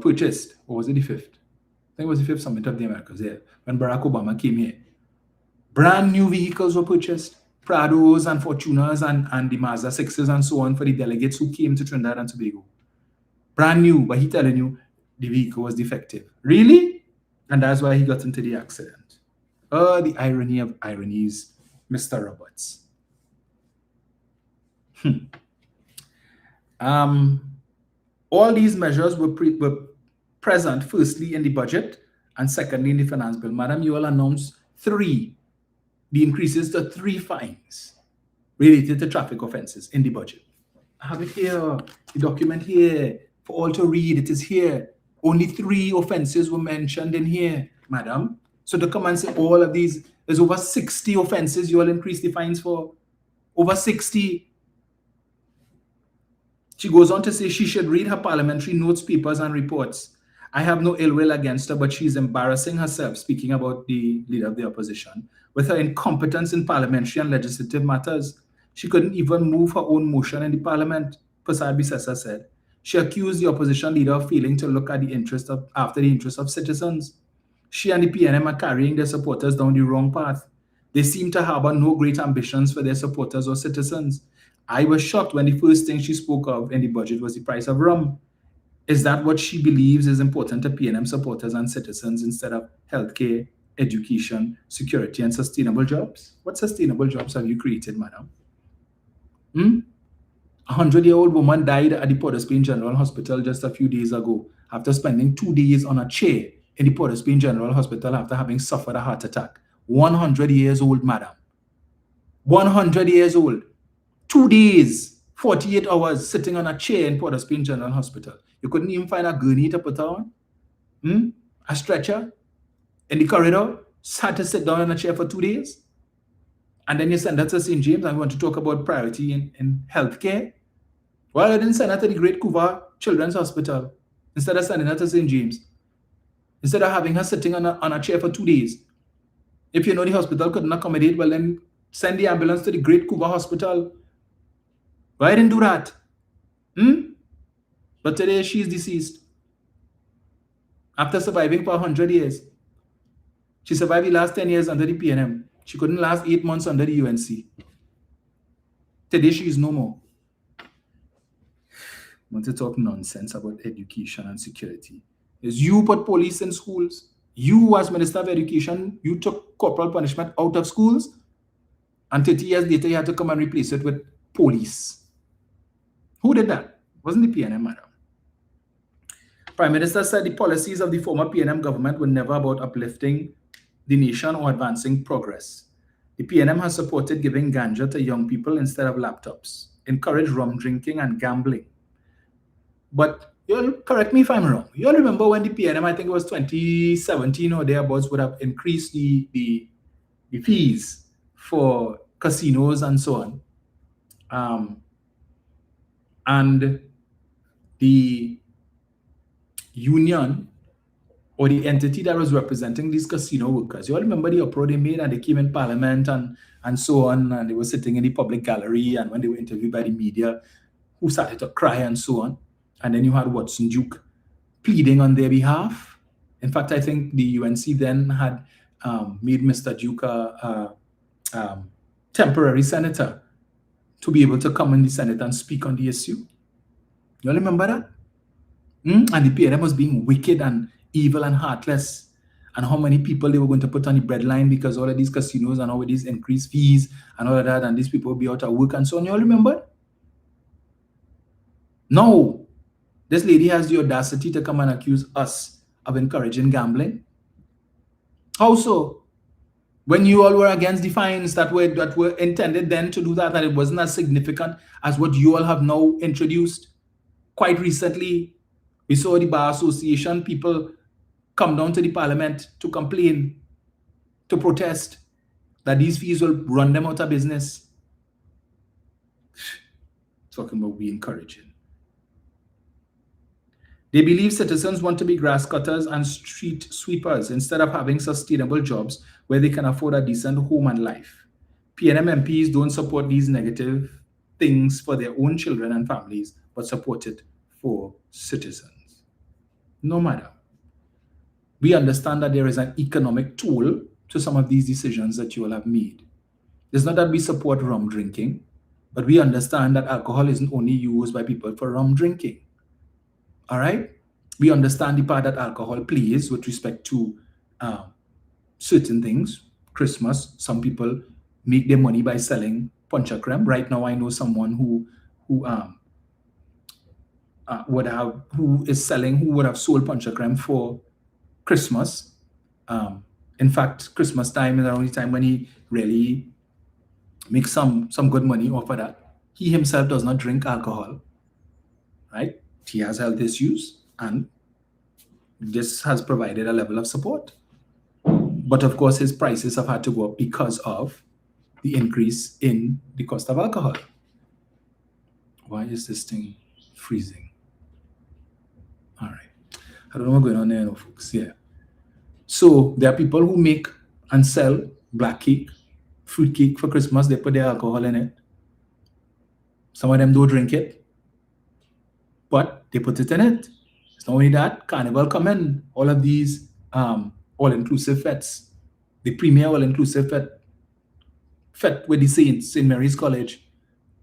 Purchased, or was it the 5th? I think it was the 5th Summit of the Americas, yeah, when Barack Obama came here. Brand new vehicles were purchased, Prados and Fortunas and the Mazda 6s and so on for the delegates who came to Trinidad and Tobago. Brand new, but he telling you the vehicle was defective. Really? And that's why he got into the accident. Oh, the irony of ironies, Mr. Roberts. All these measures were present, firstly, in the budget, and secondly, in the finance bill. Madam, you all announced 3, the increases to 3 fines related to traffic offenses in the budget. I have it here, the document here, for all to read. It is here. Only 3 offenses were mentioned in here, madam. So to come and say all of these, there's over 60 offenses you all increase the fines for. Over 60. She goes on to say she should read her parliamentary notes, papers, and reports. I have no ill will against her, but she's embarrassing herself, speaking about the leader of the opposition, with her incompetence in parliamentary and legislative matters. She couldn't even move her own motion in the parliament, Prasad Bisesa said. She accused the opposition leader of failing to look at after the interests of citizens. She and the PNM are carrying their supporters down the wrong path. They seem to harbor no great ambitions for their supporters or citizens. I was shocked when the first thing she spoke of in the budget was the price of rum. Is that what she believes is important to PNM supporters and citizens instead of healthcare, education, security, and sustainable jobs? What sustainable jobs have you created, madam? A 100-year-old woman died at the Port of Spain General Hospital just a few days ago after spending 2 days on a chair in the Port of Spain General Hospital after having suffered a heart attack. 100 years old, madam. 100 years old. 2 days, 48 hours sitting on a chair in Port of Spain General Hospital. You couldn't even find a gurney to put her on? A stretcher in the corridor? Had to sit down on a chair for 2 days? And then you send her to St. James and you want to talk about priority in healthcare? Well, I didn't send her to the Great Kuva Children's Hospital instead of sending her to St. James. Instead of having her sitting on a chair for 2 days. If you know the hospital couldn't accommodate, well then send the ambulance to the Great Kuva Hospital. Why didn't do that? But today she's deceased. After surviving for 100 years. She survived the last 10 years under the PNM. She couldn't last 8 months under the UNC. Today she is no more. I want to talk nonsense about education and security. Is you put police in schools. You, as Minister of Education, you took corporal punishment out of schools, and 30 years later, you had to come and replace it with police. Who did that? It wasn't the PNM, madam. Prime Minister said the policies of the former PNM government were never about uplifting the nation or advancing progress. The PNM has supported giving ganja to young people instead of laptops, encourage rum drinking and gambling. But you'll correct me if I'm wrong. You'll remember when the PNM, I think it was 2017 or thereabouts, would have increased the fees for casinos and so on. And the union or the entity that was representing these casino workers, you all remember the uproar they made, and they came in Parliament and so on, and they were sitting in the public gallery, and when they were interviewed by the media, who started to cry and so on. And then you had Watson Duke pleading on their behalf. In fact, I think the UNC then had made Mr. Duke a temporary senator to be able to come in the Senate and speak on the issue. You all remember that? And the PNM was being wicked and evil and heartless, and how many people they were going to put on the breadline because all of these casinos and all of these increased fees and all of that, and these people will be out of work and so on. You all remember? No, this lady has the audacity to come and accuse us of encouraging gambling. How so? When you all were against the fines that were intended then to do that, and it wasn't as significant as what you all have now introduced. Quite recently, we saw the Bar Association people come down to the Parliament to complain, to protest that these fees will run them out of business. Talking about we encouraging. They believe citizens want to be grass cutters and street sweepers instead of having sustainable jobs where they can afford a decent home and life. PNM MPs don't support these negative things for their own children and families, but support it for citizens. No matter. We understand that there is an economic toll to some of these decisions that you all have made. It's not that we support rum drinking, but we understand that alcohol isn't only used by people for rum drinking. All right? We understand the part that alcohol plays with respect to certain things. Christmas, some people make their money by selling puncha creme. Right now, I know someone who would have sold puncha creme for Christmas. In fact, Christmas time is the only time when he really makes some good money off of that. He himself does not drink alcohol, right? He has health issues, and this has provided a level of support. But of course, his prices have had to go up because of the increase in the cost of alcohol. Why is this thing freezing? All right. I don't know what's going on there, folks. Yeah. So there are people who make and sell black cake, fruit cake for Christmas. They put their alcohol in it. Some of them don't drink it, but they put it in it. It's not only that, Carnival come in. All of these all-inclusive fetes, the premier all-inclusive fete with the Saints, St. Mary's College,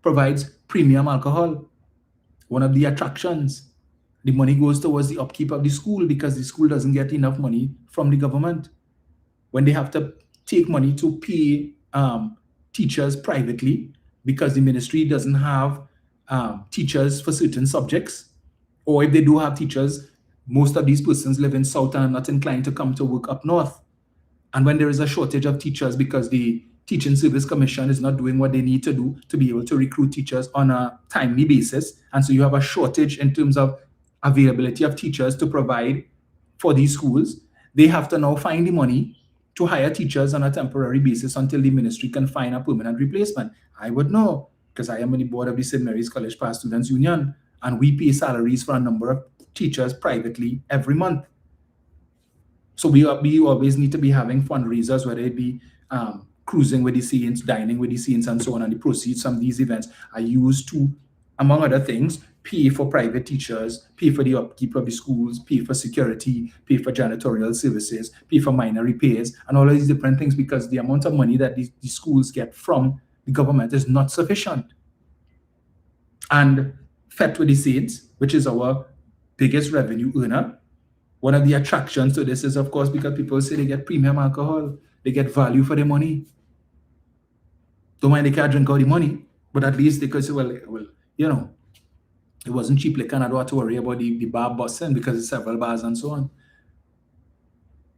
provides premium alcohol. One of the attractions. The money goes towards the upkeep of the school because the school doesn't get enough money from the government. When they have to take money to pay teachers privately because the ministry doesn't have teachers for certain subjects, or if they do have teachers, most of these persons live in South and are not inclined to come to work up North. And when there is a shortage of teachers because the Teaching Service Commission is not doing what they need to do to be able to recruit teachers on a timely basis, and so you have a shortage in terms of availability of teachers to provide for these schools, they have to now find the money to hire teachers on a temporary basis until the ministry can find a permanent replacement. I would know because I am on the board of the St. Mary's College Past Students Union, and we pay salaries for a number of teachers privately every month. So we always need to be having fundraisers, whether it be cruising with the Saints, dining with the Saints, and so on, and the proceeds from these events are used to, among other things, pay for private teachers, pay for the upkeep of the schools, pay for security, pay for janitorial services, pay for minor repairs, and all of these different things, because the amount of money that these schools get from the government is not sufficient. And Fete with the Saints, which is our biggest revenue earner, one of the attractions to this is, of course, because people say they get premium alcohol, they get value for their money. Don't mind they can't drink all the money, but at least they could say, well, you know, it wasn't cheap liquor, and I don't have to worry about the bar busting because it's several bars and so on.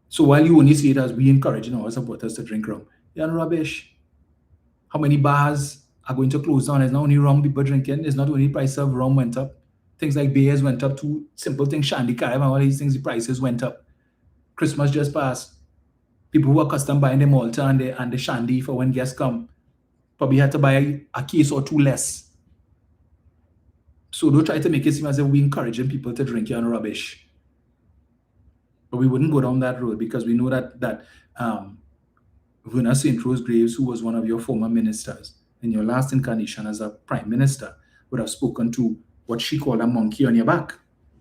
So while you only see it as we encouraging our supporters to drink rum, you're rubbish. how many bars are going to close down. It's not only rum people drinking. It's not only price of rum went up. Things like beers went up too. Simple things, shandy, carnival, all these things, the prices went up. Christmas just passed. People who are accustomed buying the Malta and the shandy for when guests come probably had to buy a case or two less. So don't try to make it seem as if we're encouraging people to drink your rubbish. But we wouldn't go down that road because we know that Verna St. Rose Graves, who was one of your former ministers in your last incarnation as a prime minister, would have spoken to what she called a monkey on your back.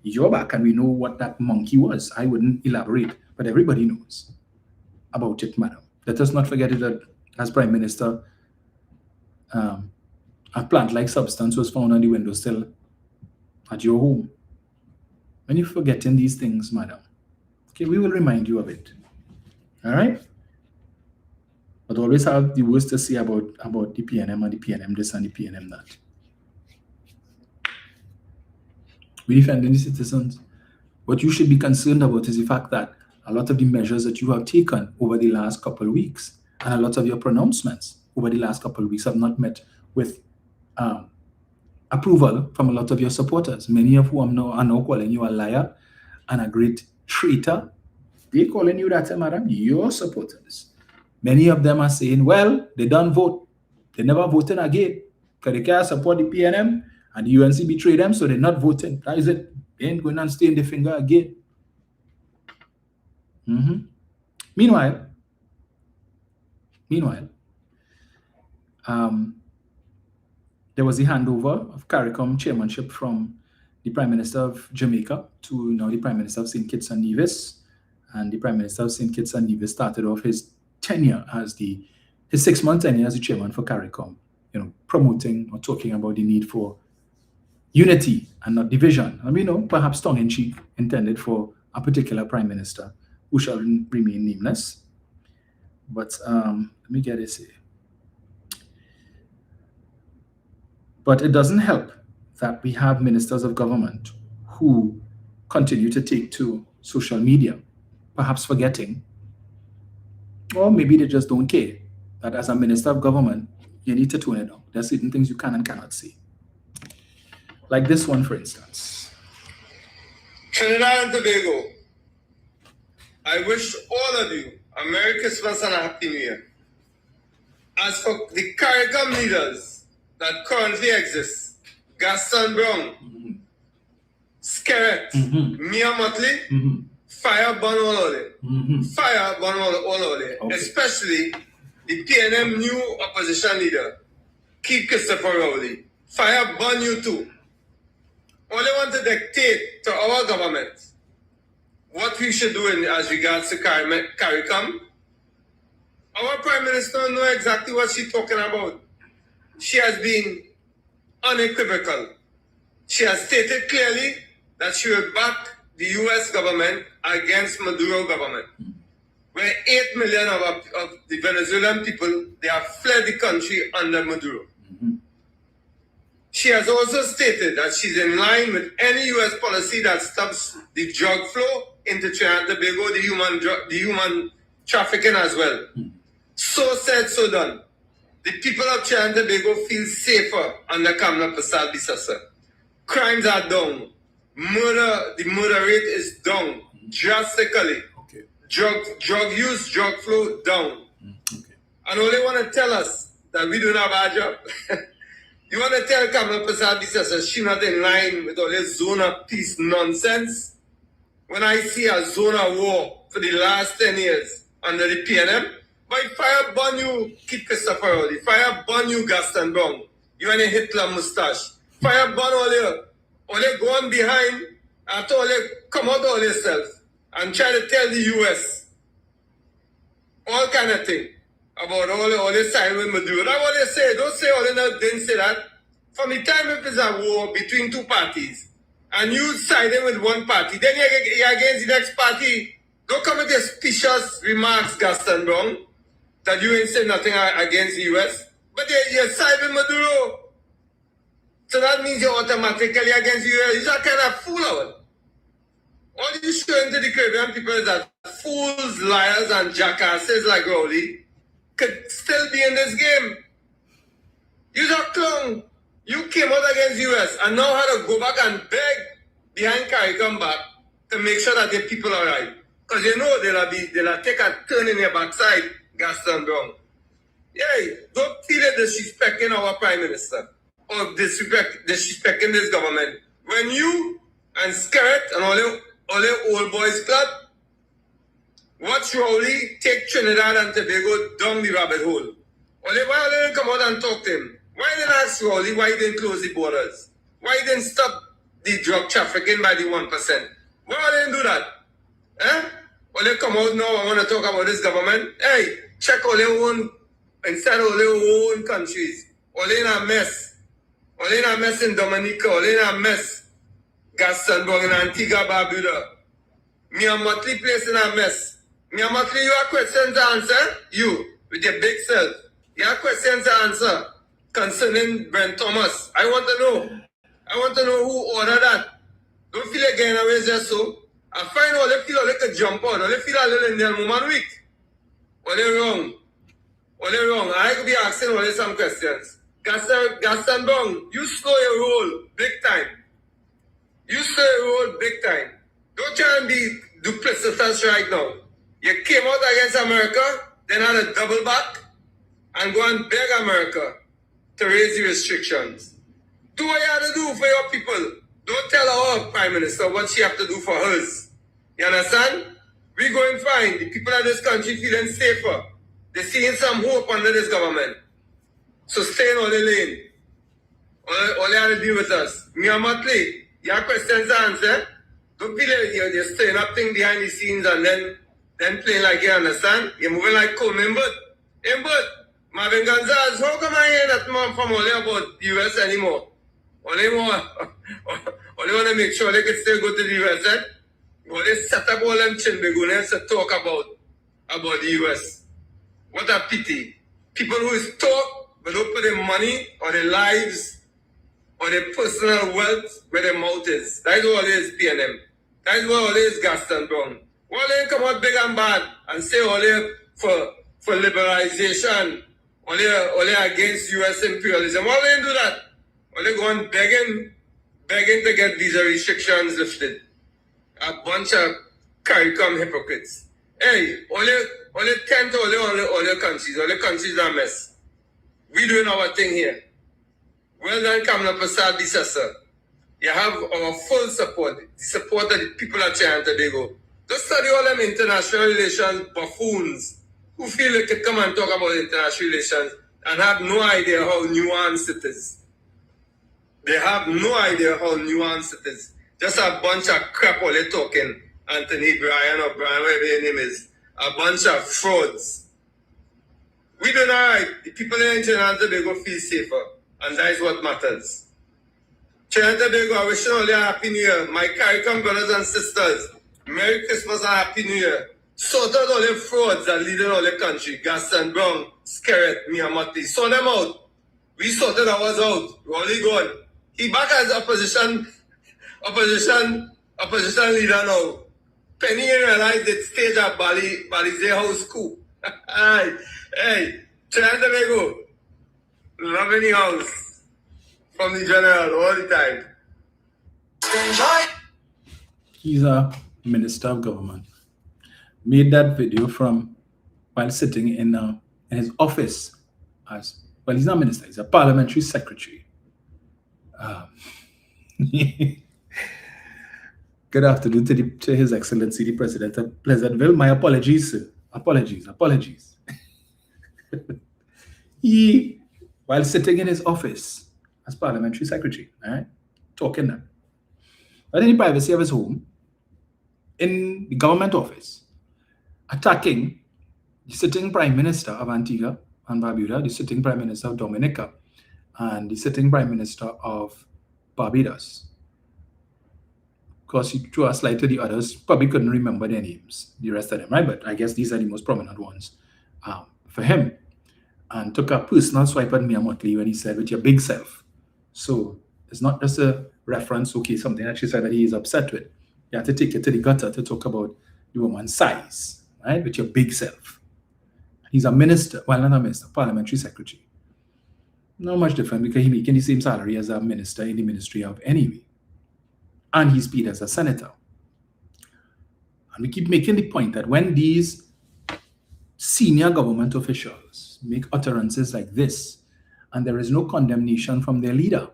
Your back, and we know what that monkey was. I wouldn't elaborate, but everybody knows about it, madam. Let us not forget it that as prime minister, a plant-like substance was found on the windowsill at your home. When you're forgetting these things, madam, okay, we will remind you of it. All right? But always have the worst to say about the PNM and the PNM this and the PNM that. We defending the citizens. What you should be concerned about is the fact that a lot of the measures that you have taken over the last couple of weeks and a lot of your pronouncements over the last couple of weeks have not met with approval from a lot of your supporters, many of whom are now calling you a liar and a great traitor. They're calling you that, madam, your supporters. Many of them are saying, well, they don't vote. They never voted again because they can't support the PNM and the UNC betrayed them, so they're not voting. That is it. They ain't going to stain the finger again. Meanwhile, there was the handover of CARICOM chairmanship from the Prime Minister of Jamaica to now the Prime Minister of St. Kitts and Nevis. And the Prime Minister of St. Kitts and Nevis started off his tenure as his 6-month tenure as the chairman for CARICOM, promoting or talking about the need for unity and not division. And perhaps tongue-in-cheek intended for a particular prime minister who shall remain nameless. But let me get this here. But it doesn't help that we have ministers of government who continue to take to social media, perhaps forgetting, or maybe they just don't care, that as a minister of government, you need to tone it down. There are certain things you can and cannot say. Like this one, for instance. Trinidad and Tobago, I wish all of you a Merry Christmas and a Happy New Year. As for the CARICOM leaders that currently exist, Gaston Brown, Skerrit, Mia Motley, fire burn all of them. Fire burn all of them. Okay. Especially the PNM new opposition leader, Keith Christopher Rowley. Fire burn you too. All they want to dictate to our government what we should do as regards to CARICOM. Our Prime Minister knows exactly what she's talking about. She has been unequivocal. She has stated clearly that she will back the US government against Maduro government, where 8 million of the Venezuelan people, they have fled the country under Maduro. She has also stated that she's in line with any US policy that stops the drug flow into Trinidad and Tobago, the human trafficking as well. So said, so done. The people of Trinidad and Tobago feel safer under Kamala Persad-Bissessar. Crimes are down. The murder rate is down drastically. Okay. Drug use, drug flow down. Okay. And all they want to tell us that we don't have our job. You want to tell Kamala Persad-Bissessar she's not in line with all this zone of peace nonsense? When I see a zone of war for the last 10 years under the PNM, by fire burn you, Keith Christopher Rowley. Fire burn you, Gaston Brown. You and a Hitler mustache. Fire burn all you. All they go on behind after all they come out all yourself and try to tell the US all kind of thing about all this side with Maduro. That's what they say. Don't say all they didn't say that. From the time if there's a war between two parties and you siding with one party, then you're against the next party. Don't come with your specious remarks, Gaston Brown, that you ain't saying nothing against the US. But you're siding with Maduro. So that means you're automatically against the US. You're kind of fool out. All you're showing to the Caribbean people is that fools, liars, and jackasses like Rowley could still be in this game. You're a clown. You came out against US and now had to go back and beg behind CARICOM back to make sure that the people are right. Because you know they'll take a turn in your backside, Gaston Brown. Yeah, don't feel it disrespecting our Prime Minister or disrespecting this government. When you and Skerrit and all the old boys club watch Rowley take Trinidad and Tobago down the rabbit hole. Why didn't come out and talk to him? Why didn't ask Rowley why he didn't close the borders? Why he didn't stop the drug trafficking by the 1%? Why didn't do that? Eh? Well, they come out now and want to talk about this government. Hey, check all their own, instead of their own countries. All in a mess. All in a mess in Dominica. All in a mess. Gastonburg and Antigua Barbuda. Miamatli place in a mess. Miamatli, you have questions to answer? You, with your big self. You have questions to answer concerning Brent Thomas. I want to know. I want to know who ordered that. Don't feel like getting away just so. I find all they feel like a jump on. All they feel a little in their moment week. All they wrong. All they wrong. I could be asking all they some questions. Gaston Bong, you slow your roll big time. You slow your roll big time. Don't try and be duplicitous right now. You came out against America, then had a double back, and go and beg America to raise the restrictions. Do what you have to do for your people. Don't tell our Prime Minister what she have to do for hers. You understand? We're going fine. The people of this country feeling safer. They're seeing some hope under this government. So stay in all the lane. All you have to deal with us. Miamatli, you have questions to answer? Don't feel like you're staying up thing behind the scenes and then playing like you understand? You're moving like Coleman, but Marvin Gonzalez, how come I hear that man from only about the US anymore? Only want to make sure they can still go to the US, eh? Well, they set up all them chinbegoonians to talk about the US. What a pity. People who is talk, but don't put their money or their lives or their personal wealth where their mouth is. That's what it is, PNM. That's what it is, Gaston Brown. Why they come out big and bad and say all they for liberalization, all they against US imperialism? Why they do that? All they go on begging to get visa restrictions lifted. A bunch of CARICOM hypocrites. Hey, all they tend to all the countries. All the countries are a mess. We doing our thing here. Well done, Kamala Prasad, Disasa. You have our full support. The support of the people of Trinidad and Tobago. Just study all them international relations buffoons who feel they could come and talk about international relations and have no idea how nuanced it is. They have no idea how nuanced it is. Just a bunch of crap all they talking. Anthony Bryan or Brian, whatever your name is. A bunch of frauds. We doing all right. The people in Trinidad and Tobago feel safer. And that is what matters. Trinidad and Tobago, I wish you all a happy new year. My CARICOM brothers and sisters, Merry Christmas and Happy New Year. Sort out all the frauds that lead in all the country. Gaston Brown, Skerrit, Miamati. Sort them out. We sorted ours out. We're only gone. He back as opposition leader now. Penny realized that stage at Balize House coup. Hey, Trinidad and Tobago, loving the house from the general all the time. He's a minister of government. Made that video from while sitting in his office as well. He's not a minister. He's a parliamentary secretary. Good afternoon to His Excellency the President of Pleasantville. My apologies, sir. Apologies. He, while sitting in his office as parliamentary secretary, right, talking now, but in the privacy of his home, in the government office, attacking the sitting Prime Minister of Antigua and Barbuda, the sitting Prime Minister of Dominica, and the sitting Prime Minister of Barbados. Of course, he threw a slide to the others, probably couldn't remember their names, the rest of them, right? But I guess these are the most prominent ones for him. And took a personal swipe at Mia Motley when he said, with your big self. So it's not just a reference, okay, something that she said that he is upset with. You have to take it to the gutter to talk about the woman's size, right? With your big self. He's a minister, well, not a minister, parliamentary secretary. Not much different because he's making the same salary as a minister in the Ministry of anyway. And he's paid as a senator. And we keep making the point that when these senior government officials make utterances like this, and there is no condemnation from their leader,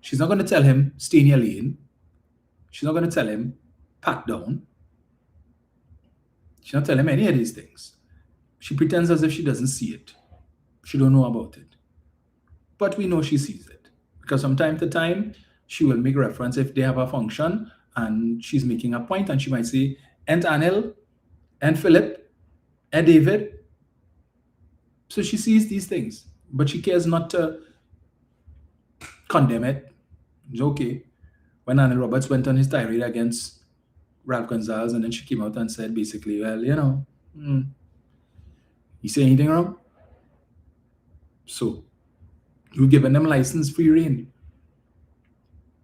she's not going to tell him, stay in your lane. She's not going to tell him, pat down. She's not telling him any of these things. She pretends as if she doesn't see it. She don't know about it. But we know she sees it. Because from time to time, she will make reference if they have a function and she's making a point and she might say, and Anil, and Philip, and David. So she sees these things, but she cares not to condemn it. It's okay. When Anil Roberts went on his tirade against Ralph Gonsalves, and then she came out and said basically, well, you know, you say anything wrong? So you've given them license free reign.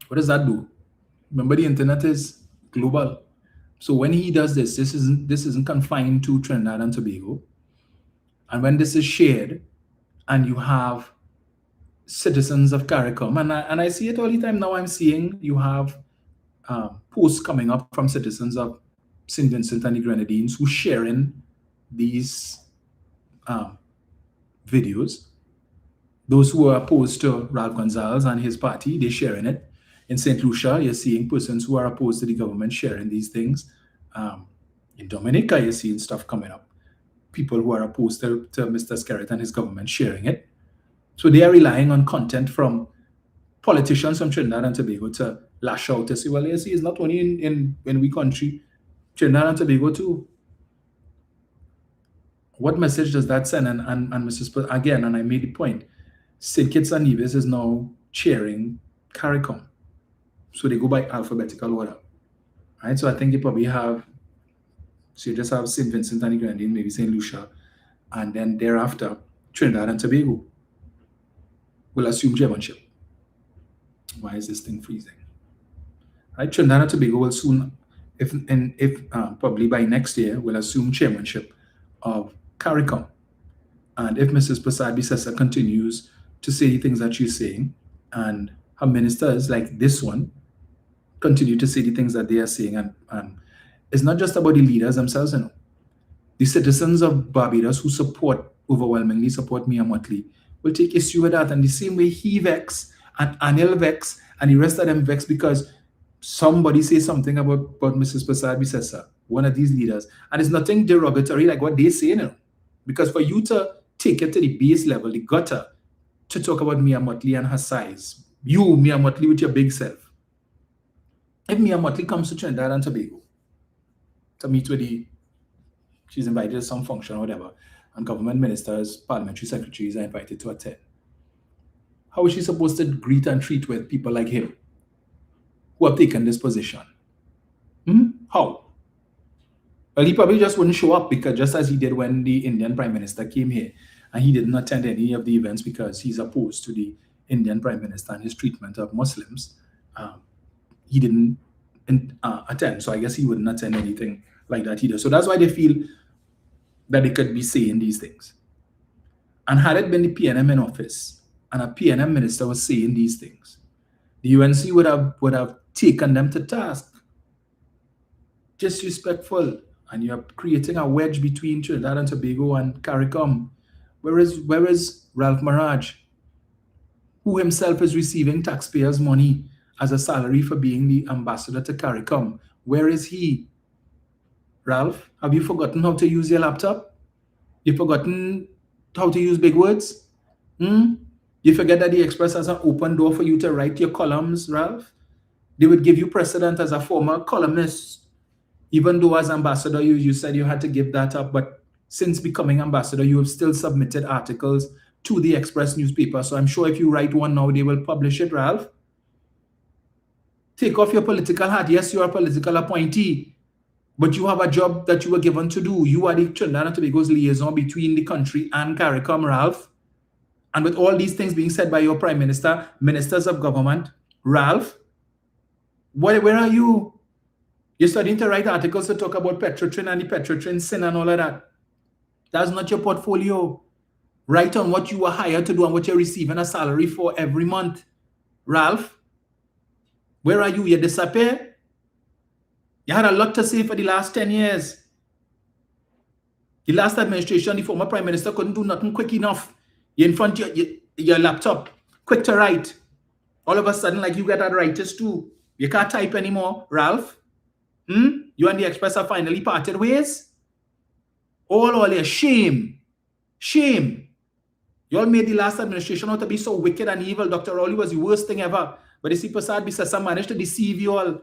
What does that do? Remember, the internet is global. So when he does this, this isn't confined to Trinidad and Tobago. And when this is shared, and you have citizens of CARICOM, and I see it all the time now, I'm seeing you have posts coming up from citizens of St. Vincent and the Grenadines who sharing these videos. Those who are opposed to Ralph Gonsalves and his party, they're sharing it. In St. Lucia, you're seeing persons who are opposed to the government sharing these things. In Dominica, you're seeing stuff coming up. People who are opposed to Mr. Skerritt and his government sharing it. So they are relying on content from politicians from Trinidad and Tobago to lash out to say, well, you see, it's not only in we country, Trinidad and Tobago too. What message does that send? And Mrs. Again, and I made the point, St. Kitts and Nevis is now chairing CARICOM. So they go by alphabetical order. Right? So I think you probably have, so you just have St. Vincent and the Grenadines, maybe St. Lucia, and then thereafter, Trinidad and Tobago will assume chairmanship. Why is this thing freezing? Right? Trinidad and Tobago will soon, if probably by next year, will assume chairmanship of CARICOM. And if Mrs. Prasad Bisesa continues to say the things that she's saying, and her ministers like this one continue to say the things that they are saying, and it's not just about the leaders themselves, you know. The citizens of Barbados who overwhelmingly support Mia Motley will take issue with that. And the same way he vex, and Anil vex, and the rest of them vex because somebody says something about Mrs. Prasad Bisesa, one of these leaders. And it's nothing derogatory like what they say, you know. Because for you to take it to the base level, the gutter, to talk about Mia Motley and her size, you, Mia Motley, with your big self. If Mia Motley comes to Trinidad and Tobago to meet with she's invited to some function or whatever, and government ministers, parliamentary secretaries are invited to attend, how is she supposed to greet and treat with people like him who have taken this position? How? Well, he probably just wouldn't show up, because just as he did when the Indian Prime Minister came here, and he didn't attend any of the events because he's opposed to the Indian Prime Minister and his treatment of Muslims. He didn't attend, so I guess he wouldn't attend anything like that either. So that's why they feel that they could be saying these things. And had it been the PNM in office, and a PNM minister was saying these things, the UNC would have taken them to task. Disrespectful, and you're creating a wedge between Trinidad and Tobago and CARICOM. Where is Ralph Maraj, who himself is receiving taxpayers' money as a salary for being the ambassador to CARICOM? Where is he? Ralph, have you forgotten how to use your laptop? You've forgotten how to use big words? You forget that the Express has an open door for you to write your columns, Ralph? They would give you precedent as a former columnist, even though as ambassador you said you had to give that up, but since becoming ambassador, you have still submitted articles to the Express newspaper. So I'm sure if you write one now, they will publish it, Ralph. Take off your political hat. Yes, you are a political appointee, but you have a job that you were given to do. You are the Trinidad and Tobago's liaison between the country and CARICOM, Ralph. And with all these things being said by your Prime Minister, ministers of government, Ralph, where are you? You're starting to write articles to talk about Petrotrin and the Petrotrin sin and all of that. That's not your portfolio. Write on what you were hired to do and what you're receiving a salary for every month. Ralph, where are you? You disappear? You had a lot to say for the last 10 years. The last administration, the former Prime Minister couldn't do nothing quick enough. You're in front of your laptop, quick to write. All of a sudden, like you got arthritis too. You can't type anymore, Ralph. You and the Express have finally parted ways. All your shame. Shame. You all made the last administration out to be so wicked and evil. Dr. Rowley was the worst thing ever. But you see, Prasad Bisasa managed to deceive you all.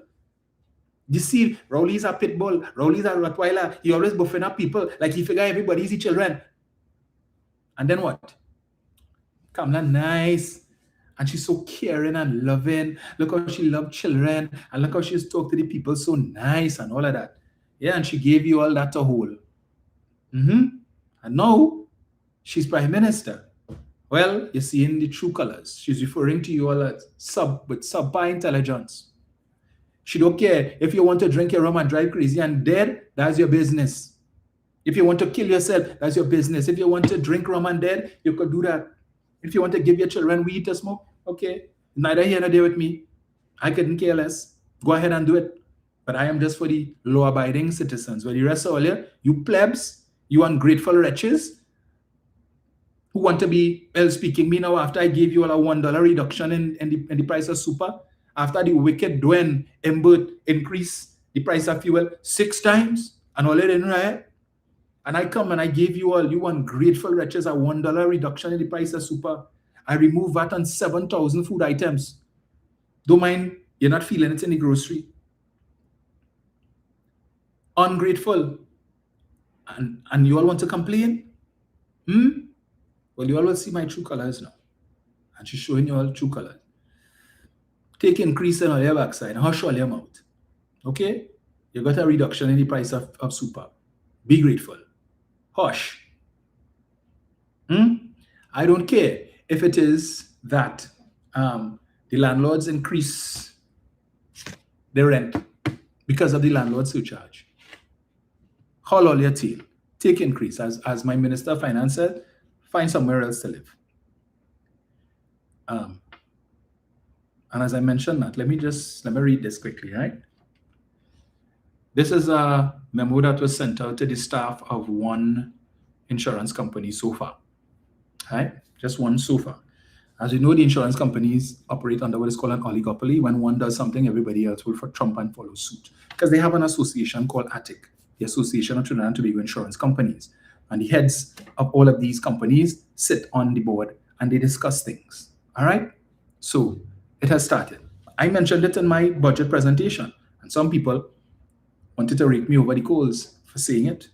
Deceive. Rowley's a pit bull. Rowley's a Rottweiler. He always buffing up people. Like he figure everybody's his children. And then what? Kamala nice. And she's so caring and loving. Look how she loved children. And look how she's talked to the people so nice and all of that. Yeah, and she gave you all that to hold. And now, she's Prime Minister. Well, you're seeing the true colors. She's referring to you all as subpar intelligence. She don't care. If you want to drink your rum and drive crazy and dead, that's your business. If you want to kill yourself, that's your business. If you want to drink rum and dead, you could do that. If you want to give your children weed to smoke, okay. Neither here nor there with me. I couldn't care less. Go ahead and do it. But I am just for the law-abiding citizens. But the rest of you plebs, you ungrateful wretches, who want to be speaking me now after I gave you all a $1 reduction in the price of super, after the wicked Dwayne Embert increased the price of fuel 6 times, and all it in right. And I come and I gave you all, you ungrateful wretches, a $1 reduction in the price of super. I remove VAT on 7,000 food items. Don't mind, you're not feeling it in the grocery. Ungrateful. And you all want to complain? Well, you all will see my true colors now. And she's showing you all true colors. Take increase in all your backside and hush all your mouth. Okay? You got a reduction in the price of super. Be grateful. Hush. I don't care if it is that the landlords increase their rent because of the landlord surcharge. Haul all your tail. Take increase. As my Minister of Finance said, find somewhere else to live. And as I mentioned that, let me read this quickly, right? This is a memo that was sent out to the staff of one insurance company so far, right? Just one so far. As you know, the insurance companies operate under what is called an oligopoly. When one does something, everybody else will trump and follow suit. Because they have an association called ATIC, the Association of Trinidad and Tobago Insurance Companies. And the heads of all of these companies sit on the board and they discuss things, all right? So it has started. I mentioned it in my budget presentation, and some people wanted to rake me over the coals for saying it.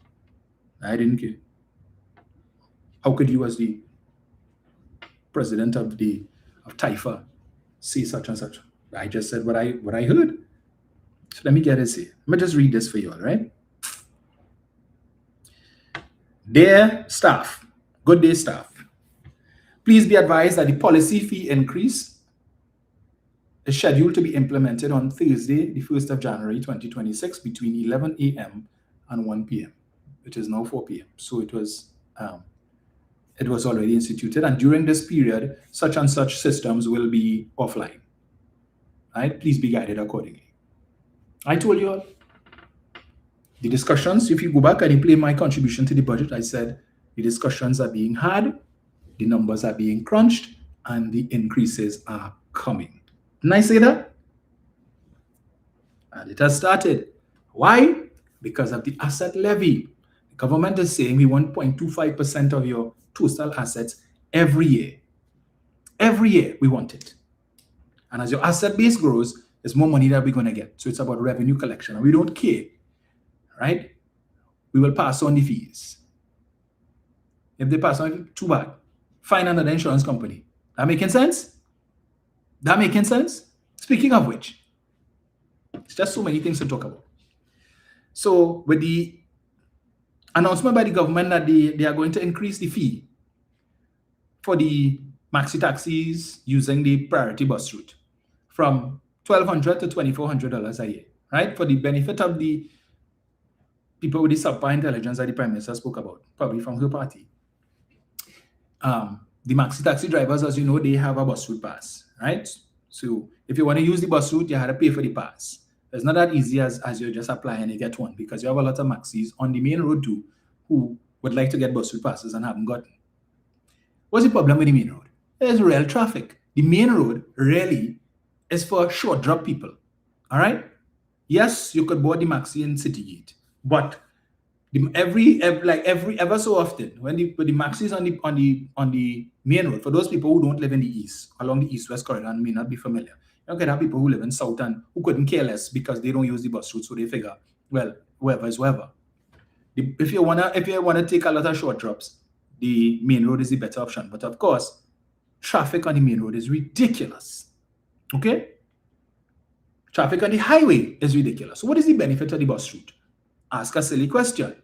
I didn't care. How could you, as the president of TIFA, say such and such? I just said what I heard. So let me get it here. Let me just read this for you all, right? Dear staff, good day staff. Please be advised that the policy fee increase is scheduled to be implemented on Thursday, the 1st of January 2026 between 11 a.m. and 1 p.m., which is now 4 p.m. So it was already instituted, and during this period, such and such systems will be offline. Right? Please be guided accordingly. I told you all. The discussions, if you go back and you play my contribution to the budget, I said the discussions are being had, the numbers are being crunched, and the increases are coming. Didn't I say that? And it has started. Why? Because of the asset levy. The government is saying we want 0.25% of your total assets every year. Every year we want it. And as your asset base grows, there's more money that we're going to get. So it's about revenue collection. And we don't care, right? We will pass on the fees. If they pass on, too bad. Find another insurance company. That making sense? That making sense? Speaking of which, it's just so many things to talk about. So with the announcement by the government that they are going to increase the fee for the Maxi taxis using the priority bus route from $1,200 to $2,400 a year, right? For the benefit of the people with the subpar intelligence that the Prime Minister spoke about, probably from her party. the maxi taxi drivers, as you know, they have a bus route pass, right? So if you want to use the bus route, you have to pay for the pass. It's not that easy as you just apply and you get one, because you have a lot of maxis on the main road too who would like to get bus route passes and haven't gotten. What's the problem with the main road? There's real traffic. The main road really is for short drop people. All right? Yes, you could board the maxi in Citygate, but ever so often, when the maxi is on the main road, for those people who don't live in the east, along the east-west corridor and may not be familiar, you can have people who live in south and who couldn't care less because they don't use the bus route, so they figure, well, whoever is whoever. If you wanna take a lot of short drops, the main road is the better option. But of course, traffic on the main road is ridiculous. Okay? Traffic on the highway is ridiculous. So what is the benefit of the bus route? Ask a silly question.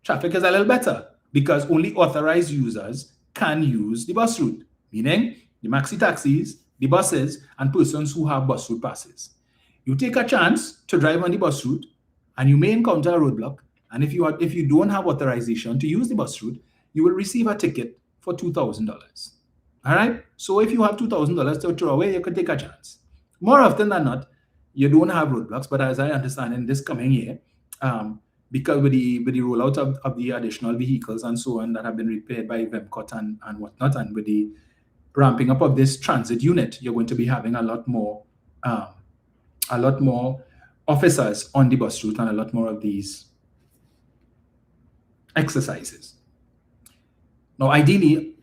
Traffic is a little better because only authorized users can use the bus route, meaning the maxi taxis, the buses, and persons who have bus route passes. You take a chance to drive on the bus route, and you may encounter a roadblock. And if you don't have authorization to use the bus route, you will receive a ticket for $2,000. All right? So if you have $2,000 to throw away, you can take a chance. More often than not, you don't have roadblocks. But as I understand, in this coming year, because with the rollout of the additional vehicles and so on that have been repaired by VEMCOT and whatnot, and with the ramping up of this transit unit, you're going to be having a lot more officers on the bus route and a lot more of these exercises. Now, ideally,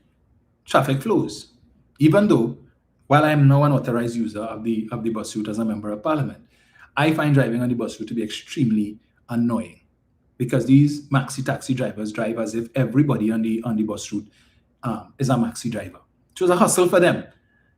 traffic flows, even though while I am now an authorized user of the bus route as a member of Parliament, I find driving on the bus route to be extremely annoying because these maxi taxi drivers drive as if everybody on the bus route is a maxi driver. So it's a hustle for them.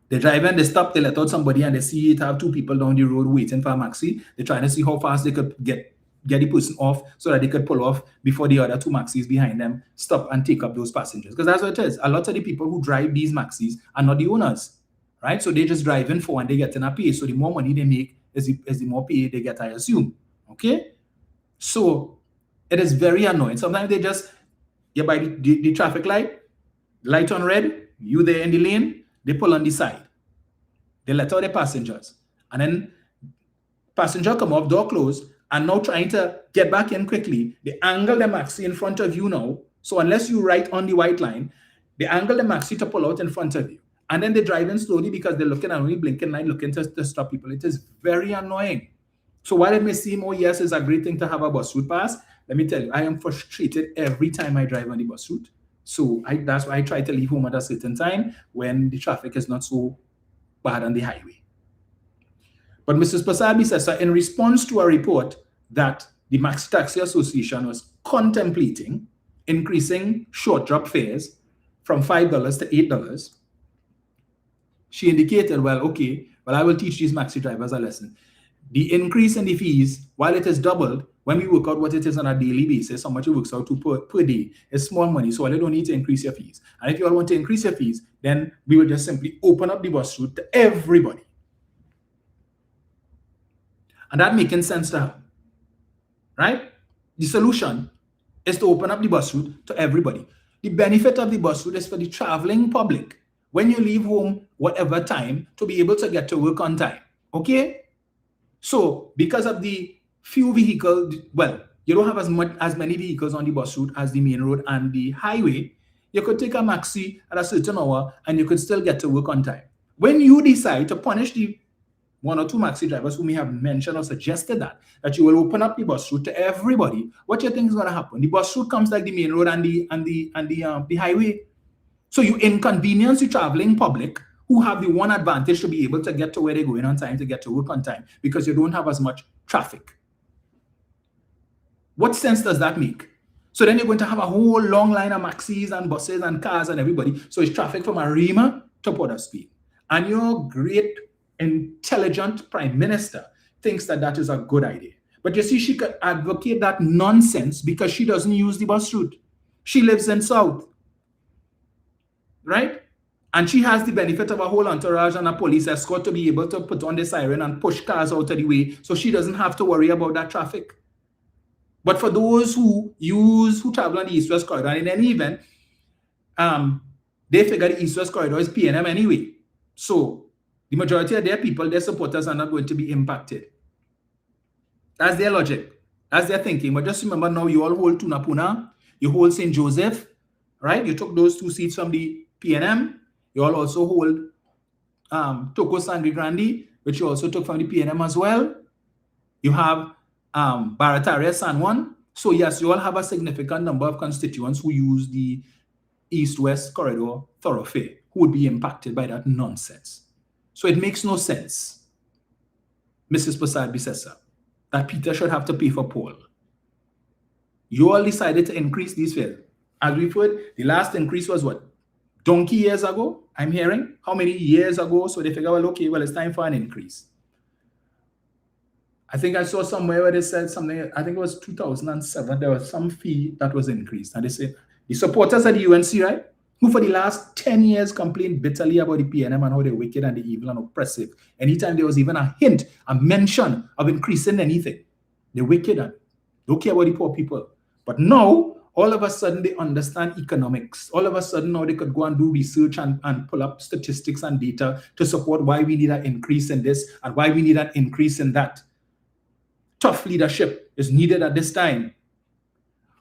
They drive and they stop, they let out somebody and they see it have two people down the road waiting for a maxi. They're trying to see how fast they could get the person off so that they could pull off before the other two maxis behind them stop and take up those passengers. Because that's what it is. A lot of the people who drive these maxis are not the owners, right? So they just drive in for and they get in a pay. So the more money they make is the more pay they get, I assume. Okay? So it is very annoying. Sometimes they just, you by the traffic light on red, you there in the lane, they pull on the side. They let out the passengers. And then passenger come off, door closed, and now trying to get back in quickly. They angle the maxi in front of you now. So unless you right on the white line, they angle the maxi to pull out in front of you. And then they drive in slowly because they're looking at only blinking light, looking to stop people. It is very annoying. So while it may seem, oh yes, it's a great thing to have a bus route pass, let me tell you, I am frustrated every time I drive on the bus route. So that's why I try to leave home at a certain time when the traffic is not so bad on the highway. But Mrs. Pasabi says, so in response to a report that the Maxi Taxi Association was contemplating increasing short drop fares from $5 to $8, she indicated, well, I will teach these maxi drivers a lesson. The increase in the fees, while it is doubled, when we work out what it is on a daily basis, how much it works out to per day, is small money. So you don't need to increase your fees. And if you all want to increase your fees, then we will just simply open up the bus route to everybody. And that making sense to her, right? The solution is to open up the bus route to everybody. The benefit of the bus route is for the traveling public. When you leave home, whatever time, to be able to get to work on time, okay? So because of the few vehicles, well, you don't have as many vehicles on the bus route as the main road and the highway, you could take a maxi at a certain hour and you could still get to work on time. When you decide to punish the one or two maxi drivers who may have mentioned or suggested that you will open up the bus route to everybody, what do you think is going to happen? The bus route comes like the main road and the highway. So you inconvenience the traveling public who have the one advantage to be able to get to where they're going on time, to get to work on time, because you don't have as much traffic. What sense does that make? So then you're going to have a whole long line of maxis and buses and cars and everybody. So it's traffic from Arima to Port of Spain. And your great, intelligent prime minister thinks that is a good idea. But you see, she could advocate that nonsense because she doesn't use the bus route. She lives in South, right? And she has the benefit of a whole entourage and a police escort to be able to put on the siren and push cars out of the way, so she doesn't have to worry about that traffic. But for those who travel on the East-West corridor, and in any event, they figure the East-West corridor is P&M anyway. So the majority of their people, their supporters, are not going to be impacted. That's their logic. That's their thinking. But just remember now, you all hold Tunapuna, you hold St. Joseph, right? You took those 2 seats from the P&M. You all also hold Toko Sangre Grande, which you also took from the P&M as well. You have Barataria San Juan. So yes, you all have a significant number of constituents who use the East-West corridor thoroughfare who would be impacted by that nonsense. So it makes no sense, Mrs. Prasad Bisesa, that Peter should have to pay for Paul. You all decided to increase these fares. As we've heard, the last increase was what? Donkey years ago, I'm hearing. How many years ago? So they figure, well, okay, well, it's time for an increase. I think I saw somewhere where they said something, I think it was 2007, there was some fee that was increased. And they said, the supporters of the UNC, right, who for the last 10 years complained bitterly about the PNM and how they're wicked and the evil and oppressive. Anytime there was even a hint, a mention of increasing anything, they're wicked and don't care about the poor people. But now, all of a sudden, they understand economics. All of a sudden, now they could go and do research and pull up statistics and data to support why we need an increase in this and why we need an increase in that. Tough leadership is needed at this time.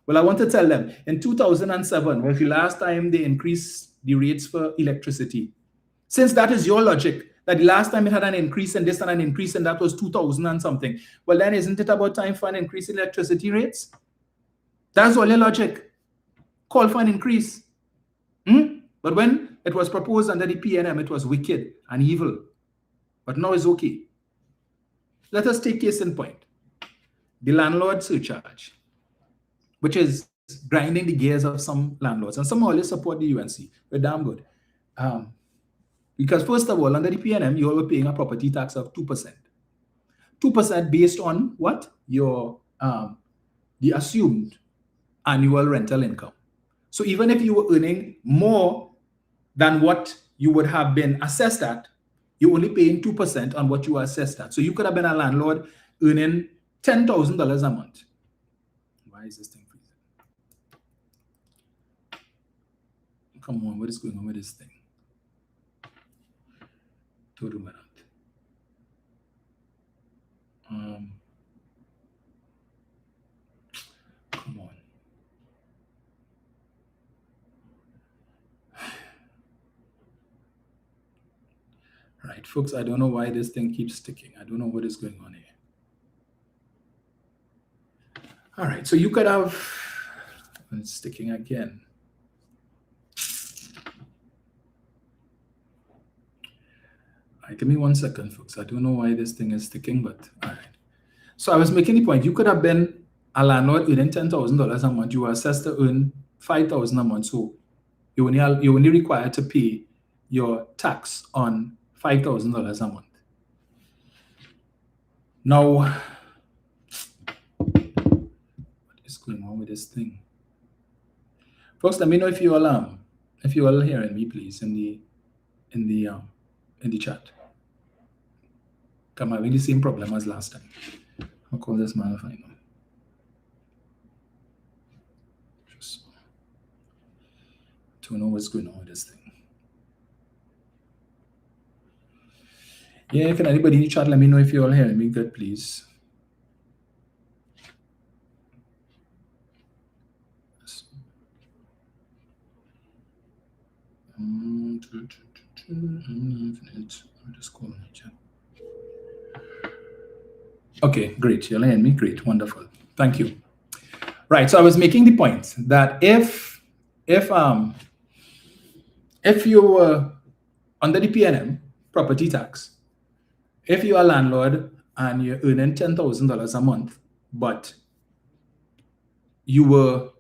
Well, I want to tell them, in 2007 was the last time they increased the rates for electricity. Since that is your logic, that the last time it had an increase in this and an increase in that was 2000 and something, well then isn't it about time for an increase in electricity rates? That's all your logic. Call for an increase. But when it was proposed under the PNM, it was wicked and evil. But now it's okay. Let us take case in point. The landlord surcharge, which is grinding the gears of some landlords. And some always support the UNC. We're damn good. Because first of all, under the PNM, you all were paying a property tax of 2%. 2% based on what? Your the assumed annual rental income. So even if you were earning more than what you would have been assessed at, you're only paying 2% on what you were assessed at. So you could have been a landlord earning $10,000 a month. Why is this thing freezing? Come on, what is going on with this thing? Total minute. Come on. Right, folks, I don't know why this thing keeps sticking. I don't know what is going on here. All right, so you could have, it's sticking again. All right, give me 1 second, folks. I don't know why this thing is sticking, but all right. So I was making the point, you could have been a landlord earning $10,000 a month. You were assessed to earn $5,000 a month. So you're only required to pay your tax on $5,000 a month. Now, what is going on with this thing? Folks, let me know if you all hearing me, please, in the chat. I'm having the same problem as last time. I'll call this man if I know. Just to know what's going on with this thing. Yeah, can anybody in the chat let me know if you all hearing me good, please? Okay, great. You're hearing me? Great, wonderful. Thank you. Right, so I was making the point that if you were under the PNM property tax, if you're a landlord and you're earning $10,000 a month, but you were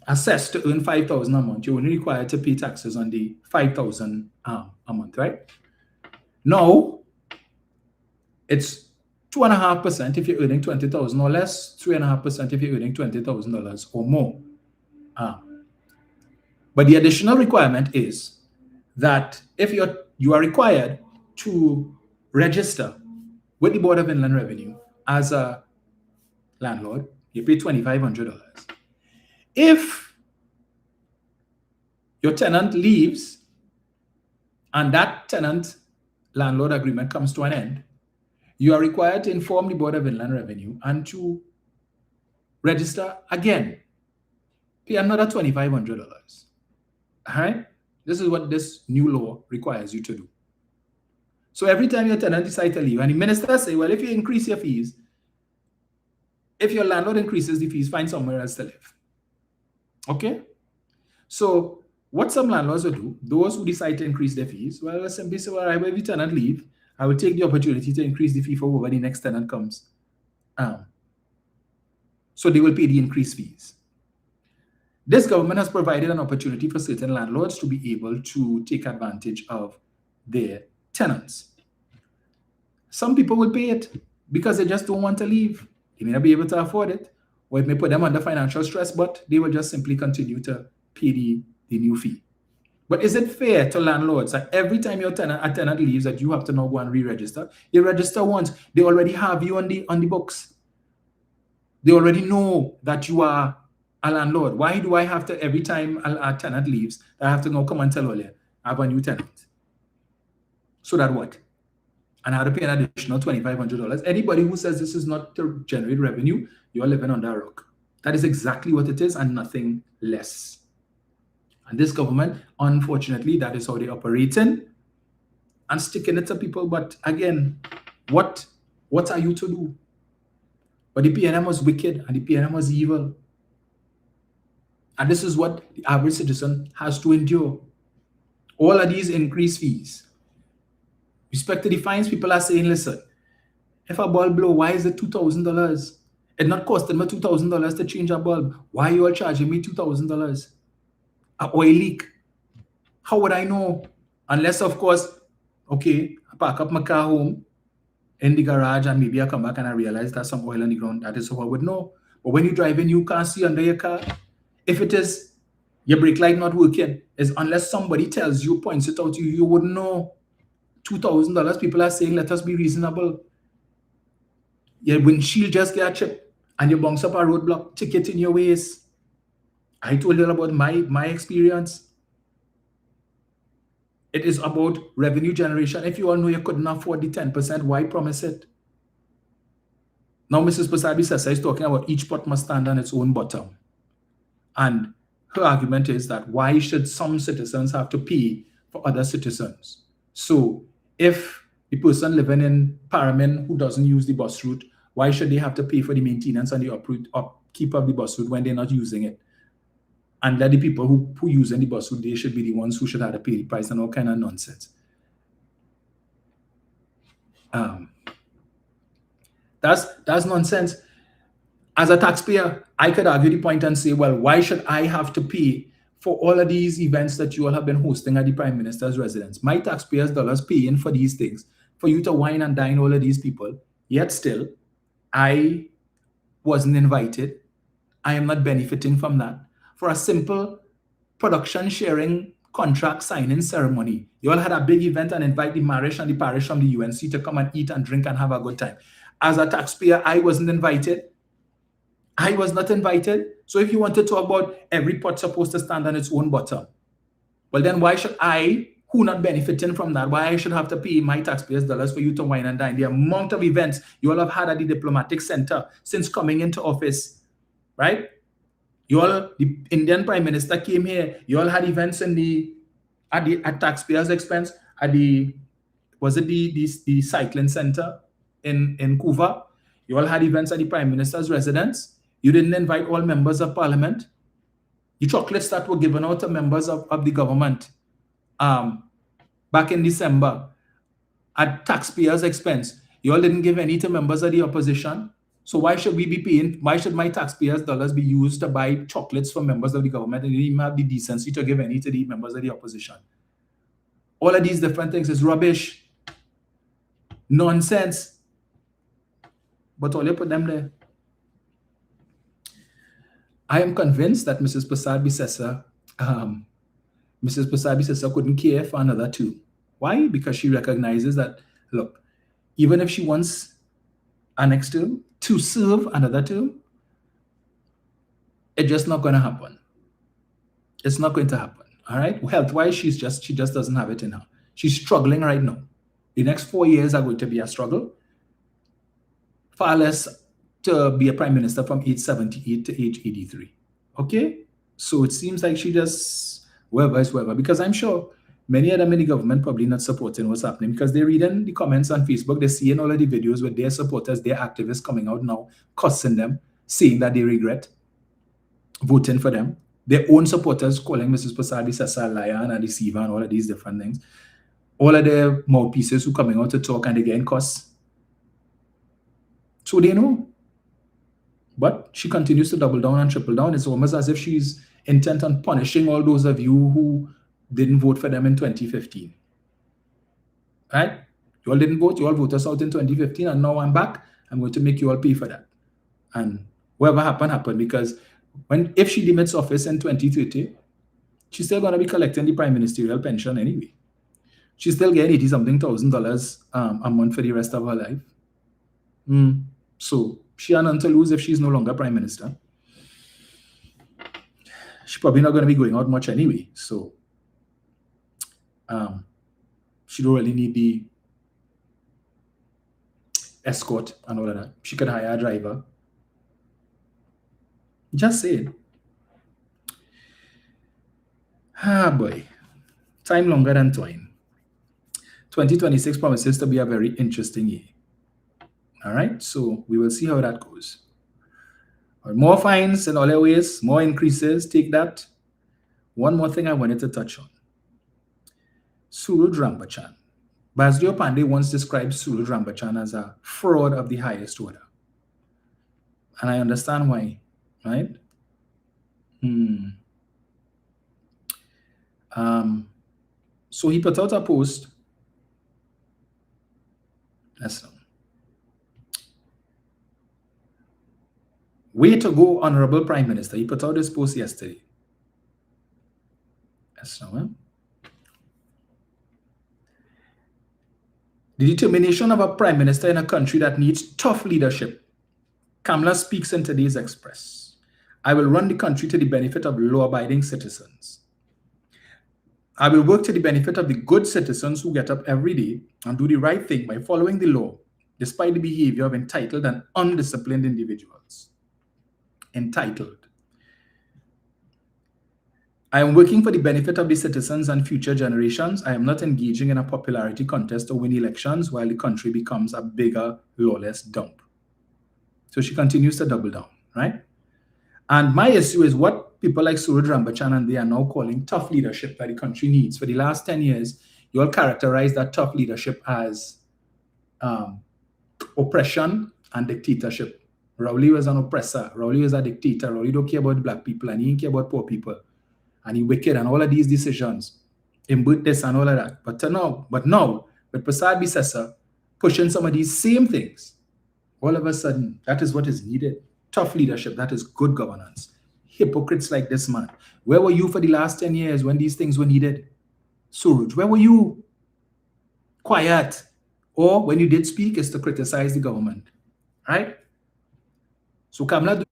assessed to earn $5,000 a month, you're only required to pay taxes on the $5,000 a month, right? Now, it's 2.5% if you're earning $20,000 or less, 3.5% if you're earning $20,000 or more. But the additional requirement is that if you are required to register with the Board of Inland Revenue as a landlord, you pay $2,500. If your tenant leaves and that tenant-landlord agreement comes to an end, you are required to inform the Board of Inland Revenue and to register again. Pay another $2,500. All right? This is what this new law requires you to do. So every time your tenant decides to leave, and the minister say, well, if you increase your fees, if your landlord increases the fees, find somewhere else to live. Okay? So what some landlords will do, those who decide to increase their fees, well, they'll simply say, well, if your tenant leave, I will take the opportunity to increase the fee for whoever the next tenant comes. So they will pay the increased fees. This government has provided an opportunity for certain landlords to be able to take advantage of their tenants. Some people will pay it because they just don't want to leave. They may not be able to afford it, or it may put them under financial stress, but they will just simply continue to pay the new fee. But is it fair to landlords that every time a tenant leaves that you have to now go and re-register? You register once, they already have you on the books. They already know that you are a landlord. Why do I have to, every time a tenant leaves, I have to now come and tell all you, I have a new tenant? So that what? And I have to pay an additional $2,500. Anybody who says this is not to generate revenue, you're living under a rock. That is exactly what it is and nothing less. And this government, unfortunately, that is how they operate in and sticking it to people. But again, what are you to do? But the PNM was wicked and the PNM was evil. And this is what the average citizen has to endure. All of these increased fees. Respect to the fines, people are saying, listen, if a bulb blow, why is it $2,000? It's not costing me $2,000 to change a bulb. Why are you all charging me $2,000? An oil leak. How would I know? Unless, of course, okay, I park up my car home in the garage and maybe I come back and I realize there's some oil on the ground. That is how I would know. But when you drive in, you can't see under your car. If it is your brake light not working, is unless somebody tells you, points it out to you, you wouldn't know. $2,000, people are saying, let us be reasonable. Your windshield just get a chip and you bounce up a roadblock, ticket in your waist. I told you about my experience. It is about revenue generation. If you all know you couldn't afford the 10%, why promise it? Now, Mrs. Pasabi-Sessa is talking about each pot must stand on its own bottom. And her argument is that why should some citizens have to pay for other citizens? So if the person living in Parliament who doesn't use the bus route, why should they have to pay for the maintenance and the upkeep of the bus route when they're not using it? And let the people who use the bus route, they should be the ones who should have to pay the price and all kind of nonsense. That's nonsense. As a taxpayer, I could argue the point and say, well, why should I have to pay for all of these events that you all have been hosting at the Prime Minister's residence? My taxpayers' dollars paying for these things, for you to wine and dine all of these people, yet still, I wasn't invited. I am not benefiting from that. For a simple production sharing contract signing ceremony, you all had a big event and invite the marish and the parish from the UNC to come and eat and drink and have a good time. As a taxpayer, I wasn't invited. I was not invited. So if you want to talk about every pot supposed to stand on its own bottom, well then why should I, who not benefiting from that, why I should have to pay my taxpayers' dollars for you to wine and dine? The amount of events you all have had at the Diplomatic Center since coming into office, right? You all, the Indian Prime Minister came here. You all had events at taxpayers' expense at the cycling center in Kuva. You all had events at the Prime Minister's residence. You didn't invite all members of Parliament. The chocolates that were given out to members of the government back in December at taxpayers' expense, you all didn't give any to members of the opposition. So why should we be paying, why should my taxpayers' dollars be used to buy chocolates for members of the government and you didn't even have the decency to give any to the members of the opposition? All of these different things is rubbish, nonsense. But all you put them there. I am convinced that Mrs. Pasabi-Sessa couldn't care for another two. Why? Because she recognizes that, look, even if she wants an next term to serve another term, it's just not going to happen. It's not going to happen. All right, health-wise, she just doesn't have it in her. She's struggling right now. The next 4 years are going to be a struggle. Far less to be a prime minister from age 78 to age 83. Okay, so it seems like she just whoever is whoever, because I'm sure many of them in the government probably not supporting what's happening because they're reading the comments on Facebook, they're seeing all of the videos with their supporters, their activists coming out now, cussing them, saying that they regret voting for them. Their own supporters calling Mrs. Prasad a liar and a deceiver and all of these different things. All of their mouthpieces who coming out to talk and they're getting cussed. So they know. But she continues to double down and triple down. It's almost as if she's intent on punishing all those of you who didn't vote for them in 2015. Right? You all didn't vote. You all voted us out in 2015 and now I'm back. I'm going to make you all pay for that. And whatever happened because if she demits office in 2030, she's still going to be collecting the prime ministerial pension anyway. She's still getting $80-something thousand a month for the rest of her life. So she has none to lose if she's no longer prime minister. She's probably not going to be going out much anyway. So she don't really need the escort and all of that. She could hire a driver. Just saying. Boy. Time longer than twine. 2026 promises to be a very interesting year. All right, so we will see how that goes. More fines in all their ways, more increases, take that. One more thing I wanted to touch on. Suraj Rambachan. Basdeo Pandey once described Suraj Rambachan as a fraud of the highest order. And I understand why, right? So he put out a post. Let's know. Way to go, Honorable Prime Minister. He put out this post yesterday. Let's know. The determination of a prime minister in a country that needs tough leadership. Kamala speaks in today's Express. I will run the country to the benefit of law-abiding citizens. I will work to the benefit of the good citizens who get up every day and do the right thing by following the law, despite the behavior of entitled and undisciplined individuals. Entitled. I am working for the benefit of the citizens and future generations. I am not engaging in a popularity contest to win elections while the country becomes a bigger, lawless dump. So she continues to double down, right? And my issue is what people like Suraj Rambachan and they are now calling tough leadership that the country needs. For the last 10 years, you all characterize that tough leadership as oppression and dictatorship. Rowley was an oppressor. Rowley was a dictator. Rowley don't care about black people and he didn't care about poor people. And he wicked and all of these decisions. Input this and all of that. But now, with Prasad Bisesa pushing some of these same things, all of a sudden, that is what is needed. Tough leadership, that is good governance. Hypocrites like this man. Where were you for the last 10 years when these things were needed? Suraj, where were you? Quiet. Or when you did speak, is to criticize the government. Right? So Kamala.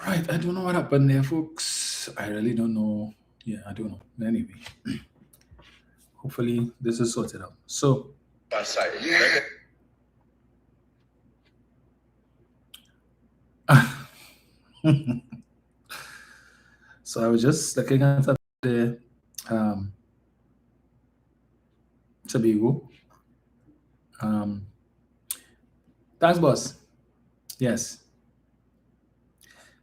Right, I don't know what happened there, folks. I really don't know. Yeah, I don't know. Anyway, hopefully this is sorted out. So, so I was just looking at the Tobago. Thanks, boss. Yes.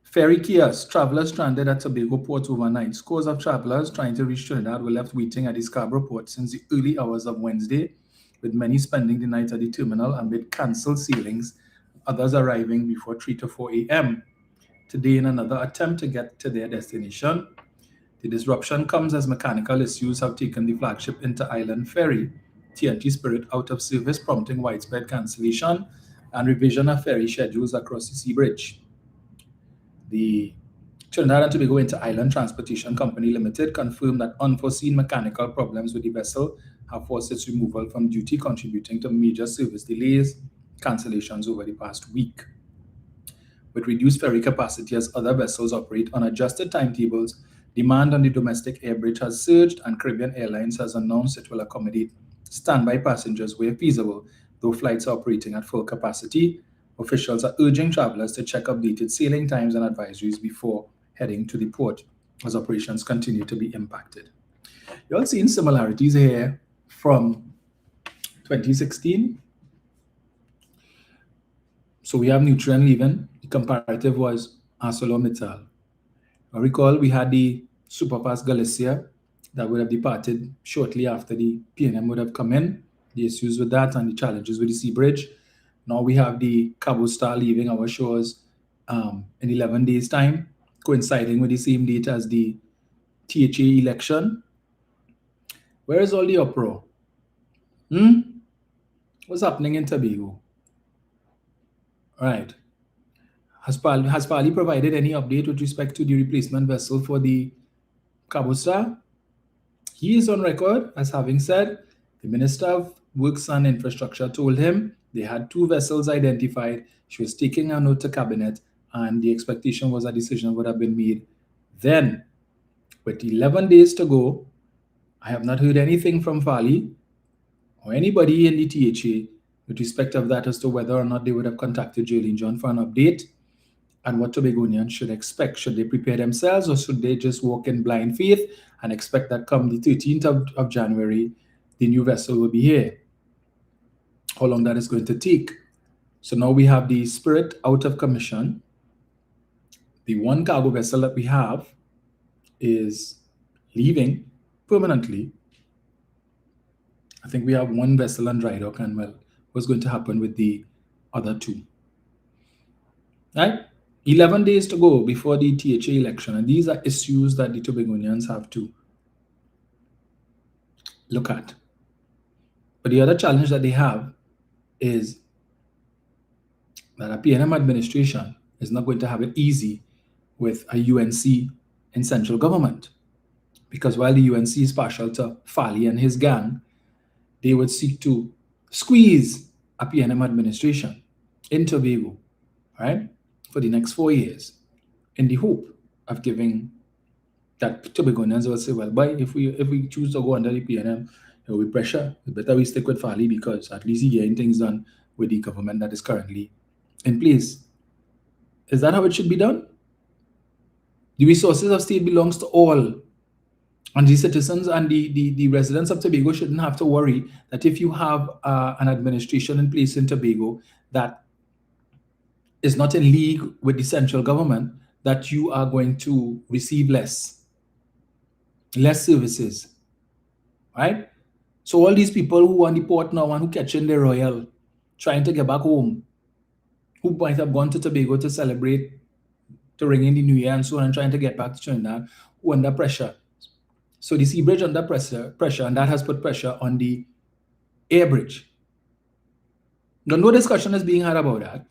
Ferry kiosk, travelers stranded at Tobago port overnight. Scores of travelers trying to reach Trinidad were left waiting at the Scarborough port since the early hours of Wednesday, with many spending the night at the terminal amid cancelled sailings, others arriving before 3 to 4 a.m. Today in another attempt to get to their destination. The disruption comes as mechanical issues have taken the flagship inter-island ferry, TNT Spirit, out of service, prompting widespread cancellation and revision of ferry schedules across the sea bridge. The Trinidad and Tobago Inter-Island Transportation Company Limited confirmed that unforeseen mechanical problems with the vessel have forced its removal from duty, contributing to major service delays cancellations over the past week. With reduced ferry capacity as other vessels operate on adjusted timetables, demand on the domestic air bridge has surged, and Caribbean Airlines has announced it will accommodate standby passengers where feasible, though flights are operating at full capacity. Officials are urging travelers to check updated sailing times and advisories before heading to the port as operations continue to be impacted. You're all seeing similarities here from 2016. So we have Nutrien leaving. The comparative was ArcelorMittal. I recall we had the Superfast Galicia that would have departed shortly after the PNM would have come in. The issues with that and the challenges with the sea bridge. Now we have the Cabo Star leaving our shores in 11 days' time, coinciding with the same date as the THA election. Where is all the uproar? What's happening in Tobago? All right. Has Parliamentary provided any update with respect to the replacement vessel for the Cabo Star? He is on record as having said the Minister of Works and Infrastructure told him they had 2 vessels identified. She was taking a note to cabinet, and the expectation was a decision would have been made then. With 11 days to go, I have not heard anything from Fali or anybody in the THA with respect of that as to whether or not they would have contacted Jolene John for an update and what Tobagonians should expect. Should they prepare themselves, or should they just walk in blind faith and expect that come the 13th of January, the new vessel will be here? How long that is going to take? So now we have the Spirit out of commission. The one cargo vessel that we have is leaving permanently. I think we have one vessel on dry dock, and well, what's going to happen with the other 2? Right? 11 days to go before the THA election, and these are issues that the Tobagonians have to look at. But the other challenge that they have is that a PNM administration is not going to have it easy with a UNC in central government. Because while the UNC is partial to Fali and his gang, they would seek to squeeze a PNM administration in Tobago, right, for the next 4 years, in the hope of giving that Tobagonians will say, well, boy, if we choose to go under the PNM, there will be pressure. It's better we stick with Fali because at least he's getting things done with the government that is currently in place. Is that how it should be done? The resources of state belongs to all. And the citizens and the residents of Tobago shouldn't have to worry that if you have an administration in place in Tobago that is not in league with the central government, that you are going to receive less services, right? So all these people who are on the port now and who catching the Royal, trying to get back home, who might have gone to Tobago to celebrate, to ring in the New Year and so on, and trying to get back to Trinidad, who are under pressure. So the sea bridge under pressure, and that has put pressure on the air bridge. No discussion is being had about that.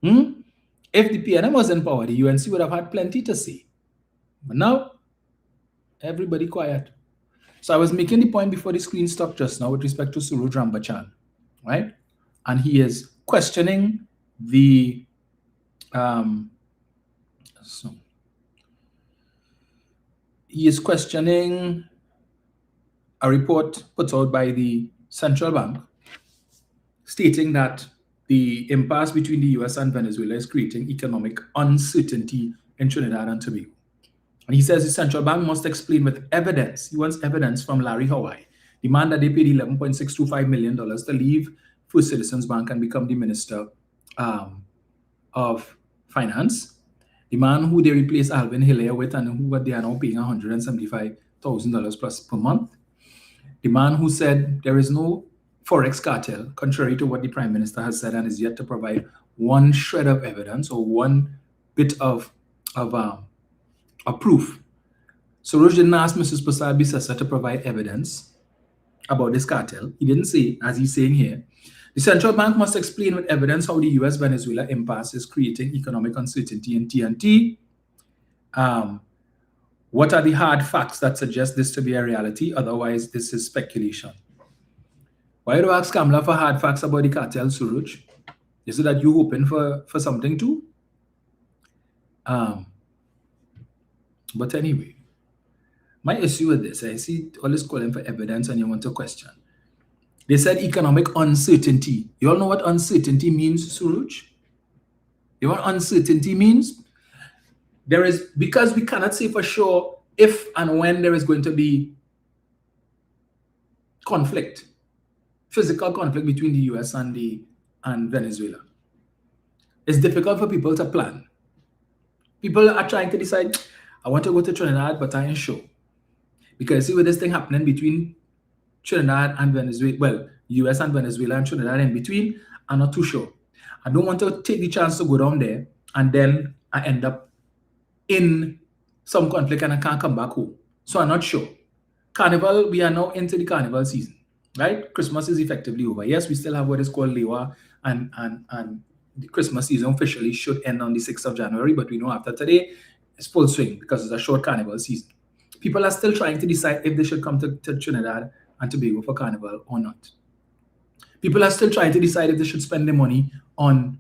If the PNM was in power, the UNC would have had plenty to say. But now, everybody quiet. So I was making the point before the screen stopped just now with respect to Suraj Rambachan, right? And he is questioning the he is questioning a report put out by the central bank stating that the impasse between the US and Venezuela is creating economic uncertainty in Trinidad and Tobago. And he says the central bank must explain with evidence. He wants evidence from Larry Hawaii. Demand that they paid $11.625 million to leave First Citizens Bank and become the Minister of Finance. The man who they replaced Alvin Hilaire with and who they are now paying $175,000 plus per month. The man who said there is no forex cartel, contrary to what the Prime Minister has said, and is yet to provide one shred of evidence or one bit of proof. Soros didn't ask Mrs. Prasad Bisasa to provide evidence about this cartel. He didn't say, as he's saying here, the central bank must explain with evidence how the US-Venezuela impasse is creating economic uncertainty in TNT. What are the hard facts that suggest this to be a reality? Otherwise, this is speculation. Why do I ask Kamala for hard facts about the cartel, Suraj? Is it that you hoping for something too? But anyway, my issue with this, I see all this calling for evidence and you want to question. They said economic uncertainty. You all know what uncertainty means, Suruj? You know what uncertainty means? There is, because we cannot say for sure if and when there is going to be conflict, physical conflict between the US and Venezuela. It's difficult for people to plan. People are trying to decide, I want to go to Trinidad, but I ain't sure. Because see, with this thing happening between Trinidad and Venezuela, well, US and Venezuela and Trinidad in between, I'm not too sure. I don't want to take the chance to go down there and then I end up in some conflict and I can't come back home. So I'm not sure. Carnival, we are now into the carnival season, right? Christmas is effectively over. Yes, we still have what is called Lewa, and the Christmas season officially should end on the 6th of January, but we know after today, it's full swing because it's a short carnival season. People are still trying to decide if they should come to Trinidad and Tobago for carnival or not. People are still trying to decide if they should spend their money on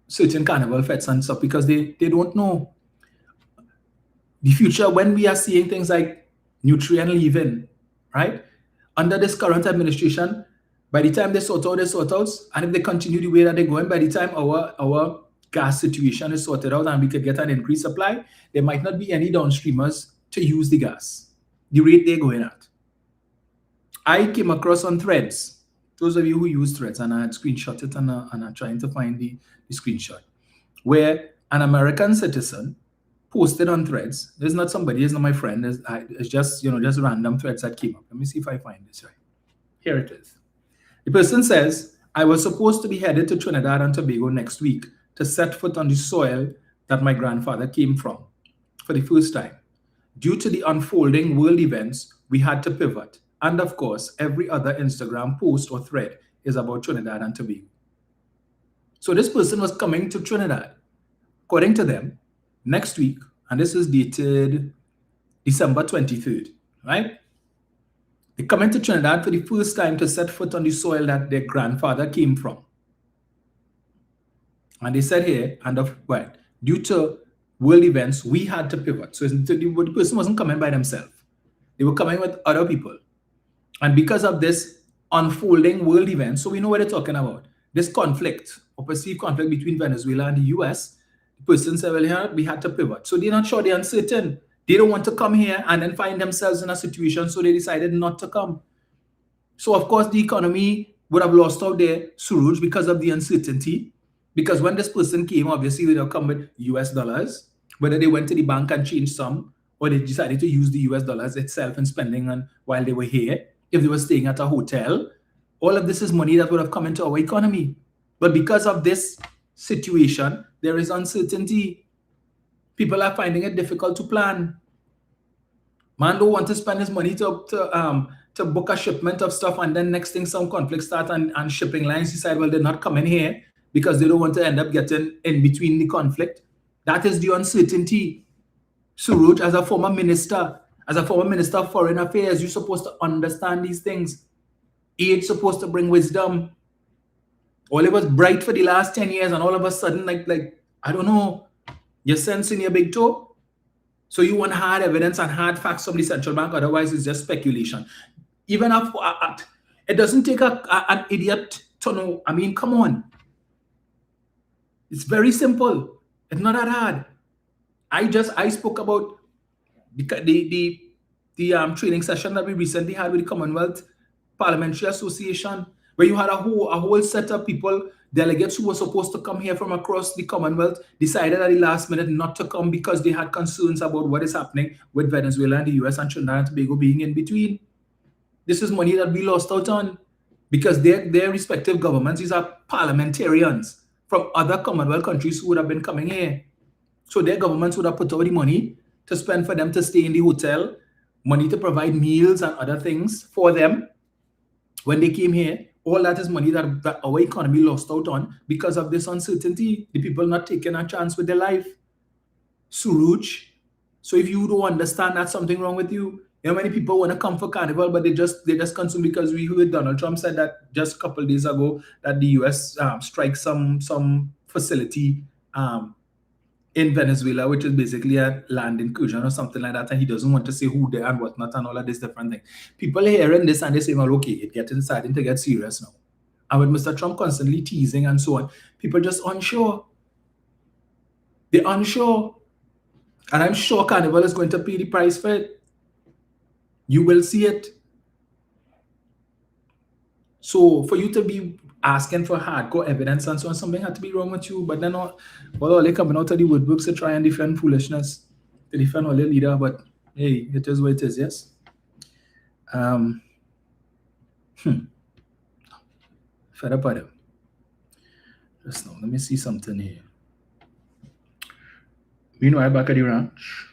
certain carnival fetes and stuff because they don't know the future. When we are seeing things like Nutrien leaving, right? Under this current administration, by the time they sort out, and if they continue the way that they're going, by the time our gas situation is sorted out and we could get an increased supply, there might not be any downstreamers to use the gas, the rate they're going at. I came across on Threads, those of you who use Threads, and I had screenshot it and I'm trying to find the screenshot, where an American citizen posted on Threads. There's not somebody, it's not my friend, it's just, just random threads that came up. Let me see if I find this right. Here it is. The person says, I was supposed to be headed to Trinidad and Tobago next week to set foot on the soil that my grandfather came from for the first time. Due to the unfolding world events, we had to pivot. And of course, every other Instagram post or thread is about Trinidad and Tobago. So this person was coming to Trinidad, according to them, next week, and this is dated December 23rd, right? They come into Trinidad for the first time to set foot on the soil that their grandfather came from. And they said here, due to world events, we had to pivot. So the person wasn't coming by themselves. They were coming with other people. And because of this unfolding world event, so we know what they're talking about, this conflict or perceived conflict between Venezuela and the US, the person said, well, here we had to pivot. So they're not sure, they're uncertain. They don't want to come here and then find themselves in a situation, so they decided not to come. So of course, the economy would have lost out there, Suruj, because of the uncertainty. Because when this person came, obviously they would come with US dollars, whether they went to the bank and changed some, or they decided to use the US dollars itself and spending on while they were here. If they were staying at a hotel, all of this is money that would have come into our economy. But because of this situation, there is uncertainty. People are finding it difficult to plan. Man don't want to spend his money to book a shipment of stuff, and then next thing some conflict start and shipping lines decide, well, they're not coming here because they don't want to end up getting in between the conflict. That is the uncertainty. Suruj, as a former minister of foreign affairs, you're supposed to understand these things. Age supposed to bring wisdom. All it was bright for the last 10 years, and all of a sudden, like I don't know, you're sensing your big toe. So you want hard evidence and hard facts from the central bank, otherwise it's just speculation. Even if it doesn't take an idiot to know. I mean, come on. It's very simple. It's not that hard. I spoke about the training session that we recently had with the Commonwealth Parliamentary Association, where you had a whole set of people, delegates who were supposed to come here from across the Commonwealth, decided at the last minute not to come because they had concerns about what is happening with Venezuela and the US and Trinidad and Tobago being in between. This is money that we lost out on because their respective governments, these are parliamentarians from other Commonwealth countries who would have been coming here. So their governments would have put out the money to spend for them to stay in the hotel, money to provide meals and other things for them when they came here. All that is money that our economy lost out on because of this uncertainty, the people not taking a chance with their life. Suruj, so if you don't understand that's something wrong with you, You know, many people want to come for Carnival, but they just consume because we heard Donald Trump said that just a couple of days ago that the US strike some facility in Venezuela, which is basically a land incursion or something like that, and he doesn't want to say who they are and whatnot and all of this different thing. People are hearing this and they say, well, okay, it's starting to get serious now. And with Mr. Trump constantly teasing and so on, people just unsure. They're unsure. And I'm sure Carnival is going to pay the price for it. You will see it. So for you to be asking for hardcore evidence and so on, something had to be wrong with you. But then all they coming out of the woodworks to try and defend foolishness, to defend all their leader. But hey, it is what it is, yes. Fed up with them. Just now, let me see something here. Meanwhile, back at the ranch,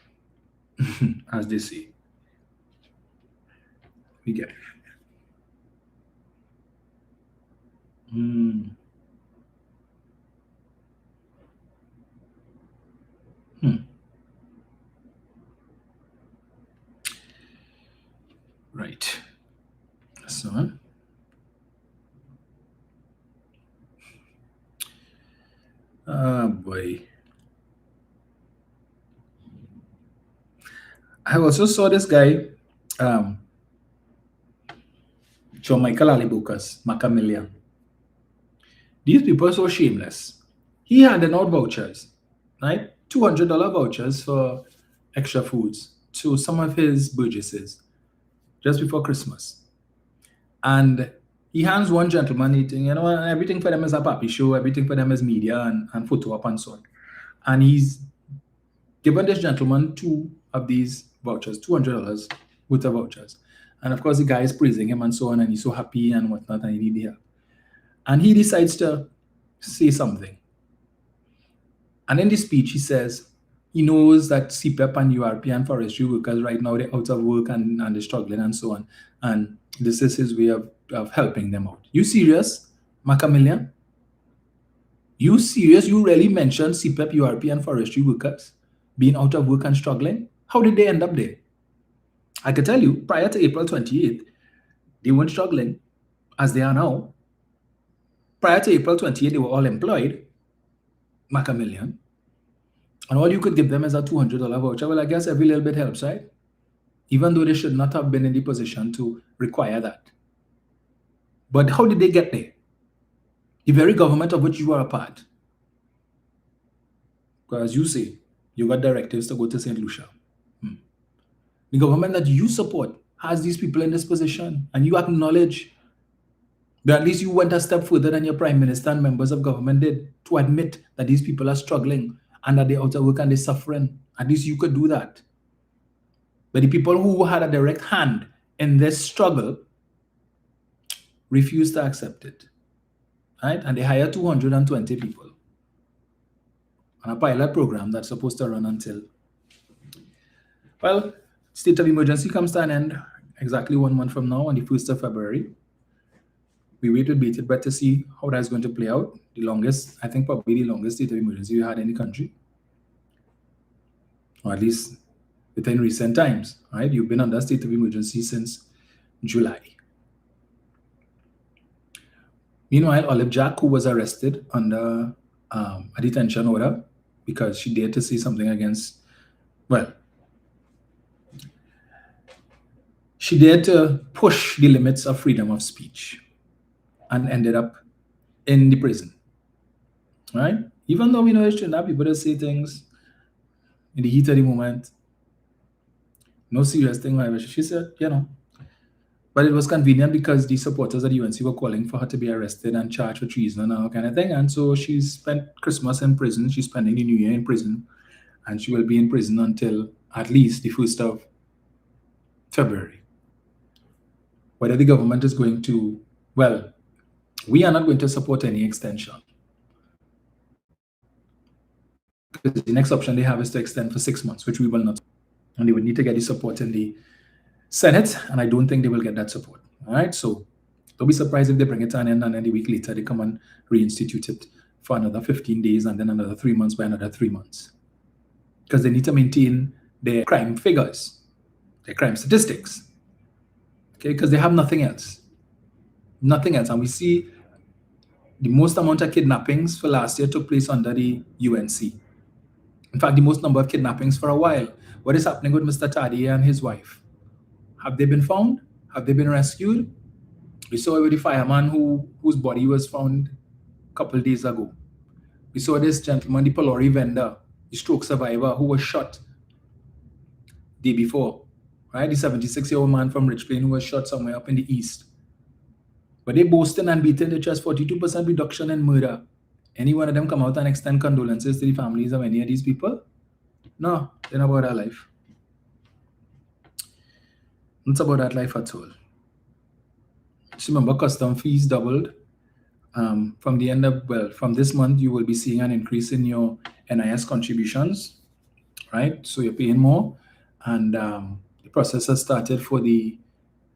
as they say, we get it. Right. So, oh boy. I also saw this guy, John Michael Alibukas, Macamillion. These people are so shameless. He handed out vouchers, right? $200 vouchers for extra foods to some of his burgesses just before Christmas. And he hands one gentleman eating, and everything for them is a papi show, everything for them is media and photo op and so on. And he's given this gentleman two of these vouchers, $200 worth of vouchers. And of course, the guy is praising him and so on, and he's so happy and whatnot, and he needs help. And he decides to say something. And in the speech, he says he knows that CPEP and URP and forestry workers right now, they're out of work and they're struggling and so on. And this is his way of helping them out. You serious, Macamillion? You serious? You really mentioned CPEP, URP, and forestry workers being out of work and struggling? How did they end up there? I can tell you, prior to April 28th, they weren't struggling as they are now. Prior to April 28th, they were all employed, Macamillion. And all you could give them is a $200 voucher. Well, I guess every little bit helps, right? Even though they should not have been in the position to require that. But how did they get there? The very government of which you are a part. Because you say you got directives to go to St. Lucia. The government that you support has these people in this position, and you acknowledge that at least you went a step further than your prime minister and members of government did to admit that these people are struggling and that they're out of work and they're suffering. At least you could do that. But the people who had a direct hand in this struggle refused to accept it. Right? And they hired 220 people on a pilot program that's supposed to run until, well, state of emergency comes to an end exactly 1 month from now on the 1st of February. We wait with bated breath to see how that's going to play out. The longest, I think probably the longest state of emergency we had in the country. Or at least within recent times, right? You've been under state of emergency since July. Meanwhile, Olive Jack, who was arrested under a detention order because she dared to say something against, well, she dared to push the limits of freedom of speech and ended up in the prison, right? Even though we know it shouldn't have people that say things in the heat of the moment, no serious thing, whatever. She said, but it was convenient because the supporters of the UNC were calling for her to be arrested and charged for treason and all kind of thing. And so she spent Christmas in prison. She's spending the New Year in prison, and she will be in prison until at least the 1st of February. Whether the government is going to, well, we are not going to support any extension. Because the next option they have is to extend for 6 months, which we will not. And they would need to get the support in the Senate, and I don't think they will get that support. All right, so don't be surprised if they bring it to an end and then a week later they come and reinstitute it for another 15 days and then another 3 months by another 3 months. Because they need to maintain their crime figures. their crime statistics. Okay, because they have nothing else. Nothing else. And we see the most amount of kidnappings for last year took place under the UNC. In fact, the most number of kidnappings for a while. What is happening with Mr. Tadia and his wife? Have they been found? Have they been rescued? We saw with the fireman whose body was found a couple of days ago. We saw this gentleman, the Polori vendor, the stroke survivor who was shot the day before. Right? The 76-year-old man from Rich Plain who was shot somewhere up in the east. But they boasting and beating the chest 42% reduction in murder. Any one of them come out and extend condolences to the families of any of these people? No, they're not about that life. It's about that life at all. Just remember, custom fees doubled. From the end of, from this month, you will be seeing an increase in your NIS contributions, right? So you're paying more. And the process has started for the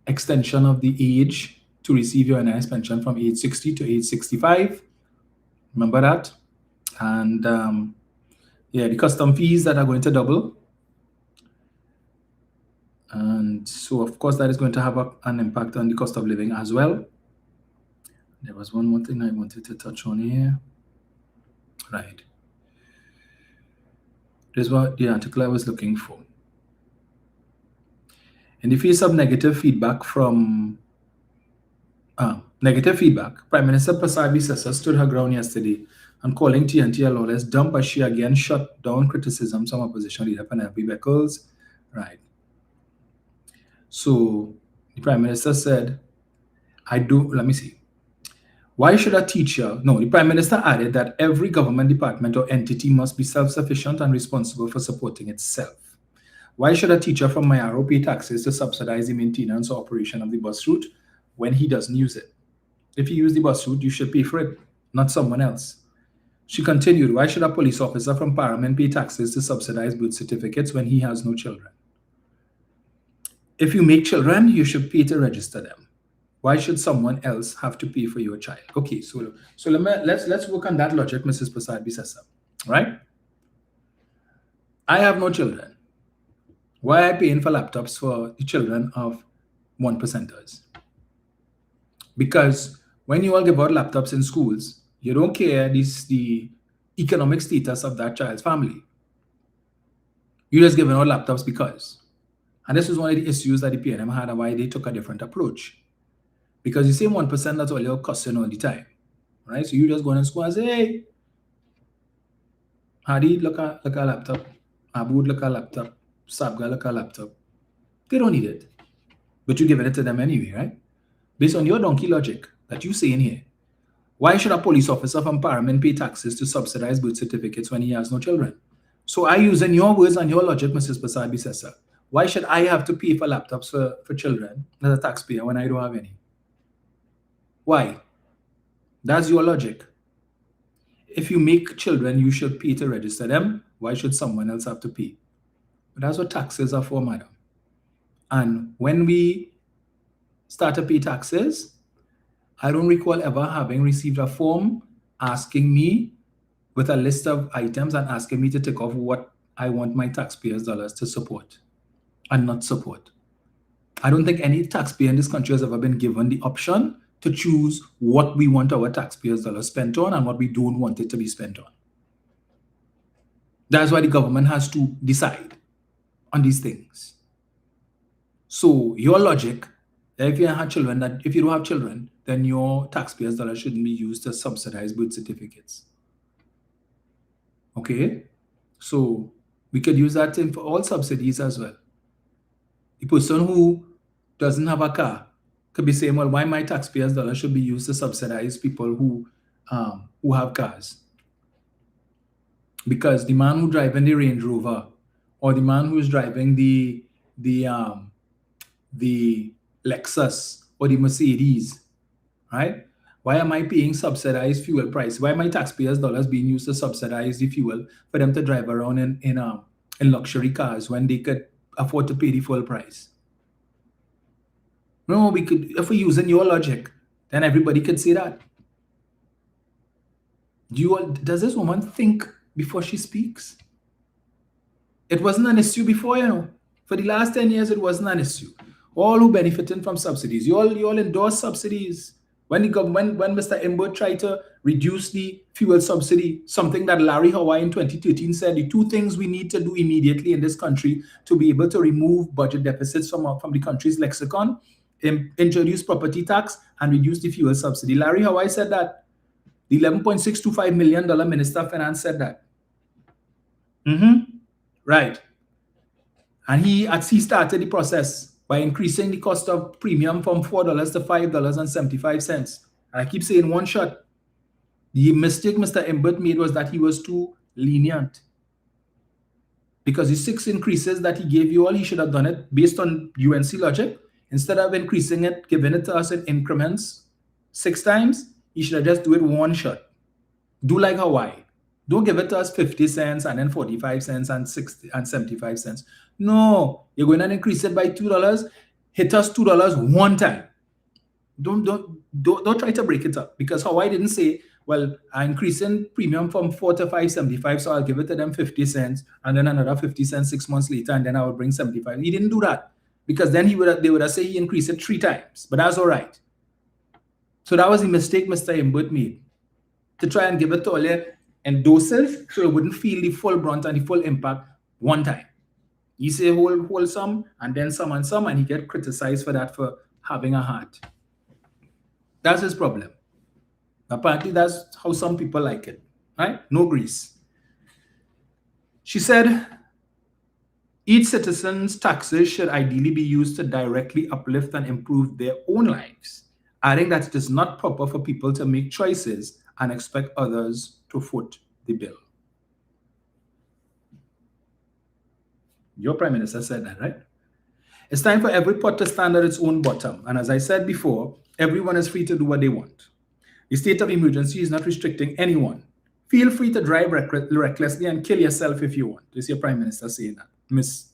extension of the age to receive your NIS pension from age 60 to age 65. Remember that? And yeah, the custom fees that are going to double. And so, of course, that is going to have an impact on the cost of living as well. There was one more thing I wanted to touch on here. Right. This is what the article I was looking for. In the face of negative feedback, Prime Minister Pasabi Sessa stood her ground yesterday and calling TNT a lawless dump as she again shut down criticism from opposition leader Penelope Beckles. Right. So the Prime Minister said, why should a teacher, the Prime Minister added that every government department or entity must be self-sufficient and responsible for supporting itself. Why should a teacher from Mayaro pay taxes to subsidize the maintenance or operation of the bus route when he doesn't use it? If you use the bus route, you should pay for it, not someone else. She continued, why should a police officer from Parliament pay taxes to subsidize birth certificates when he has no children? If you make children, you should pay to register them. Why should someone else have to pay for your child? Okay, so let's work on that logic, Mrs. Prasad Bisasa, right? I have no children. Why am I paying for laptops for the children of 1%ers? Because when you all give out laptops in schools, you don't care the economic status of that child's family. You're just giving out laptops because. And this was one of the issues that the PNM had and why they took a different approach. Because the same 1% that's all you're costing all the time. Right? So you just go in school and say, hey, Hadi, look at a laptop. Aboud, look at a laptop. Sabga, look at a laptop. They don't need it. But you're giving it to them anyway, right? Based on your donkey logic that you say in here, why should a police officer from Parliament pay taxes to subsidize birth certificates when he has no children? So I use in your words and your logic, Mrs. Prasad Bisasa, why should I have to pay for laptops for children as a taxpayer when I don't have any? Why? That's your logic. If you make children, you should pay to register them. Why should someone else have to pay? But that's what taxes are for, madam. And when we start to pay taxes, I don't recall ever having received a form asking me with a list of items and asking me to take off what I want my taxpayers' dollars to support and not support. I don't think any taxpayer in this country has ever been given the option to choose what we want our taxpayers' dollars spent on and what we don't want it to be spent on. That's why the government has to decide on these things. So your logic, that if you don't have children, then your taxpayers' dollars shouldn't be used to subsidize birth certificates. Okay? So we could use that for all subsidies as well. The person who doesn't have a car could be saying, well, why my taxpayers' dollars should be used to subsidize people who have cars? Because the man who's driving the Range Rover or the man who's driving the Lexus or the Mercedes, right? Why am I paying subsidized fuel price? Why are my taxpayers' dollars being used to subsidize the fuel for them to drive around in luxury cars when they could afford to pay the full price? No, we could, if we're using your logic, then everybody could say that. Does this woman think before she speaks? It wasn't an issue before, For the last 10 years, it wasn't an issue. All who benefited from subsidies, you all endorse subsidies. When Mr. Imbert tried to reduce the fuel subsidy, something that Larry Hawaii in 2013 said, the two things we need to do immediately in this country to be able to remove budget deficits from the country's lexicon, introduce property tax and reduce the fuel subsidy. Larry Hawaii said that. The $11.625 million Minister of Finance said that. Right. And he started the process by increasing the cost of premium from $4 to $5.75. And I keep saying one shot. The mistake Mr. Imbert made was that he was too lenient. Because the 6 increases that he gave you all, he should have done it based on UNC logic. Instead of increasing it, giving it to us in increments 6 times, he should have just do it one shot. Do like Hawaii. Don't give it to us 50 cents and then 45 cents and 60 and 75 cents. No, you're going to increase it by $2. Hit us $2 one time. Don't try to break it up, because Hawaii didn't say, well, I'm increasing premium from $4 to $5.75, so I'll give it to them 50 cents and then another 50 cents 6 months later, and then I will bring 75. He didn't do that, because then they would have said he increased it 3 times, but that's all right. So that was the mistake Mr. Imbert made, to try and give it to all in doses so it wouldn't feel the full brunt and the full impact one time. He say whole some and then some and some, and he get criticized for that, for having a heart. That's his problem. Apparently that's how some people like it, right? No grease. She said, each citizen's taxes should ideally be used to directly uplift and improve their own lives, adding that it is not proper for people to make choices and expect others to foot the bill. Your Prime Minister said that, right? It's time for every pot to stand at its own bottom. And as I said before, everyone is free to do what they want. The state of emergency is not restricting anyone. Feel free to drive recklessly and kill yourself if you want. This is your Prime Minister saying that. Miss,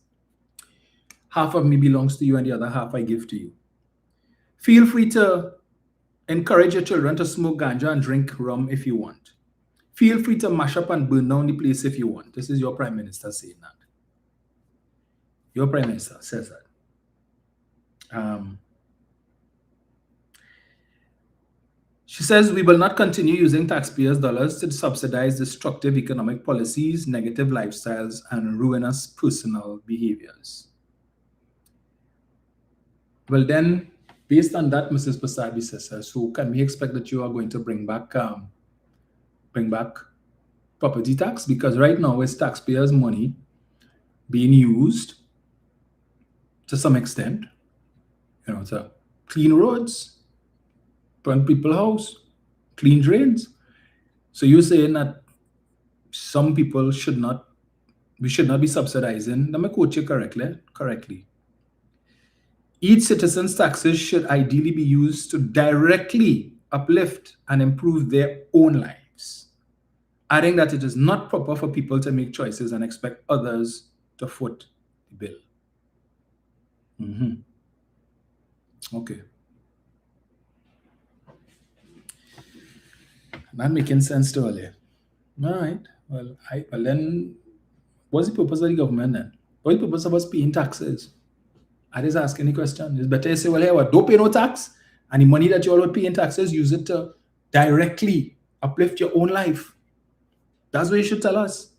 half of me belongs to you and the other half I give to you. Feel free to encourage your children to smoke ganja and drink rum if you want. Feel free to mash up and burn down the place if you want. This is your Prime Minister saying that. Your Prime Minister says that. She says, we will not continue using taxpayers' dollars to subsidize destructive economic policies, negative lifestyles, and ruinous personal behaviors. Well then, based on that, Mrs. Pasabi says, so can we expect that you are going to bring back property tax? Because right now it's taxpayers' money being used to some extent, to clean roads, run people's house, clean drains. So you're saying that some people we should not be subsidizing. Let me quote you correctly. Each citizen's taxes should ideally be used to directly uplift and improve their own lives, adding that it is not proper for people to make choices and expect others to foot the bill. Okay. Not making sense to all. All right. Well, then, what's the purpose of the government then? What's the purpose of us paying taxes? I just asking the question. It's better to say, well, hey, what, don't pay no tax, and the money that you all would pay in taxes, use it to directly uplift your own life. That's what you should tell us.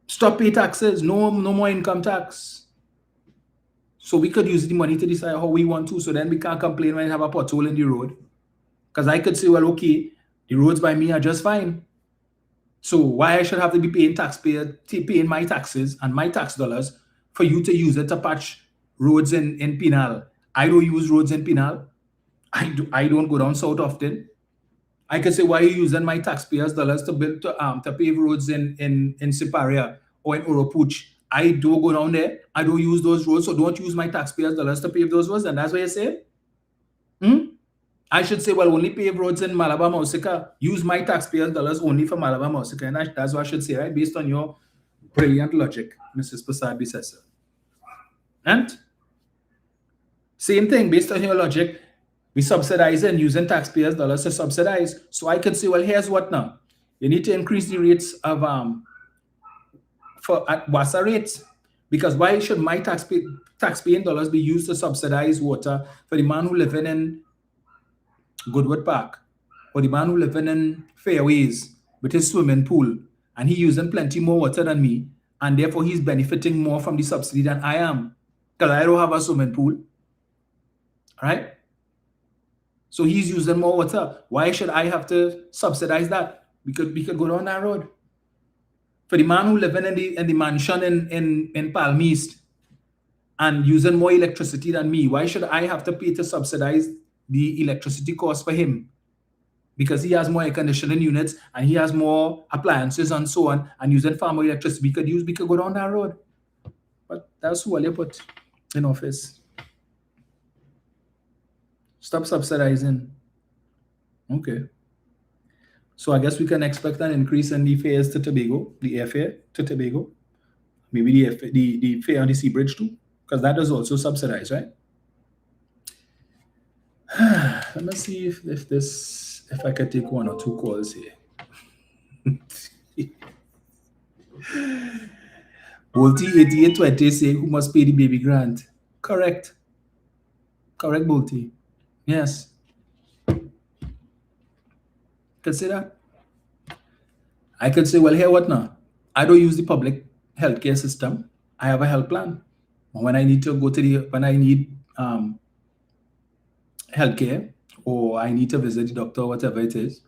Stop paying taxes. No more income tax. So we could use the money to decide how we want to, so then we can't complain when we have a pothole in the road. Because I could say, well, okay, the roads by me are just fine. So why I should have to be paying my taxes and my tax dollars for you to use it to patch roads in Pinal? I don't use roads in Pinal. I don't go down south often. I could say, why are you using my taxpayers' dollars to pave roads in Paria or in Oropuch? I don't go down there. I don't use those roads, so don't use my taxpayers' dollars to pave those roads. And that's what you say? I should say, well, only pave roads in Malabar, Mausika. Use my taxpayers' dollars only for Malabar, Mausika. And that's what I should say, right? Based on your brilliant logic, Mrs. Pasabi says so. And same thing, based on your logic, we subsidize and using taxpayers' dollars to subsidize. So I could say, well, here's what now. You need to increase the rates of at WASA rates, Because why should my taxpaying dollars be used to subsidize water for the man who living in Goodwood Park, or the man who living in Fairways with his swimming pool, and he using plenty more water than me, and therefore he's benefiting more from the subsidy than I am, because I don't have a swimming pool, right? So he's using more water. Why should I have to subsidize that? We could go down that road. For the man who living in the mansion in Palm East and using more electricity than me, why should I have to pay to subsidize the electricity cost for him? Because he has more air conditioning units and he has more appliances and so on, and using far more electricity we could go down that road. But that's who I put in office. Stop subsidizing. Okay. So I guess we can expect an increase in the fares to Tobago, the airfare to Tobago. Maybe the fare on the sea bridge too, because that is also subsidized, right? Let me see if I can take one or two calls here. Bolty 8820 say who must pay the baby grant. Correct. Correct, Bolty. Yes. Consider. I could say, well, here what now? I don't use the public healthcare system. I have a health plan. When I need to go to when I need healthcare, or I need to visit the doctor, whatever it is,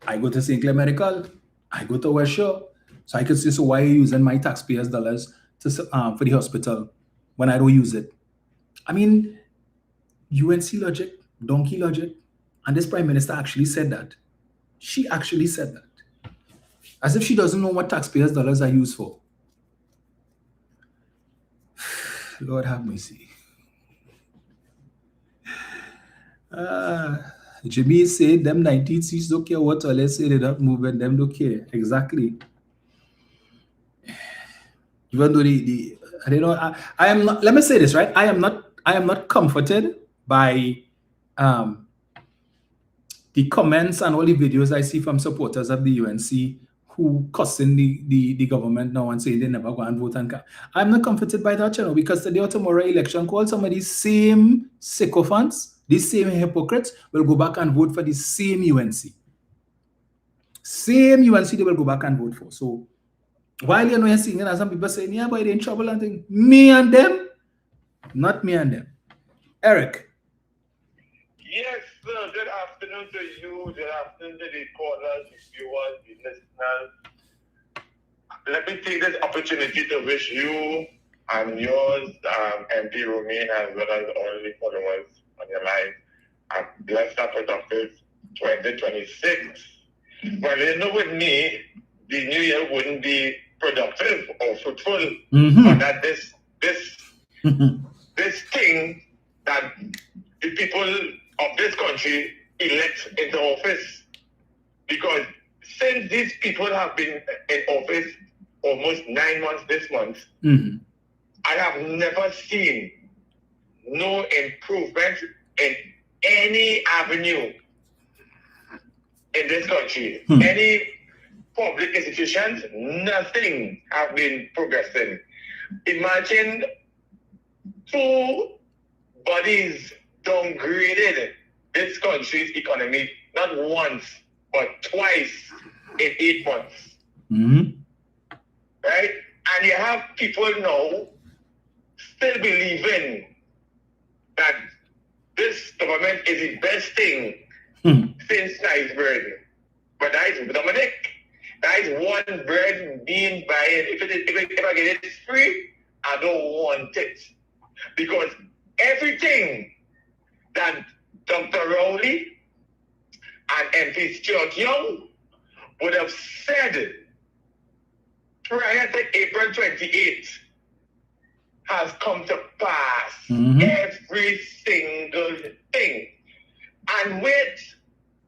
I go to St. Clair Medical, I go to West Shore. So I could say, so why are you using my taxpayers' dollars to for the hospital when I don't use it? I mean, UNC logic, donkey logic, and this Prime Minister actually said that. She actually said that. As if she doesn't know what taxpayers' dollars are used for. Lord have mercy. Jimmy said them 19 seats don't care what let's say they don't move and them don't care. Exactly. Even though I don't know, I am not, let me say this, right? I am not comforted by the comments and all the videos I see from supporters of the UNC who cussing the government now and saying they never go and vote. And I'm not comforted by that, because today or tomorrow election call, some of these same sycophants, these same hypocrites will go back and vote for the same UNC. Same UNC they will go back and vote for. So while you're seeing it, some people saying, yeah, but they're in trouble and things. Me and them, not me and them. Eric. Yes, sir. Good afternoon to you. Good afternoon to the callers, the viewers, the listeners. Let me take this opportunity to wish you and yours, MP Romain, as well as all the followers on your life, a blessed and productive 2026. Well, you know, with me, the new year wouldn't be productive or fruitful, but that this thing that the people of this country elect into office, because since these people have been in office almost 9 months this month, I have never seen no improvement in any avenue in this country. Any public institutions, nothing have been progressing. Imagine 2 bodies downgraded this country's economy not once but twice in 8 months. Right? And you have people now still believing that this government is the best thing since sliced bread. But that is Dominic. That is one bread being buying. If I get it free, I don't want it. Because everything that Dr. Rowley and MP Stuart Young would have said prior to April 28th has come to pass. Every single thing. And wait,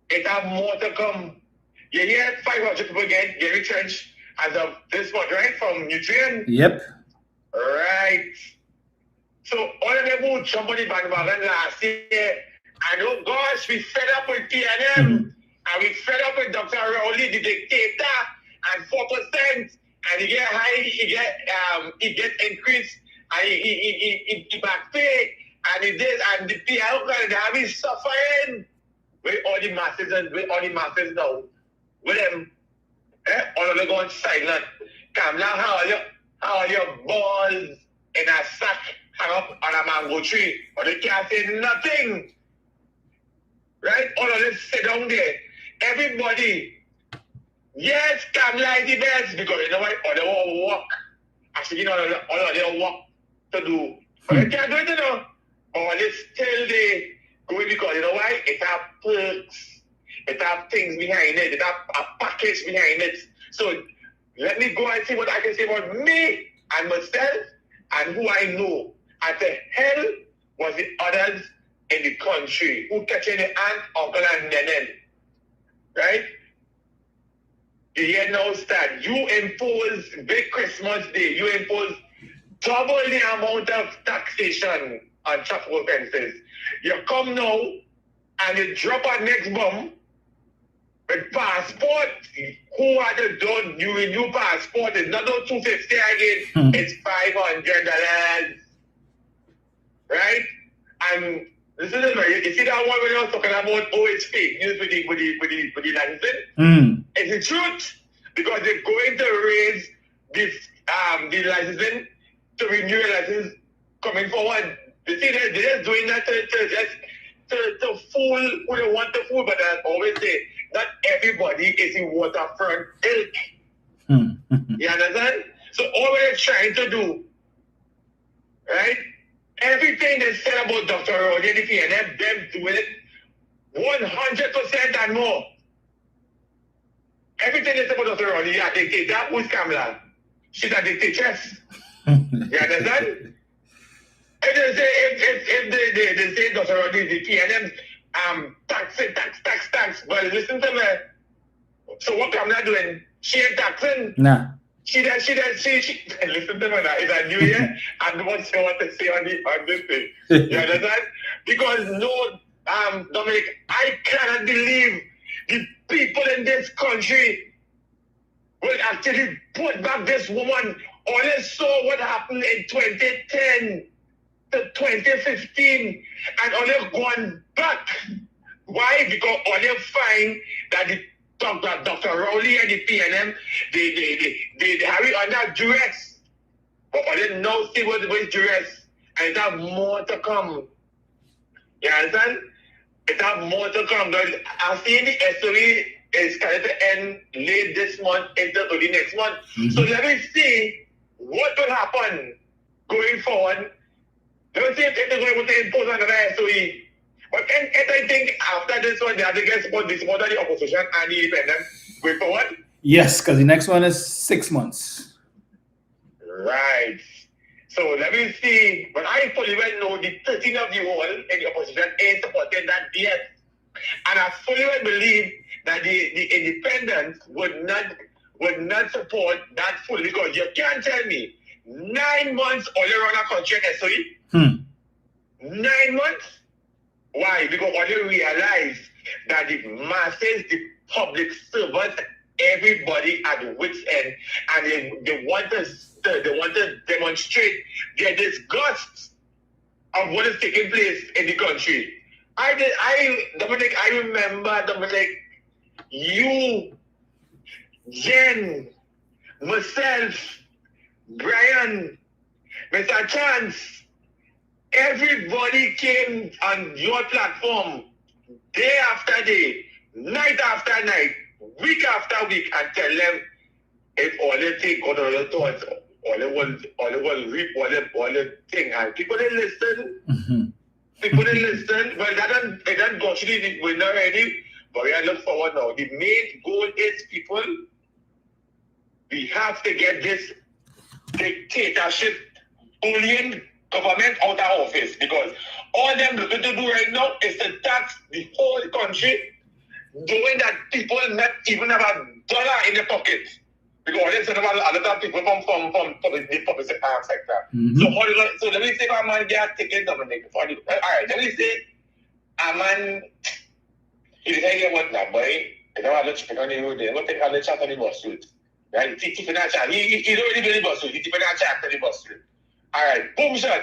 it have more to come. You hear 500 people get retrenched as of this month, right? From Nutrien? Yep. Right. So all of them who jumped on the bandwagon last year, and oh gosh, we fed up with PNM, and we fed up with Dr. Rowley, the dictator, and 4%, and he get high, he get increased, and he back pay, and he did, and the PL have been suffering with all the masses now, with them, all of them going silent. Come now, how are your balls in a sack hang up on a mango tree, or they can't say nothing, right? All of them sit down there. Everybody, yes, come like the best, because you know what, all they want to work. Actually, all of them work to do. But they can't do it, you know. Or they still they going because, you know why? It have perks. It have things behind it. It have a package behind it. So let me go and see what I can say about me and myself and who I know. And the hell was the others in the country who catching the aunt, uncle, and nenen. Right? You hear now start. You impose big Christmas Day. You impose double the amount of taxation on traffic offences. You come now and you drop a next bomb with passport. Who had it done? You renew passport. It's not $250 again. It's $500. Right? And listen to me. You see that one when I was talking about it's fake news with the licensing? It's the truth. Because they're going to raise the licensing to renew your license coming forward. You see, they're just doing that to fool who they want to fool, but I always say, not everybody is in waterfront ilk. You understand? So all we're trying to do, right? Everything they said about Dr. Rodney and them doing it 100% and more. Everything they said about Dr. Rodney, yeah, they did that with Kamala. She's a dictatress. You understand? If they say Dr. Rodney, the PNM, tax. But listen to me. So what Kamala doing? She ain't taxing. Nah. She listen to me now. It's a new year, and what she want to say on this thing. You understand? Because no, Dominic, I cannot believe the people in this country will actually put back this woman. Only saw what happened in 2010 to 2015, and only gone back. Why? Because only find that the Dr. Rowley and the PNM, they have it under duress. But I didn't know see what was duress. And it have more to come. You understand? It have more to come. I'm seeing the SOE is going to end late this month into early next month. So let me see what will happen going forward. Let me see if they're going to impose another SOE. But I think after this one, they have to get support the opposition and the independent going forward. Yes, because the next one is 6 months. Right. So let me see. But I fully well know the 13 of you all in the opposition ain't supporting that yet. And I fully well believe that the independents would not support that fully, because you can't tell me 9 months all around a country at SOE. 9 months? Why? Because when you realize that the masses, the public servants, everybody at the wit's end, and they want to demonstrate their disgust of what is taking place in the country. Dominic, I remember, Dominic, you, Jen, myself, Brian, Mr. Chance, everybody came on your platform day after day, night after night, week after week, and tell them if all they think on your thoughts, all they will reap all the thing. And people didn't listen. People didn't listen. Well, it doesn't go through the window already, but we are looking forward now. The main goal is, people, we have to get this dictatorship bullying government out of office, because all them looking to do right now is to tax the whole country, doing that people not even have $1 in their pocket, because they send about a lot of people from the public sector. So let me say a man get a ticket, Dominic. Alright, let me say a man, he didn't get what now, boy. You know, I look on the road there. I don't think I look chat on the bus suit. Right? He's keeping that chance. He's already been in the bus. He's keeping that chance to the bus. All right, boom shot.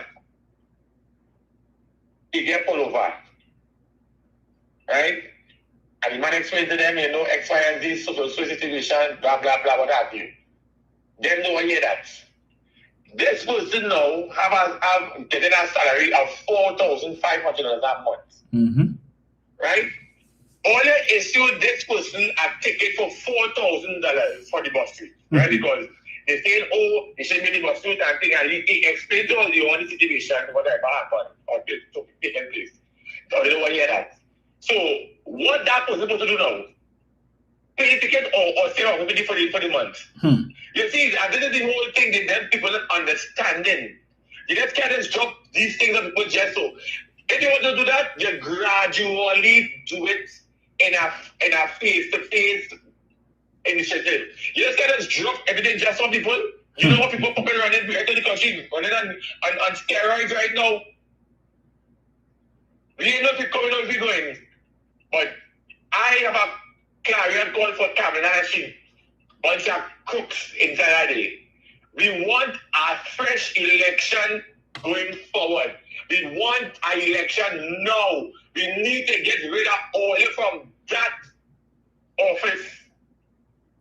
He get pulled over. Right? And the man explained to them, you know, X, Y, and Z, social situation, blah, blah, blah, what have you. Them don't hear that. This person now have getting a salary of $4,500 a month. Mm-hmm. Right? Only issued this person a ticket for $4,000 for the bus trip. Right? Because they say, oh, they should be the bus trip and thing, and he explained to all the only situation, whatever happened, or taken place. So they don't want to hear that. So, what that person supposed to do now? Pay the ticket or stay off with it for the month. You see, and this is the whole thing that them people not understanding. You just can't just drop these things on people just so. If you want to do that, you gradually do it in a face-to-face initiative. You just can't just drop everything just on people. You know what people fucking running right to the country, running on steroids right now. You know if it's coming out, if you're going. But I have a clarion call for cabinet bunch of crooks inside of it. We want a fresh election going forward. We want an election now. We need to get rid of all from that office.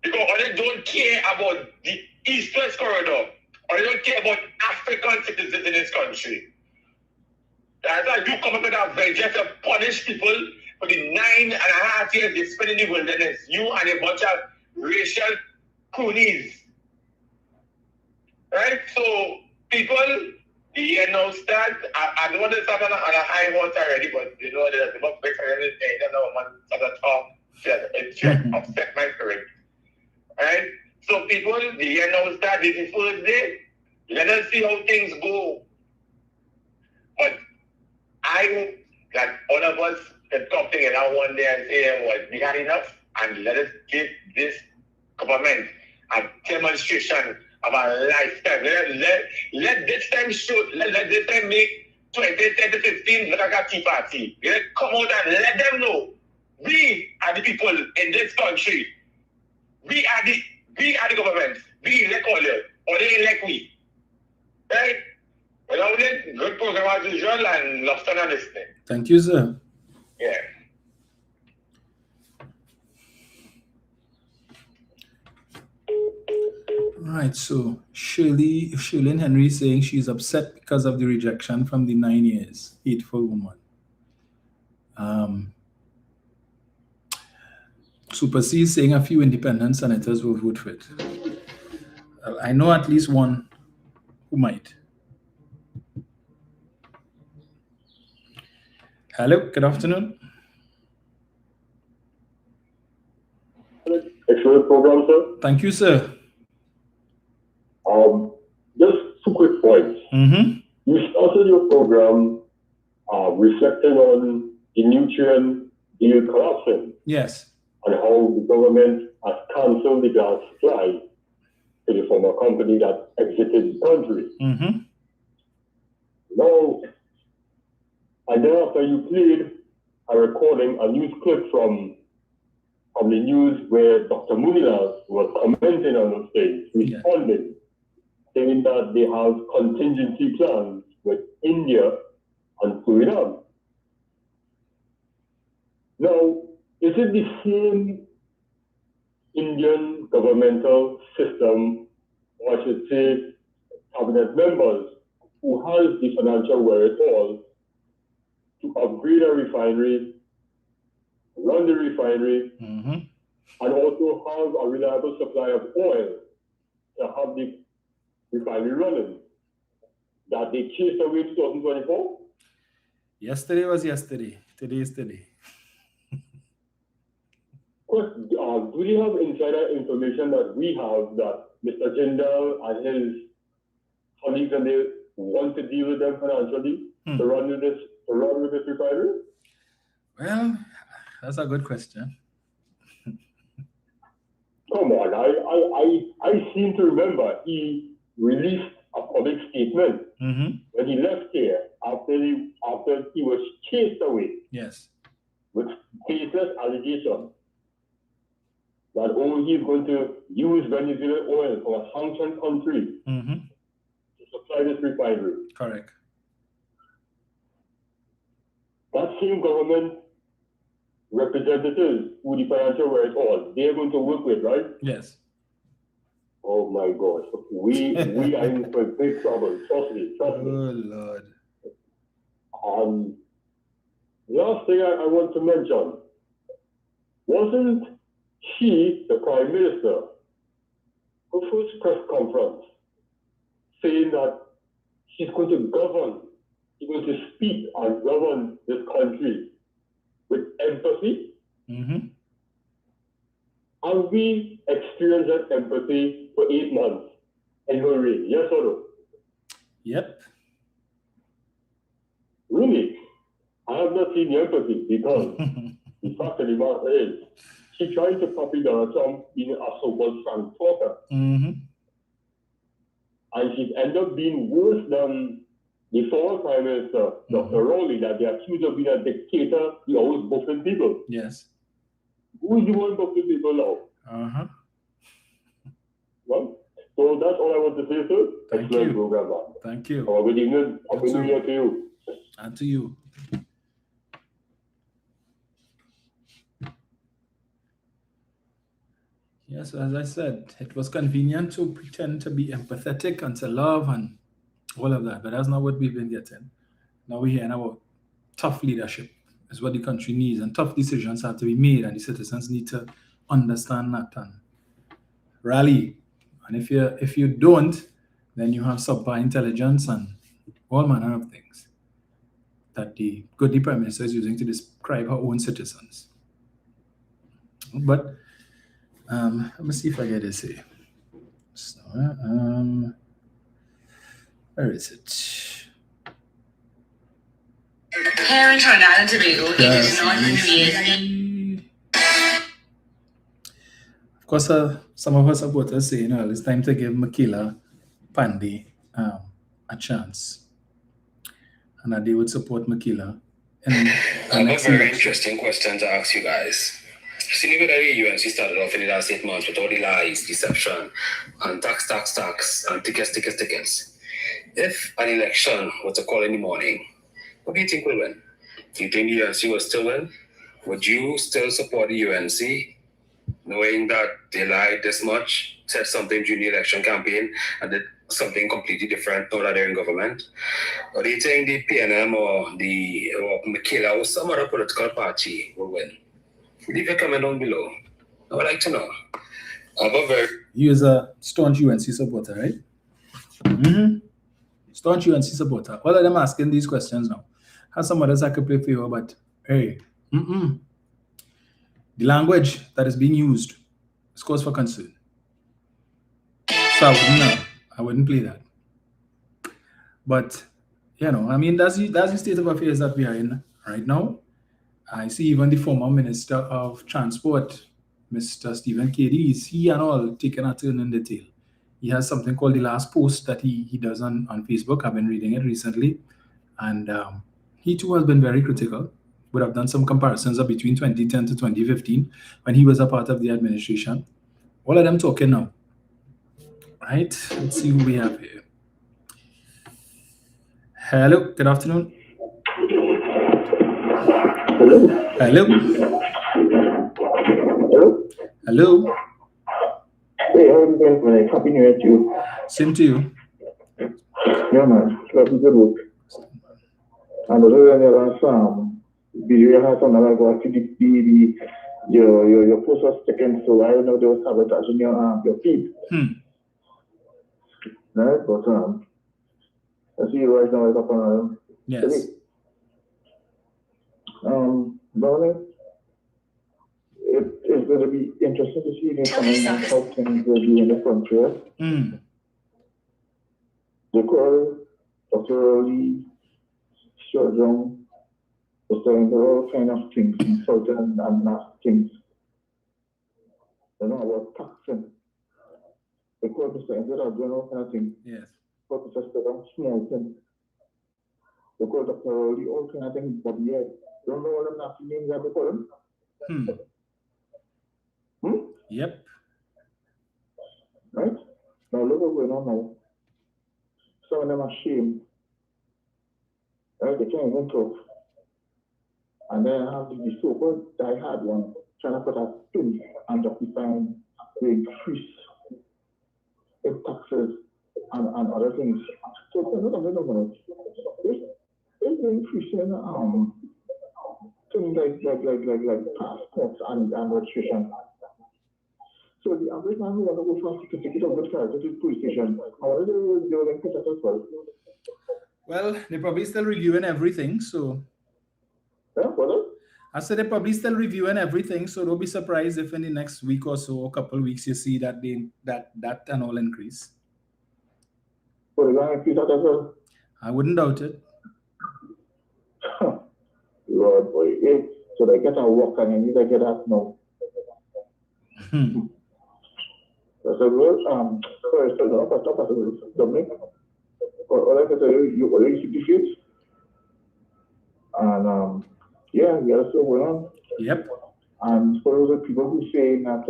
Because they don't care about the East-West corridor. Or they don't care about African citizens in this country. That's why you come up with a venture to punish people for the 9.5 years they spent in the wilderness. You and a bunch of racial coonies. Right? So, people, you know, start. I don't want to start on a high horse already, but you know, there's a lot better than anything. I don't know, man, at the top. It just upset my spirit. Right? So, people, you know, start this is first day. Let us see how things go. But I hope that all of us can come together one day and say, well, we had enough, and let us give this government a demonstration of a lifetime. Let this time show, let this time make 2010 to 15 look like a tea party. Let come out and let them know we are the people in this country. We are the government. We elect all you, or they elect we. Right? Well, good program as usual, and lost on listening. Thank you, sir. Yeah. Right, so Shirlene Henry is saying she's upset because of the rejection from the 9 years. Hateful woman. Supersedes saying a few independent senators will vote for it. I know at least one who might. Hello, good afternoon. Excellent program, sir. Thank you, sir. Just 2 quick points. You started your program reflecting on the Nutrien deal collapsing. Yes. And how the government has cancelled the gas supply to the former company that exited the country. Now, and then after you played a recording, a news clip from the news where Dr. Munila was commenting on those things, responding, saying that they have contingency plans with India and Suriname. Now, is it the same Indian governmental system, or I should say cabinet members, who has the financial wherewithal to upgrade a refinery, run the refinery, and also have a reliable supply of oil to have the refinery running, that they chased away 2024? Yesterday was yesterday. Today is today. Do we have insider information that we have that Mr. Jindal and his colleagues and they want to deal with them financially to run with this refinery? Well, that's a good question. Come on, I seem to remember he released a public statement when he left here after he was chased away. Yes. With baseless allegations that he's going to use Venezuelan oil from a sanctioned country to supply this refinery. Correct. That same government representatives who the financial wherewithal, they're going to work with, right? Yes. Oh my gosh, we are in for big trouble. Trust me. Oh Lord. Last thing I want to mention, wasn't she, the Prime Minister, her first press conference, saying that she's going to govern, she's going to speak and govern this country with empathy? And we experienced that empathy for 8 months in her reign, yes or no? Yep. Really? I have not seen the empathy because the fact of the matter is, she tried to copy Donald Trump being a so-called frank talker. And she's ended up being worse than the former Prime Minister, Dr. Rowley, that they accused of being a dictator, he always buffing people. Yes. Who is the one buffing people now? Well, so that's all I want to say, sir. Thank Excellent you. program, man. Thank you. Good evening. Happy New Year to you. And to you. Yes, as I said, it was convenient to pretend to be empathetic and to love and all of that, but that's not what we've been getting. Now we're hearing about tough leadership is what the country needs, and tough decisions have to be made, and the citizens need to understand that and rally. And if you don't, then you have subpar intelligence and all manner of things that the Prime Minister is using to describe her own citizens. But let me see if I get this here. So, where is it? Here in Trinidad and Tobago, it is not created. Of course, some of our supporters say, it's time to give Makila Pandey a chance, and that they would support Makila. I have a very interesting question to ask you guys. Seeing with the UNC started off in the last 8 months with all the lies, deception, and tax, and tickets. If an election was to call in the morning, what do you think will win? Do you think the UNC will still win? Would you still support the UNC, knowing that they lied this much, said something during the election campaign, and did something completely different now that they're in government? Or do you think the PNM or Makila or some other political party will win? Leave your comment down below. I would like to know. You is a staunch UNC supporter, right? Staunch UNC supporter. All of them asking these questions now. Has some others I could play for you, but hey, the language that is being used is cause for concern. So I wouldn't play that. But that's the state of affairs that we are in right now. I see even the former Minister of Transport, Mr. Stephen Cadiz, he and all taking a turn in the tail. He has something called The Last Post that he does on Facebook. I've been reading it recently. And he too has been very critical. Would have done some comparisons of between 2010 to 2015 when he was a part of the administration. All of them talking now. Right? Let's see who we have here. Hello, good afternoon. Hello. Hello. Hey, how are you guys doing? Happy New Year to you. Same to you. Yeah, man. Happy good work. And other than your video has another go to your post was taken, so I don't know there was sabotage in your feed. Right, but I see you right now. Up on yes. But it's going to be interesting to see how things will be in the country. The call, Dr. Lee, Surgeon, was telling all kind of things, insulting and nasty things. About taxing. The court is saying that doing all kind of things. Yes. The court is just a small thing. The court, Dr. Lee, all kind of things, but yeah. Don't know what I'm nasty names are before them. Yep. Right? Now look what's going on now. Some of them are ashamed. Right? They can't even talk. And then I have the so-called die-hard one trying to put a spin and justifying the increase in taxes and other things. So it's increasing things like passports and registration. So the average man who wants to go for a certificate of good character to the police station, how do they will put that as well? Well, they're probably still reviewing everything, so. Yeah, what? I said they're probably still reviewing everything, so don't be surprised if in the next week or so, a couple of weeks, you see that that and all increase. So they're going to increase that as well? I wouldn't doubt it. Lord boy, so they get a walk and you need to get that now. I said, well, first, Dominic, or like I said, you already see the face. And yeah, we are still going on. Yep. And for those people who say that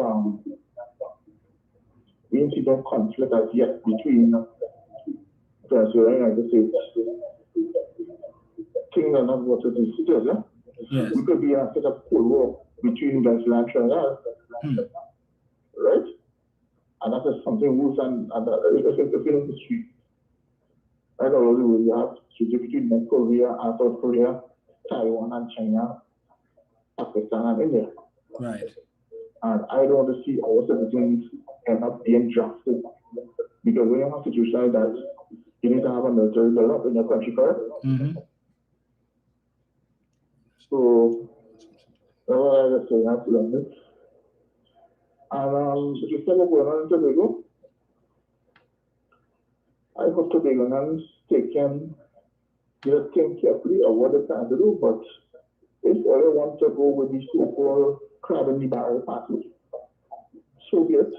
we didn't see no conflict as yet between Venezuela and the United States, things are not what it is. Yeah? Yes. We could be a set of Cold War between Venezuela and Trinidad. Right? And that is something worse than if you know history. Right, already we have treaty between North Korea and South Korea, Taiwan and China, Pakistan and India. Right. And I don't want to see our citizens end up being drafted. Because when you have a situation like that, you need to have a military build-up in your country, correct? So, that's what I was saying, I have to learn this. And if you start going on in Tobago, I hope Tobagonians can think carefully of what they plan to do, but if all they want to go with the so-called crab in the barrel party, so be it.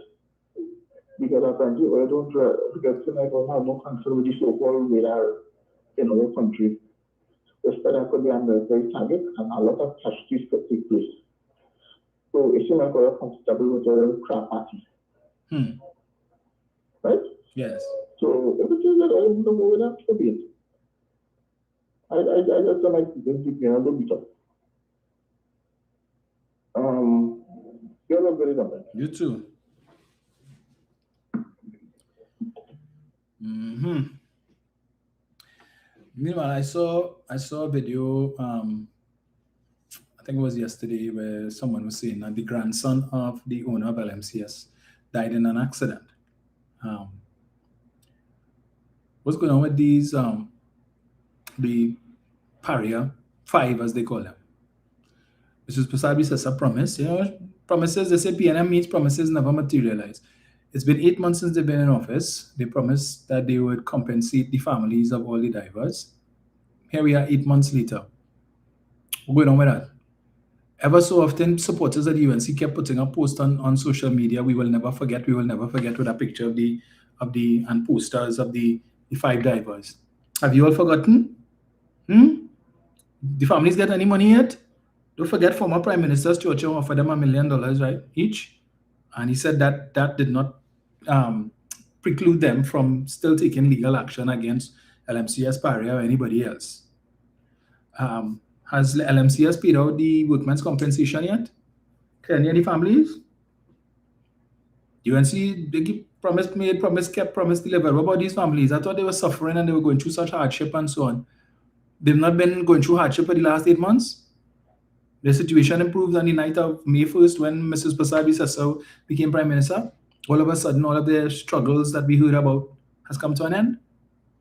Because apparently, I don't because tonight I don't have no concern with the so-called radar in our country. Instead, I could be under a very target and a lot of casualties could take place. So it seems like we're comfortable with a crab party. Right? Yes. So if it is that I want to go with that, so be it. I just don't like to keep me on the beat up. You're very good. You too. Meanwhile, I saw a video, I think it was yesterday, where someone was saying that the grandson of the owner of LMCS died in an accident. What's going on with these, the Paria 5, as they call them? Mrs. Pasabi says a promise. You know, promises, they say PNM means promises never materialize. It's been 8 months since they've been in office. They promised that they would compensate the families of all the divers. Here we are 8 months later. What's going on with that? Ever so often, supporters of the UNC kept putting up posts on social media. We will never forget with a picture of the and posters of the 5 divers. Have you all forgotten? The families get any money yet? Don't forget, former Prime Minister Churchill offered them $1 million, right, each. And he said that did not preclude them from still taking legal action against LMCS, Paria, or anybody else. Has LMCS paid out the workmen's compensation yet? To any of the families? UNC, they kept promise delivered. What about these families? I thought they were suffering and they were going through such hardship and so on. They've not been going through hardship for the last 8 months. The situation improved on the night of May 1st when Mrs. Pasabi Sassou became Prime Minister. All of a sudden, all of the struggles that we heard about has come to an end.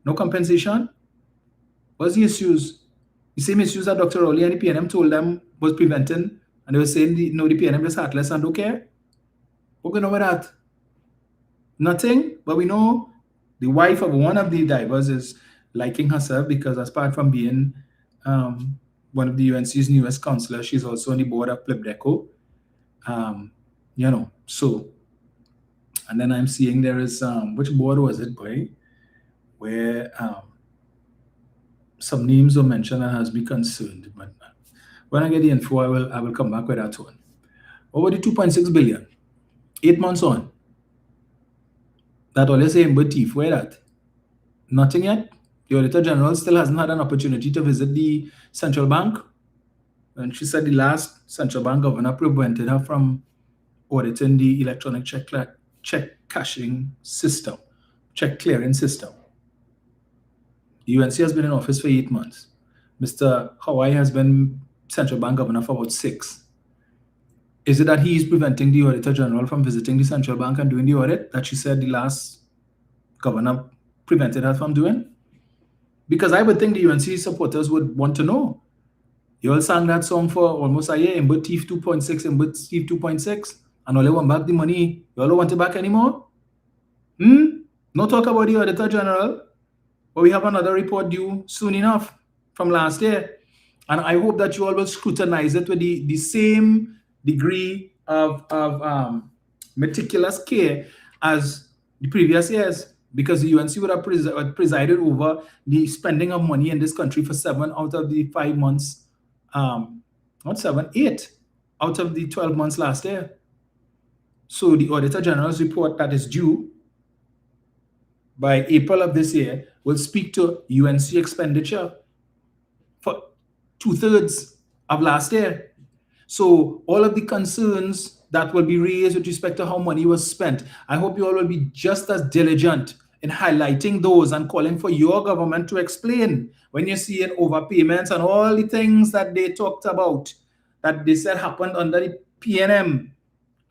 No compensation. What's the issues? The same issues that Dr. Rowley and the PNM told them was preventing, and they were saying, the PNM is heartless and don't care. What's going on with that? Nothing, but we know the wife of one of the divers is liking herself because as part from being one of the UNC's newest councillors, she's also on the board of Plebdeco. So, and then I'm seeing there is, which board was it, boy? Where some names were mentioned and has me concerned. But when I get the info, I will come back with that one. Over the 2.6 billion. 8 months on. That all you're saying, but thief, where that? Nothing yet? The Auditor General still hasn't had an opportunity to visit the central bank. And she said the last central bank governor prevented her from auditing the electronic check cashing system, check clearing system. The UNC has been in office for 8 months. Mr. Hawaii has been central bank governor for about 6. Is it that he is preventing the Auditor General from visiting the central bank and doing the audit that she said the last governor prevented her from doing? Because I would think the UNC supporters would want to know. You all sang that song for almost a year, Imbo Thief 2.6, Imbo Thief 2.6, and all they want back the money. You all don't want it back anymore? No talk about the Auditor General, but we have another report due soon enough from last year. And I hope that you all will scrutinize it with the same degree of meticulous care as the previous years, because the UNC would have presided over the spending of money in this country for 7 out of the 5 months, not 7, 8 out of the 12 months last year. So the Auditor General's report that is due by April of this year will speak to UNC expenditure for 2/3 of last year. So all of the concerns that will be raised with respect to how money was spent, I hope you all will be just as diligent in highlighting those and calling for your government to explain when you're seeing overpayments and all the things that they talked about that they said happened under the PNM.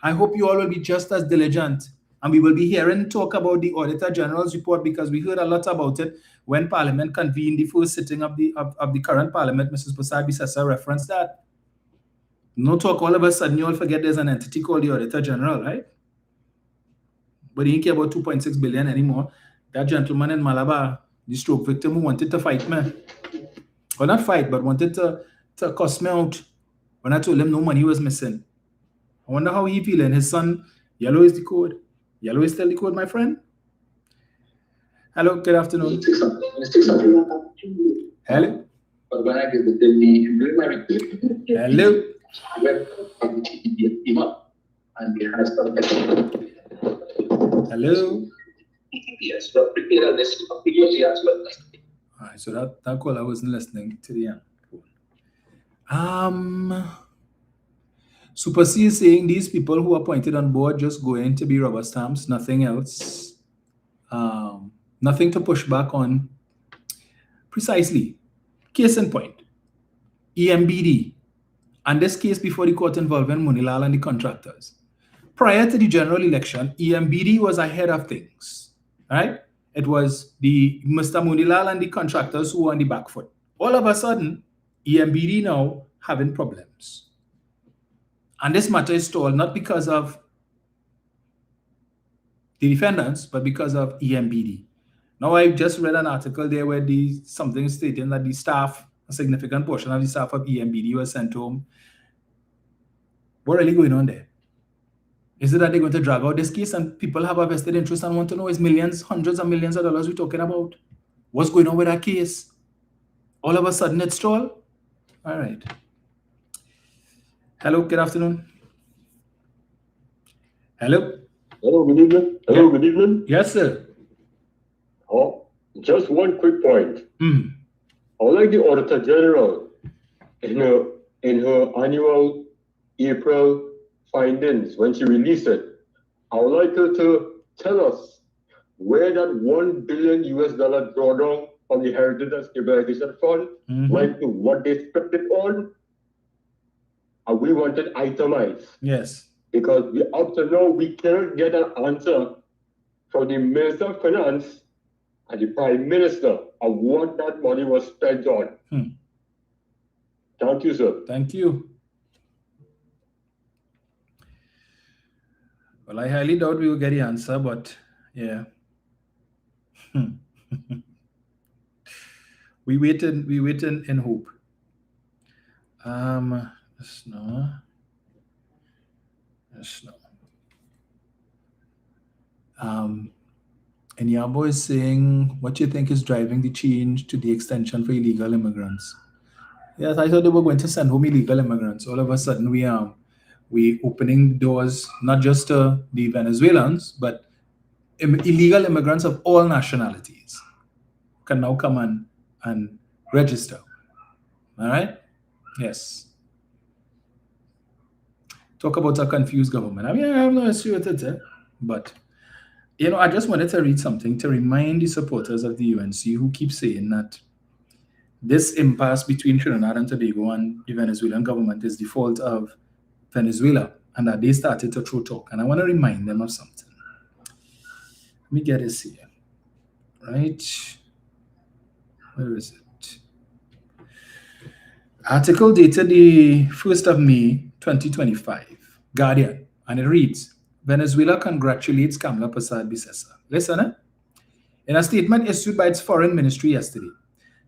I hope you all will be just as diligent. And we will be hearing talk about the Auditor General's report, because we heard a lot about it when Parliament convened the first sitting of the current Parliament. Mrs. Prasad Bisesa referenced that. No talk, all of a sudden you all forget there's an entity called the Auditor General, right? But he didn't care about 2.6 billion anymore. That gentleman in Malabar, the stroke victim who wanted to fight me. Well, not fight, but wanted to cuss me out when I told him no money was missing. I wonder how he feeling. His son, yellow is the code. Yellow is still the code, my friend. Hello, good afternoon. Hello. Hello. Hello. Yes, but prepare this as well. All right, so that call I wasn't listening to the end. Super C is saying these people who are appointed on board just going to be rubber stamps, nothing else. Nothing to push back on. Precisely. Case in point. EMBD. And this case before the court involving Munilal and the contractors. Prior to the general election, EMBD was ahead of things. Right? It was the Mr. Munilal and the contractors who were on the back foot. All of a sudden, EMBD now having problems. And this matter is stalled not because of the defendants, but because of EMBD. Now, I just read an article there where something stating that the staff, a significant portion of the staff of EMBD was sent home. What really going on there? Is it that they're going to drag out this case and people have a vested interest and want to know is millions, hundreds of millions of dollars we're talking about? What's going on with that case? All of a sudden it's stalled? All right. Hello, good afternoon. Hello. Hello, good evening. Hello, good evening. Yes, sir. Oh, just one quick point. I would like the Auditor General in her annual April findings, when she released it, I would like her to tell us where that $1 billion drawdown from the Heritage and Stabilization Fund went to, what they spent it on, and we want it itemized. Yes. Because up to now, we cannot get an answer from the Minister of Finance and the Prime Minister of what that money was spent on. Thank you, sir. Thank you. Well, I highly doubt we will get the answer, but yeah. we wait in hope. Yes, no. And Yabo is saying, what do you think is driving the change to the extension for illegal immigrants? Yes, I thought they were going to send home illegal immigrants. All of a sudden, we we opening doors not just to the Venezuelans, but illegal immigrants of all nationalities can now come and register. All right? Yes. Talk about a confused government. I mean, I have no issue with it, but I just wanted to read something to remind the supporters of the UNC who keep saying that this impasse between Trinidad and Tobago and the Venezuelan government is the fault of Venezuela, and that they started to throw talk. And I want to remind them of something. Let me get this here. Right? Where is it? Article dated the 1st of May, 2025. Guardian. And it reads, Venezuela congratulates Kamla Persad-Bissessar. Listen, in a statement issued by its foreign ministry yesterday,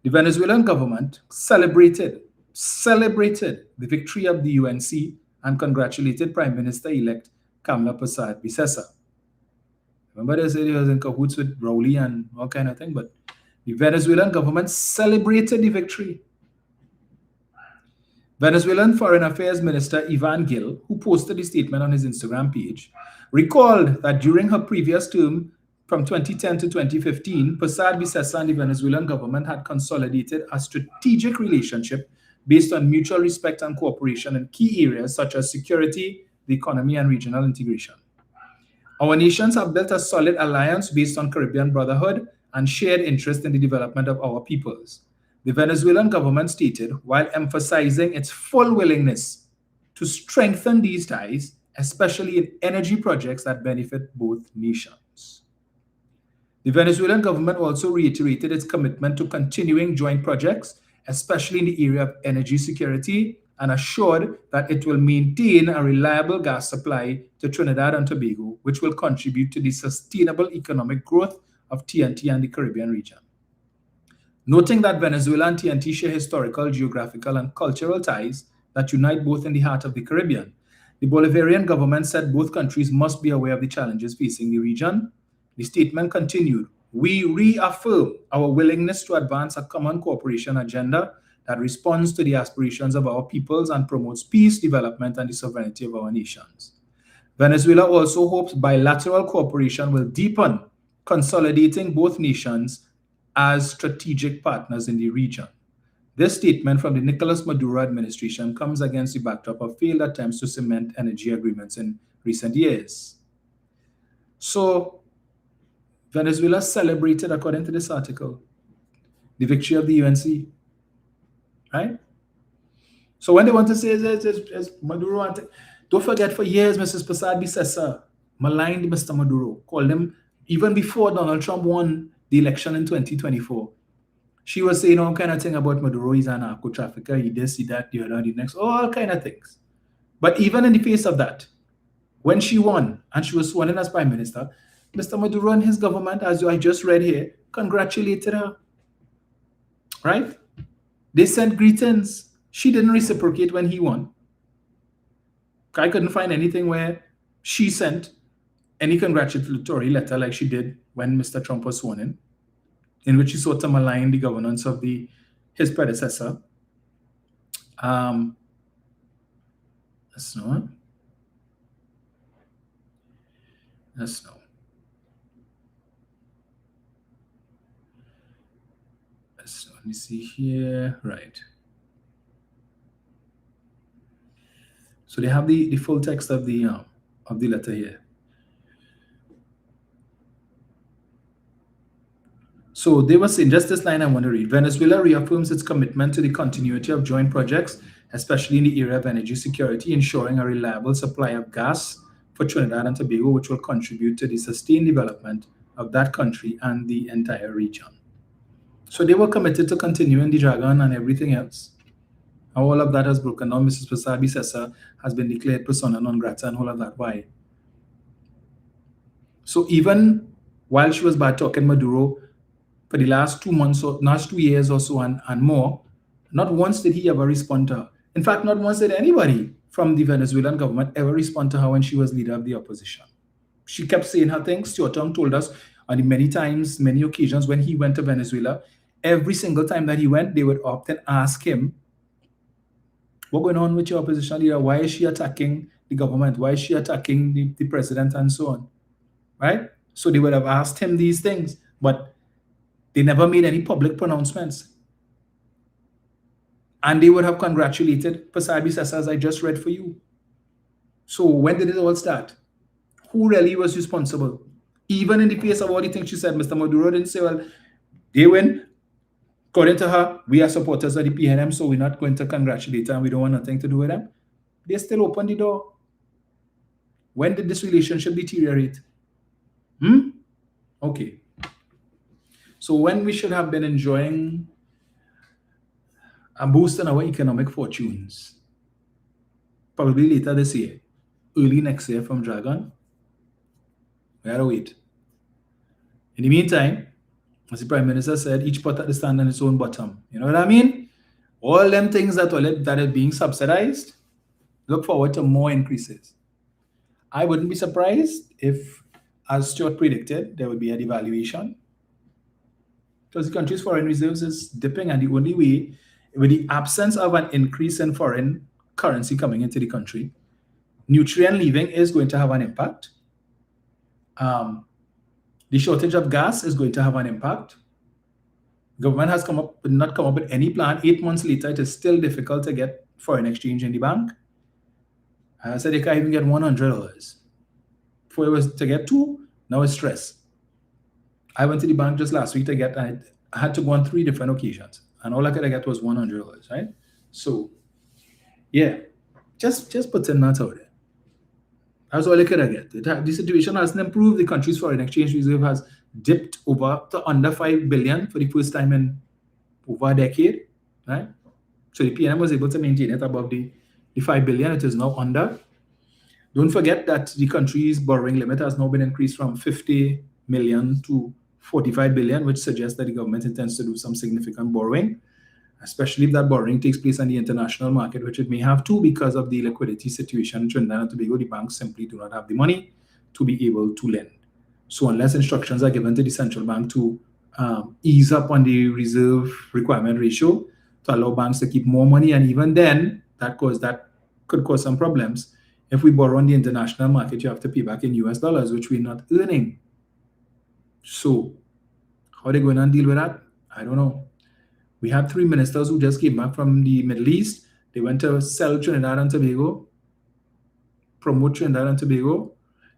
the Venezuelan government celebrated the victory of the UNC and congratulated Prime Minister-elect Kamla Persad-Bissessar. Remember they said he was in cahoots with Rowley and all kind of thing, but the Venezuelan government celebrated the victory. Venezuelan Foreign Affairs Minister Ivan Gil, who posted the statement on his Instagram page, recalled that during her previous term from 2010 to 2015, Persad-Bissessar and the Venezuelan government had consolidated a strategic relationship based on mutual respect and cooperation in key areas such as security, the economy, and regional integration. Our nations have built a solid alliance based on Caribbean brotherhood and shared interest in the development of our peoples. The Venezuelan government stated, while emphasizing its full willingness to strengthen these ties, especially in energy projects that benefit both nations. The Venezuelan government also reiterated its commitment to continuing joint projects, especially in the area of energy security, and assured that it will maintain a reliable gas supply to Trinidad and Tobago, which will contribute to the sustainable economic growth of TNT and the Caribbean region. Noting that Venezuela and TNT share historical, geographical, and cultural ties that unite both in the heart of the Caribbean, the Bolivarian government said both countries must be aware of the challenges facing the region. The statement continued, we reaffirm our willingness to advance a common cooperation agenda that responds to the aspirations of our peoples and promotes peace, development, and the sovereignty of our nations. Venezuela also hopes bilateral cooperation will deepen, consolidating both nations as strategic partners in the region. This statement from the Nicolas Maduro administration comes against the backdrop of failed attempts to cement energy agreements in recent years. So, Venezuela celebrated, according to this article, the victory of the UNC. Right? So when they want to say it's Maduro, don't forget for years, Mrs. Persad-Bissessar maligned Mr. Maduro, called him, even before Donald Trump won the election in 2024. She was saying all kind of thing about Maduro, he's an narco trafficker, he this, he that, the other, the next, all kind of things. But even in the face of that, when she won and she was sworn in as Prime Minister, Mr. Maduro and his government, as I just read here, congratulated her. Right? They sent greetings. She didn't reciprocate when he won. I couldn't find anything where she sent any congratulatory letter like she did when Mr. Trump was sworn in which he sought to malign the governance of his predecessor. That's not. That's no. So let me see here. Right. So they have the full text of the letter here. So they were saying, just this line I want to read. Venezuela reaffirms its commitment to the continuity of joint projects, especially in the area of energy security, ensuring a reliable supply of gas for Trinidad and Tobago, which will contribute to the sustained development of that country and the entire region. So they were committed to continuing the Dragon and everything else. All of that has broken down. Mrs. Persad-Bissessar has been declared persona non grata and all of that. Why? So even while she was bad talking Maduro for the last 2 months or last 2 years or so and more, not once did he ever respond to her. In fact, not once did anybody from the Venezuelan government ever respond to her when she was leader of the opposition. She kept saying her things. Stuart Tong told us on the many occasions when he went to Venezuela, every single time that he went, they would often ask him, what's going on with your opposition leader? Why is she attacking the government? Why is she attacking the president and so on? Right? So they would have asked him these things, but they never made any public pronouncements. And they would have congratulated Pasabi Sessa, as I just read for you. So when did it all start? Who really was responsible? Even in the face of all the things she said, Mr. Maduro didn't say, well, they win. According to her, we are supporters of the PNM, so we're not going to congratulate her and we don't want nothing to do with them. They still open the door. When did this relationship deteriorate? Okay. So when we should have been enjoying a boost in our economic fortunes, probably later this year, early next year from Dragon, we gotta wait. In the meantime, as the Prime Minister said, each pot at the stand on its own bottom. You know what I mean? All them things that are being subsidized, look forward to more increases. I wouldn't be surprised if, as Stuart predicted, there would be a devaluation, because the country's foreign reserves is dipping, and the only way, with the absence of an increase in foreign currency coming into the country, Nutrien leaving is going to have an impact. The shortage of gas is going to have an impact. Government has not come up with any plan. 8 months later, it is still difficult to get foreign exchange in the bank. I said they can't even get $100. Before it was to get 2, now it's stress. I went to the bank just last week to get, I had to go on 3 different occasions, and all I could get was $100, right? So, yeah, just putting that out there. That's all I could get. The situation hasn't improved. The country's foreign exchange reserve has dipped over to under 5 billion for the first time in over a decade, right? So the PNM was able to maintain it above the 5 billion. It is now under. Don't forget that the country's borrowing limit has now been increased from 50 million to 45 billion, which suggests that the government intends to do some significant borrowing, especially if that borrowing takes place on the international market, which it may have to because of the liquidity situation in Trinidad and Tobago. The banks simply do not have the money to be able to lend. So unless instructions are given to the central bank to ease up on the reserve requirement ratio to allow banks to keep more money, and even then, that could cause some problems. If we borrow on the international market, you have to pay back in US dollars, which we're not earning. So how are they going to deal with that? I don't know. We had 3 ministers who just came back from the Middle East. They went to sell Trinidad and Tobago, promote Trinidad and Tobago.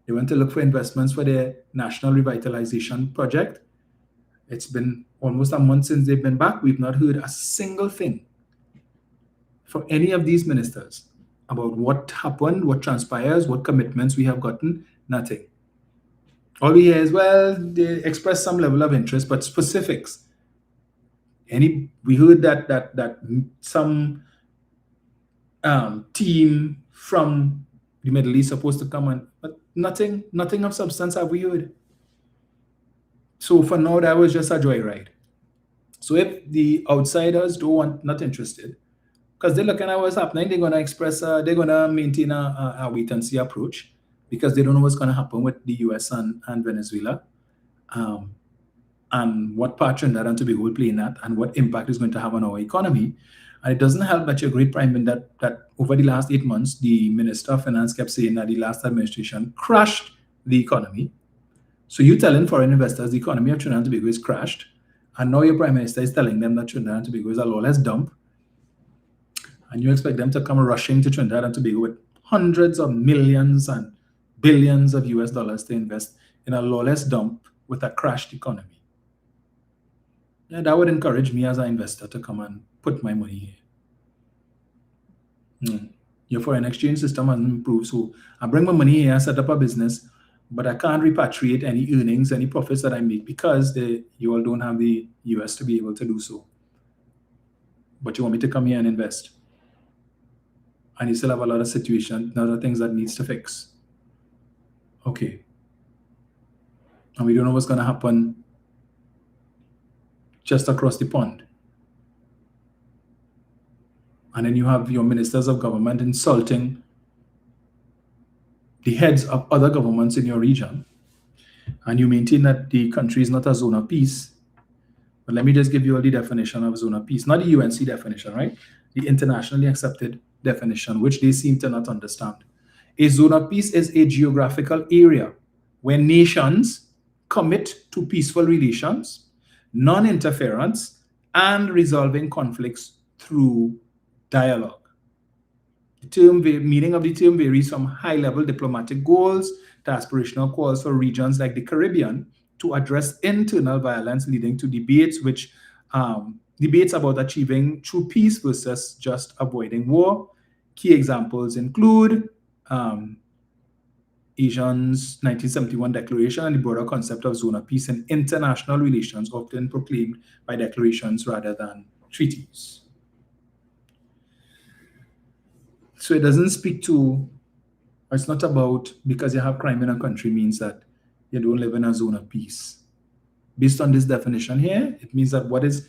They went to look for investments for their national revitalization project. It's been almost a month since they've been back. We've not heard a single thing from any of these ministers about what happened, what transpires, what commitments we have gotten. Nothing. All we hear is, well, they express some level of interest, but specifics. We heard that some team from the Middle East supposed to come on, but nothing of substance have we heard. So for now, that was just a joyride. So if the outsiders not interested, because they're looking at what's happening, they're going to they're going to maintain a wait and see approach, because they don't know what's going to happen with the US and Venezuela. And what part Trinidad and Tobago will play in that, and what impact is going to have on our economy. And it doesn't help that your great prime minister, that over the last 8 months, the Minister of Finance kept saying that the last administration crashed the economy. So you're telling foreign investors the economy of Trinidad and Tobago is crashed, and now your Prime Minister is telling them that Trinidad and Tobago is a lawless dump, and you expect them to come rushing to Trinidad and Tobago with hundreds of millions and billions of US dollars to invest in a lawless dump with a crashed economy. Yeah, that would encourage me as an investor to come and put my money here. Your foreign exchange system hasn't improved, so I bring my money here, set up a business, but I can't repatriate any earnings, any profits that I make, because you all don't have the US to be able to do so. But you want me to come here and invest, and you still have a lot of situations, other things that needs to fix. Okay. And we don't know what's going to happen just across the pond. And then you have your ministers of government insulting the heads of other governments in your region. And you maintain that the country is not a zone of peace. But let me just give you all the definition of zone of peace. Not the UNC definition, right? The internationally accepted definition, which they seem to not understand. A zone of peace is a geographical area where nations commit to peaceful relations, non-interference, and resolving conflicts through dialogue. The meaning of the term varies from high-level diplomatic goals to aspirational calls for regions like the Caribbean to address internal violence, leading to debates about achieving true peace versus just avoiding war. Key examples include Asian's 1971 declaration and the broader concept of zone of peace in international relations, often proclaimed by declarations rather than treaties. So it doesn't speak to, or it's not about because you have crime in a country means that you don't live in a zone of peace. Based on this definition here, it means that what is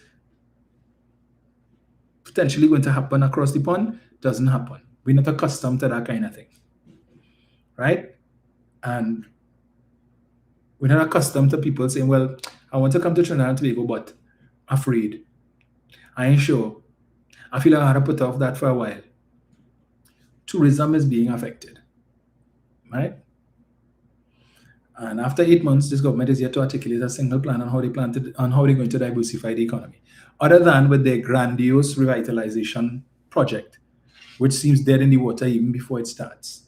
potentially going to happen across the pond doesn't happen. We're not accustomed to that kind of thing, right? And we're not accustomed to people saying, well, I want to come to Trinidad and Tobago, but afraid. I ain't sure. I feel like I had to put off that for a while. Tourism is being affected, right? And after 8 months, this government is yet to articulate a single plan on how they're going to diversify the economy, other than with their grandiose revitalization project, which seems dead in the water even before it starts.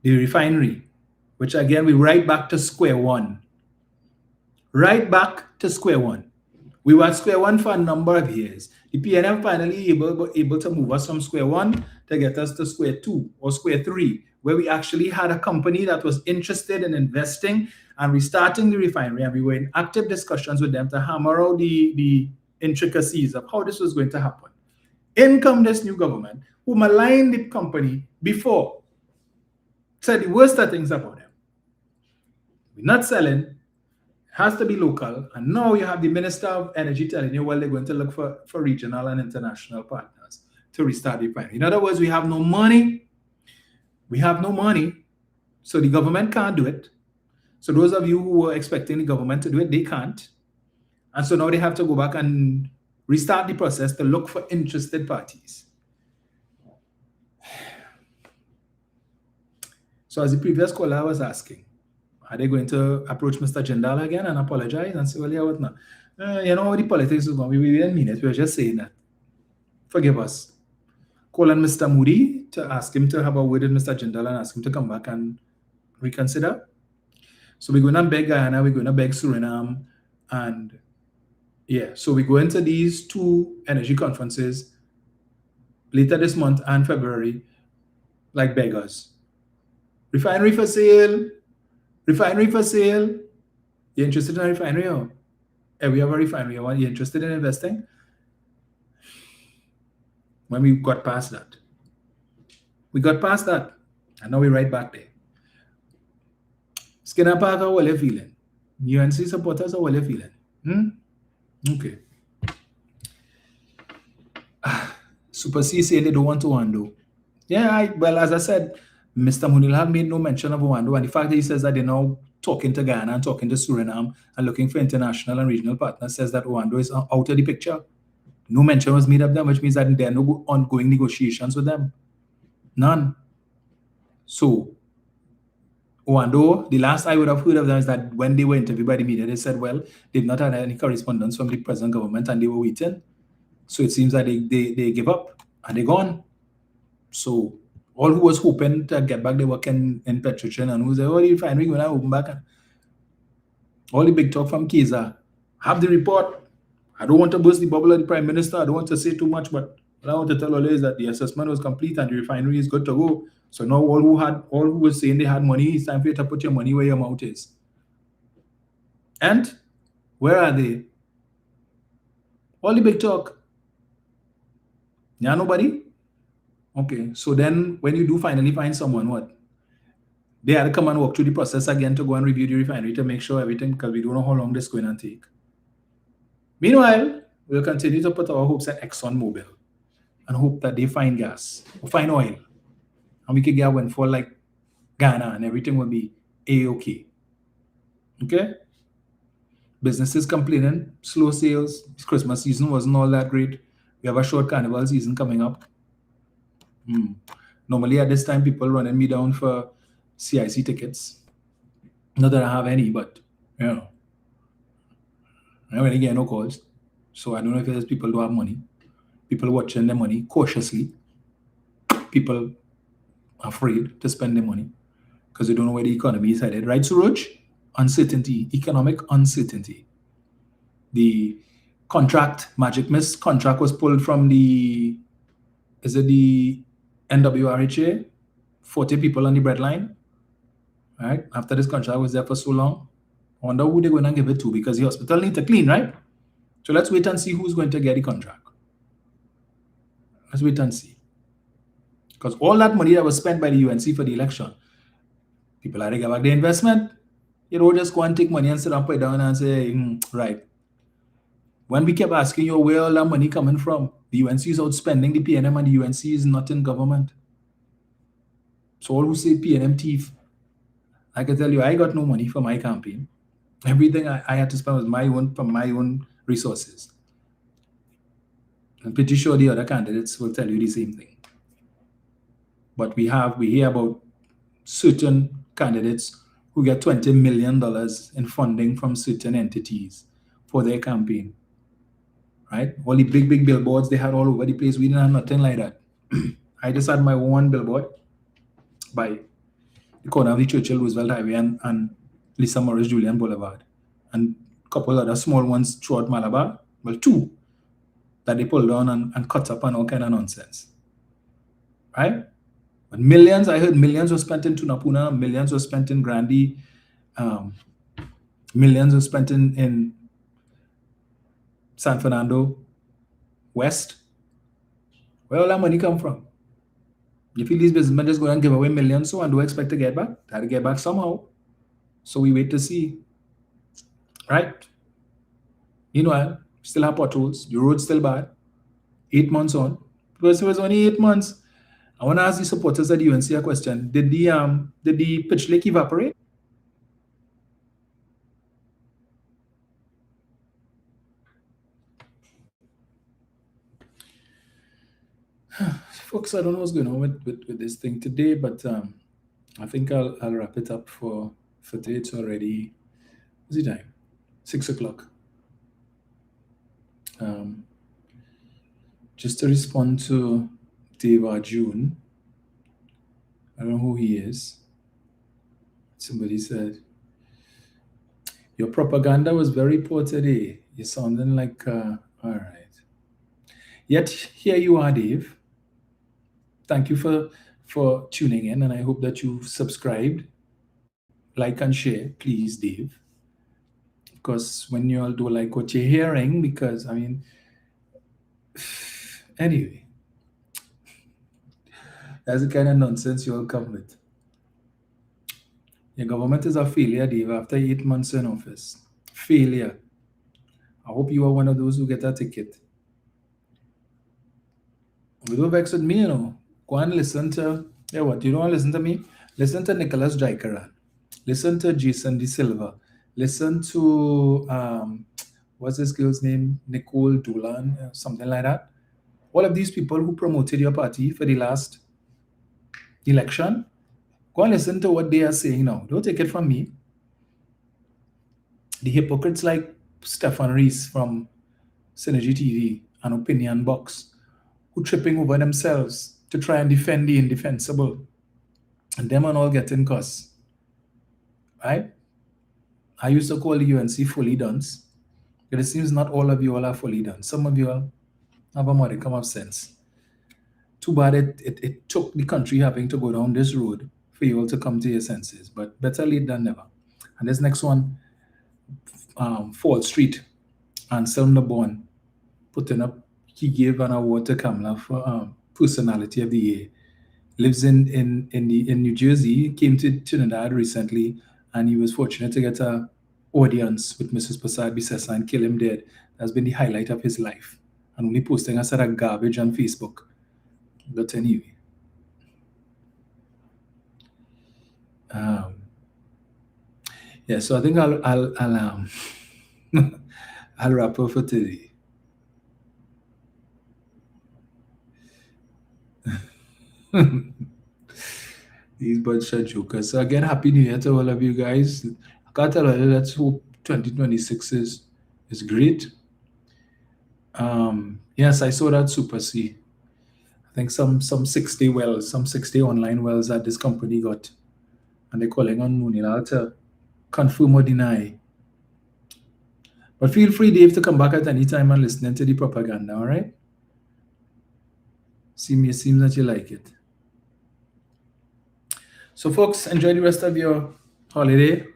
The refinery, which again, we're right back to square one. Right back to square one. We were at square one for a number of years. The PNM finally able to move us from square one to get us to square two or square three, where we actually had a company that was interested in investing and restarting the refinery, and we were in active discussions with them to hammer out the intricacies of how this was going to happen. In come this new government, who maligned the company before, said the worst of things about them. We're not selling, it has to be local, and now you have the Minister of Energy telling you, well, they're going to look for regional and international partners to restart the refinery. In other words, we have no money. We have no money, so the government can't do it. So those of you who were expecting the government to do it, they can't. And so now they have to go back and restart the process to look for interested parties. So as the previous caller was asking, are they going to approach Mr. Jindal again and apologize and say, well, yeah, what now? You know, the politics is going. We didn't mean it. We were just saying that. Forgive us. Call on Mr. Moody to ask him to have a word with Mr. Jindal and ask him to come back and reconsider. So we're going to beg Guyana, we're going to beg Suriname, and yeah, so we go into these two energy conferences later this month and February like beggars. Refinery for sale. Refinery for sale. You interested in a refinery? Or? Hey, we have a refinery. Are you interested in investing? When we got past that. We got past that. And now we're right back there. Skinner Park, how are you feeling? UNC supporters, how are you feeling? Okay. Super C saying they don't want to undo. Yeah, well, as I said, Mr. Munil have made no mention of Rwanda, and the fact that he says that they're now talking to Ghana and talking to Suriname and looking for international and regional partners says that Rwanda is out of the picture. No mention was made of them, which means that there are no ongoing negotiations with them. None. So, Rwanda, the last I would have heard of them is that when they were interviewed by the media, they said, well, they've not had any correspondence from the present government and they were waiting. So it seems that they give up and they're gone. So, all who was hoping to get back, they work in Petrochin and who said, oh, the refinery going to open back. And all the big talk from Keza, have the report. I don't want to burst the bubble of the Prime Minister. I don't want to say too much, but what I want to tell all is that the assessment was complete and the refinery is good to go. So now all who was saying they had money, it's time for you to put your money where your mouth is. And where are they? All the big talk. Yeah, nobody? Okay, so then when you do finally find someone, what? They had to come and walk through the process again to go and review the refinery to make sure everything, because we don't know how long this is going to take. Meanwhile, we'll continue to put our hopes at ExxonMobil and hope that they find gas or find oil. And we can get a windfall like Ghana and everything will be A-okay. Okay? Businesses complaining, slow sales. This Christmas season wasn't all that great. We have a short carnival season coming up. Normally at this time, people running me down for CIC tickets. Not that I have any, but you know, I don't really get no calls. So I don't know if there's people who have money, people watching their money cautiously, people afraid to spend their money because they don't know where the economy is headed. Right, Suraj? Uncertainty, economic uncertainty. The contract, Magic Miss contract was pulled from the NWRHA? 40 people on the breadline. Right? After this contract was there for so long, I wonder who they're going to give it to because the hospital needs to clean, right? So let's wait and see who's going to get the contract. Let's wait and see. Because all that money that was spent by the UNC for the election, people had to get back the investment. You know, just go and take money and sit and put it down and say, right. When we kept asking you where all that money coming from, the UNC is outspending the PNM and the UNC is not in government. So all who say PNM thief, I can tell you, I got no money for my campaign. Everything I had to spend was from my own resources. I'm pretty sure the other candidates will tell you the same thing. But we hear about certain candidates who get $20 million in funding from certain entities for their campaign. Right? All the big billboards they had all over the place. We didn't have nothing like that. I just had my one billboard by the corner of the Churchill Roosevelt Highway and Lisa Morris Julian Boulevard, and a couple other small ones throughout Malabar. Well, 2 that they pulled down and cut up and all kind of nonsense. Right? But millions, I heard millions were spent in Tunapuna, millions were spent in Grandi, millions were spent in San Fernando West. Where all that money come from? You feel these businessmen just go and give away millions so and do expect to get back? Got to get back somehow. So we wait to see. Right? Meanwhile, still have potholes. The road's still bad. 8 months on. Because it was only 8 months. I want to ask the supporters of the UNC a question. Did the pitch lake evaporate? Folks, I don't know what's going on with this thing today, but I think I'll wrap it up for today. It's already, what's the time? 6 o'clock. Just to respond to Dave Arjun, I don't know who he is. Somebody said, your propaganda was very poor today. You're sounding like, all right. Yet here you are, Dave. Thank you for tuning in, and I hope that you've subscribed, like and share, please, Dave. Because when you all do like what you're hearing, because I mean, anyway, that's the kind of nonsense you all come with. Your government is a failure, Dave, after 8 months in office. Failure. I hope you are one of those who get a ticket. Don't vex with me, you know. Go and listen to, what, you don't want to listen to me? Listen to Nicholas Jaikaran. Listen to Jason De Silva. Listen to, what's this girl's name? Nicole Dolan, something like that. All of these people who promoted your party for the last election, go and listen to what they are saying now. Don't take it from me. The hypocrites like Stefan Rees from Synergy TV and Opinion Box, who tripping over themselves to try and defend the indefensible. And them and all getting cussed. Right? I used to call the UNC fully done. But it seems not all of you all are fully done. Some of you all have a modicum of sense. Too bad it took the country having to go down this road for you all to come to your senses. But better late than never. And this next one, Fall Street, Anselm Nabon, putting up, he gave an award to Kamala for Personality of the Year. Lives in New Jersey, came to Trinidad recently, and he was fortunate to get an audience with Mrs. Prasad Bisesa and kill him dead. That's been the highlight of his life. And only posting a set of garbage on Facebook. But anyway. Yeah, so I think I'll I'll wrap up for today. These budget jokers. So again, Happy New Year to all of you guys. I can't tell you, let's hope 2026 is great. Yes, I saw that Super C. I think some 60 wells, some 60 online wells that this company got. And they're calling on Munilal to confirm or deny. But feel free, Dave, to come back at any time and listen to the propaganda, all right? Seems that you like it. So, folks, enjoy the rest of your holiday.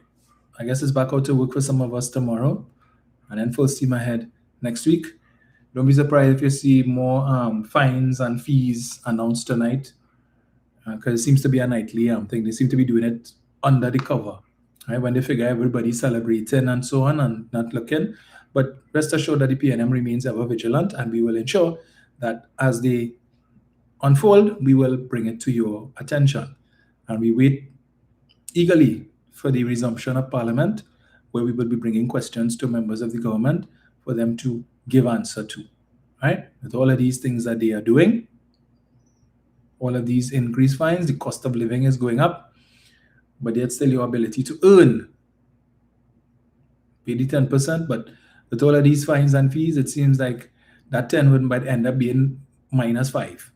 I guess it's back out to work for some of us tomorrow. And then full steam ahead next week. Don't be surprised if you see more fines and fees announced tonight. Because it seems to be a nightly thing. They seem to be doing it under the cover. Right, when they figure everybody's celebrating and so on and not looking. But rest assured that the PNM remains ever vigilant, and we will ensure that as they unfold, we will bring it to your attention. And we wait eagerly for the resumption of Parliament, where we will be bringing questions to members of the government for them to give answer to. Right? With all of these things that they are doing, all of these increased fines, the cost of living is going up. But yet still your ability to earn. Pay the 10%, but with all of these fines and fees, it seems like that 10 might end up being -5.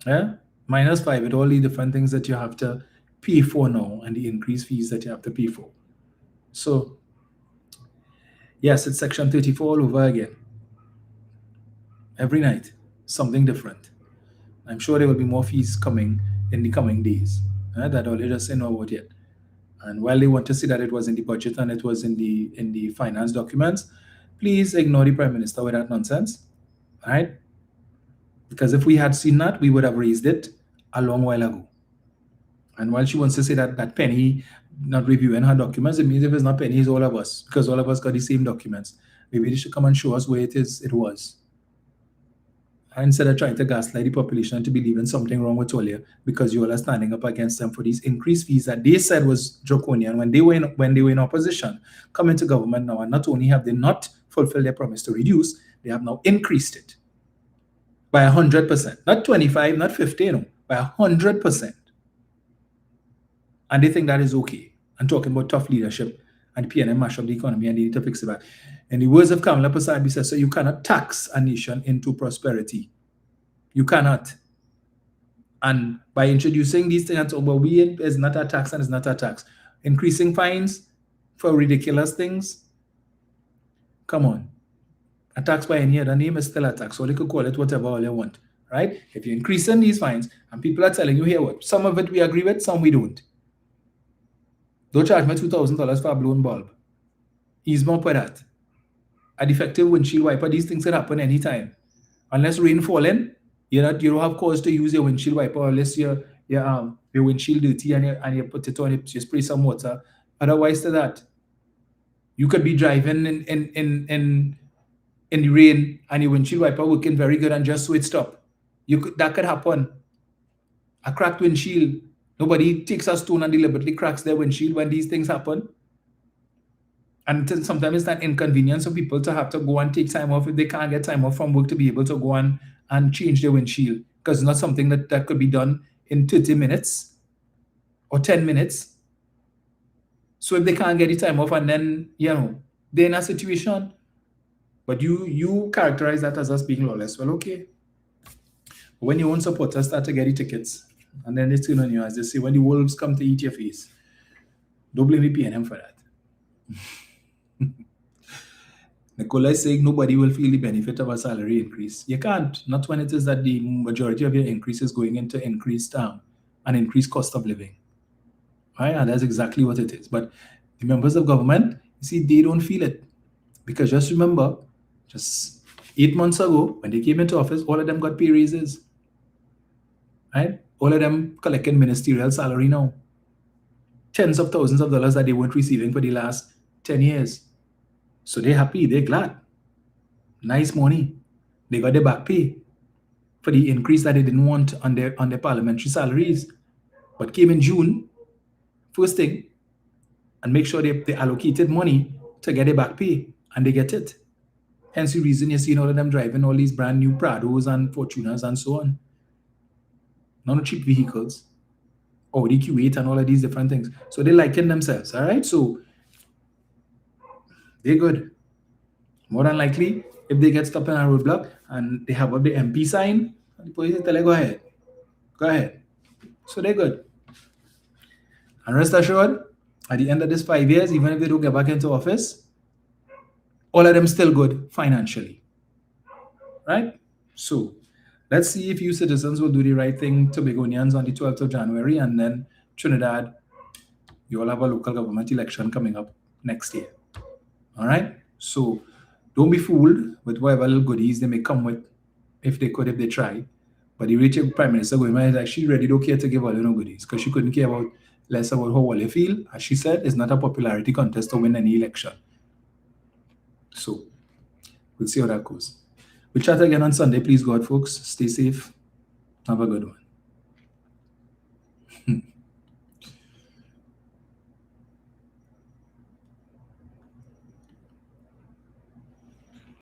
Yeah? -5 with all the different things that you have to pay for now and the increased fees that you have to pay for. So, yes, it's Section 34 all over again. Every night, something different. I'm sure there will be more fees coming in the coming days. That all they just say no about yet. And while they want to see that it was in the budget and it was in the finance documents, please ignore the Prime Minister with that nonsense. Right? Because if we had seen that, we would have raised it a long while ago. And while she wants to say that Penny not reviewing her documents, it means if it's not Penny, it's all of us, because all of us got the same documents. Maybe they should come and show us where it was. Instead of trying to gaslight the population to believe in something wrong with Tolia, because you all are standing up against them for these increased fees that they said was draconian when they were in opposition, come into government now, and not only have they not fulfilled their promise to reduce, they have now increased it by 100%, not 25, not 50, no, by 100%. And they think that is okay. And talking about tough leadership and PNM mash up the economy and they need to fix it back. In the words of Kamala Prasad, he says, so you cannot tax a nation into prosperity. You cannot. And by introducing these things, well, is not a tax and it's not a tax. Increasing fines for ridiculous things. Come on. A tax by any other name is still a tax, so they could call it whatever all they want. Right? If you're increasing these fines and people are telling you here what, some of it we agree with, some we don't. Don't charge me $2,000 for a blown bulb. Ease more for that. A defective windshield wiper, these things can happen anytime. Unless rain falling, you don't have cause to use your windshield wiper unless your windshield dirty and you put it on, you spray some water. Otherwise to that, you could be driving in the rain and your windshield wiper working very good and just so it stop. That could happen. A cracked windshield. Nobody takes a stone and deliberately cracks their windshield when these things happen. And sometimes it's that inconvenience of people to have to go and take time off if they can't get time off from work to be able to go and change their windshield. Because it's not something that could be done in 30 minutes or 10 minutes. So if they can't get the time off and then, they're in a situation, but you characterize that as us being lawless. Well, okay. But when your own supporters start to get the tickets, and then it's on you, as they say, when the wolves come to eat your face, don't blame the PNM for that. Nicola is saying nobody will feel the benefit of a salary increase. You can't, not when it is that the majority of your increase is going into increased cost of living. Right? And that's exactly what it is. But the members of government, you see, they don't feel it. Because just remember, just 8 months ago, when they came into office, all of them got pay raises. Right? All of them collecting ministerial salary now. Tens of thousands of dollars that they weren't receiving for the last 10 years. So they're happy, they're glad. Nice money. They got their back pay for the increase that they didn't want on their parliamentary salaries. But came in June, first thing, and make sure they allocated money to get their back pay, and they get it. Hence the reason you're seeing all of them driving all these brand new Prados and Fortunas and so on. Not cheap vehicles. Audi Q8 and all of these different things. So they liken themselves, all right? So they're good. More than likely, if they get stopped in a roadblock and they have up the MP sign, the police tell them, go ahead. Go ahead. So they're good. And rest assured, at the end of this 5 years, even if they don't get back into office, all of them still good financially. Right? So let's see if you citizens will do the right thing, Tobagonians, on the 12th of January, and then Trinidad, you all have a local government election coming up next year. All right? So don't be fooled with whatever little goodies they may come with, if they could, if they try. But the rich Prime Minister going is like, she really don't care to give all no goodies because she couldn't care about less about how well they feel. As she said, it's not a popularity contest to win any election. So we'll see how that goes. We'll chat again on Sunday. Please God, folks, stay safe. Have a good one.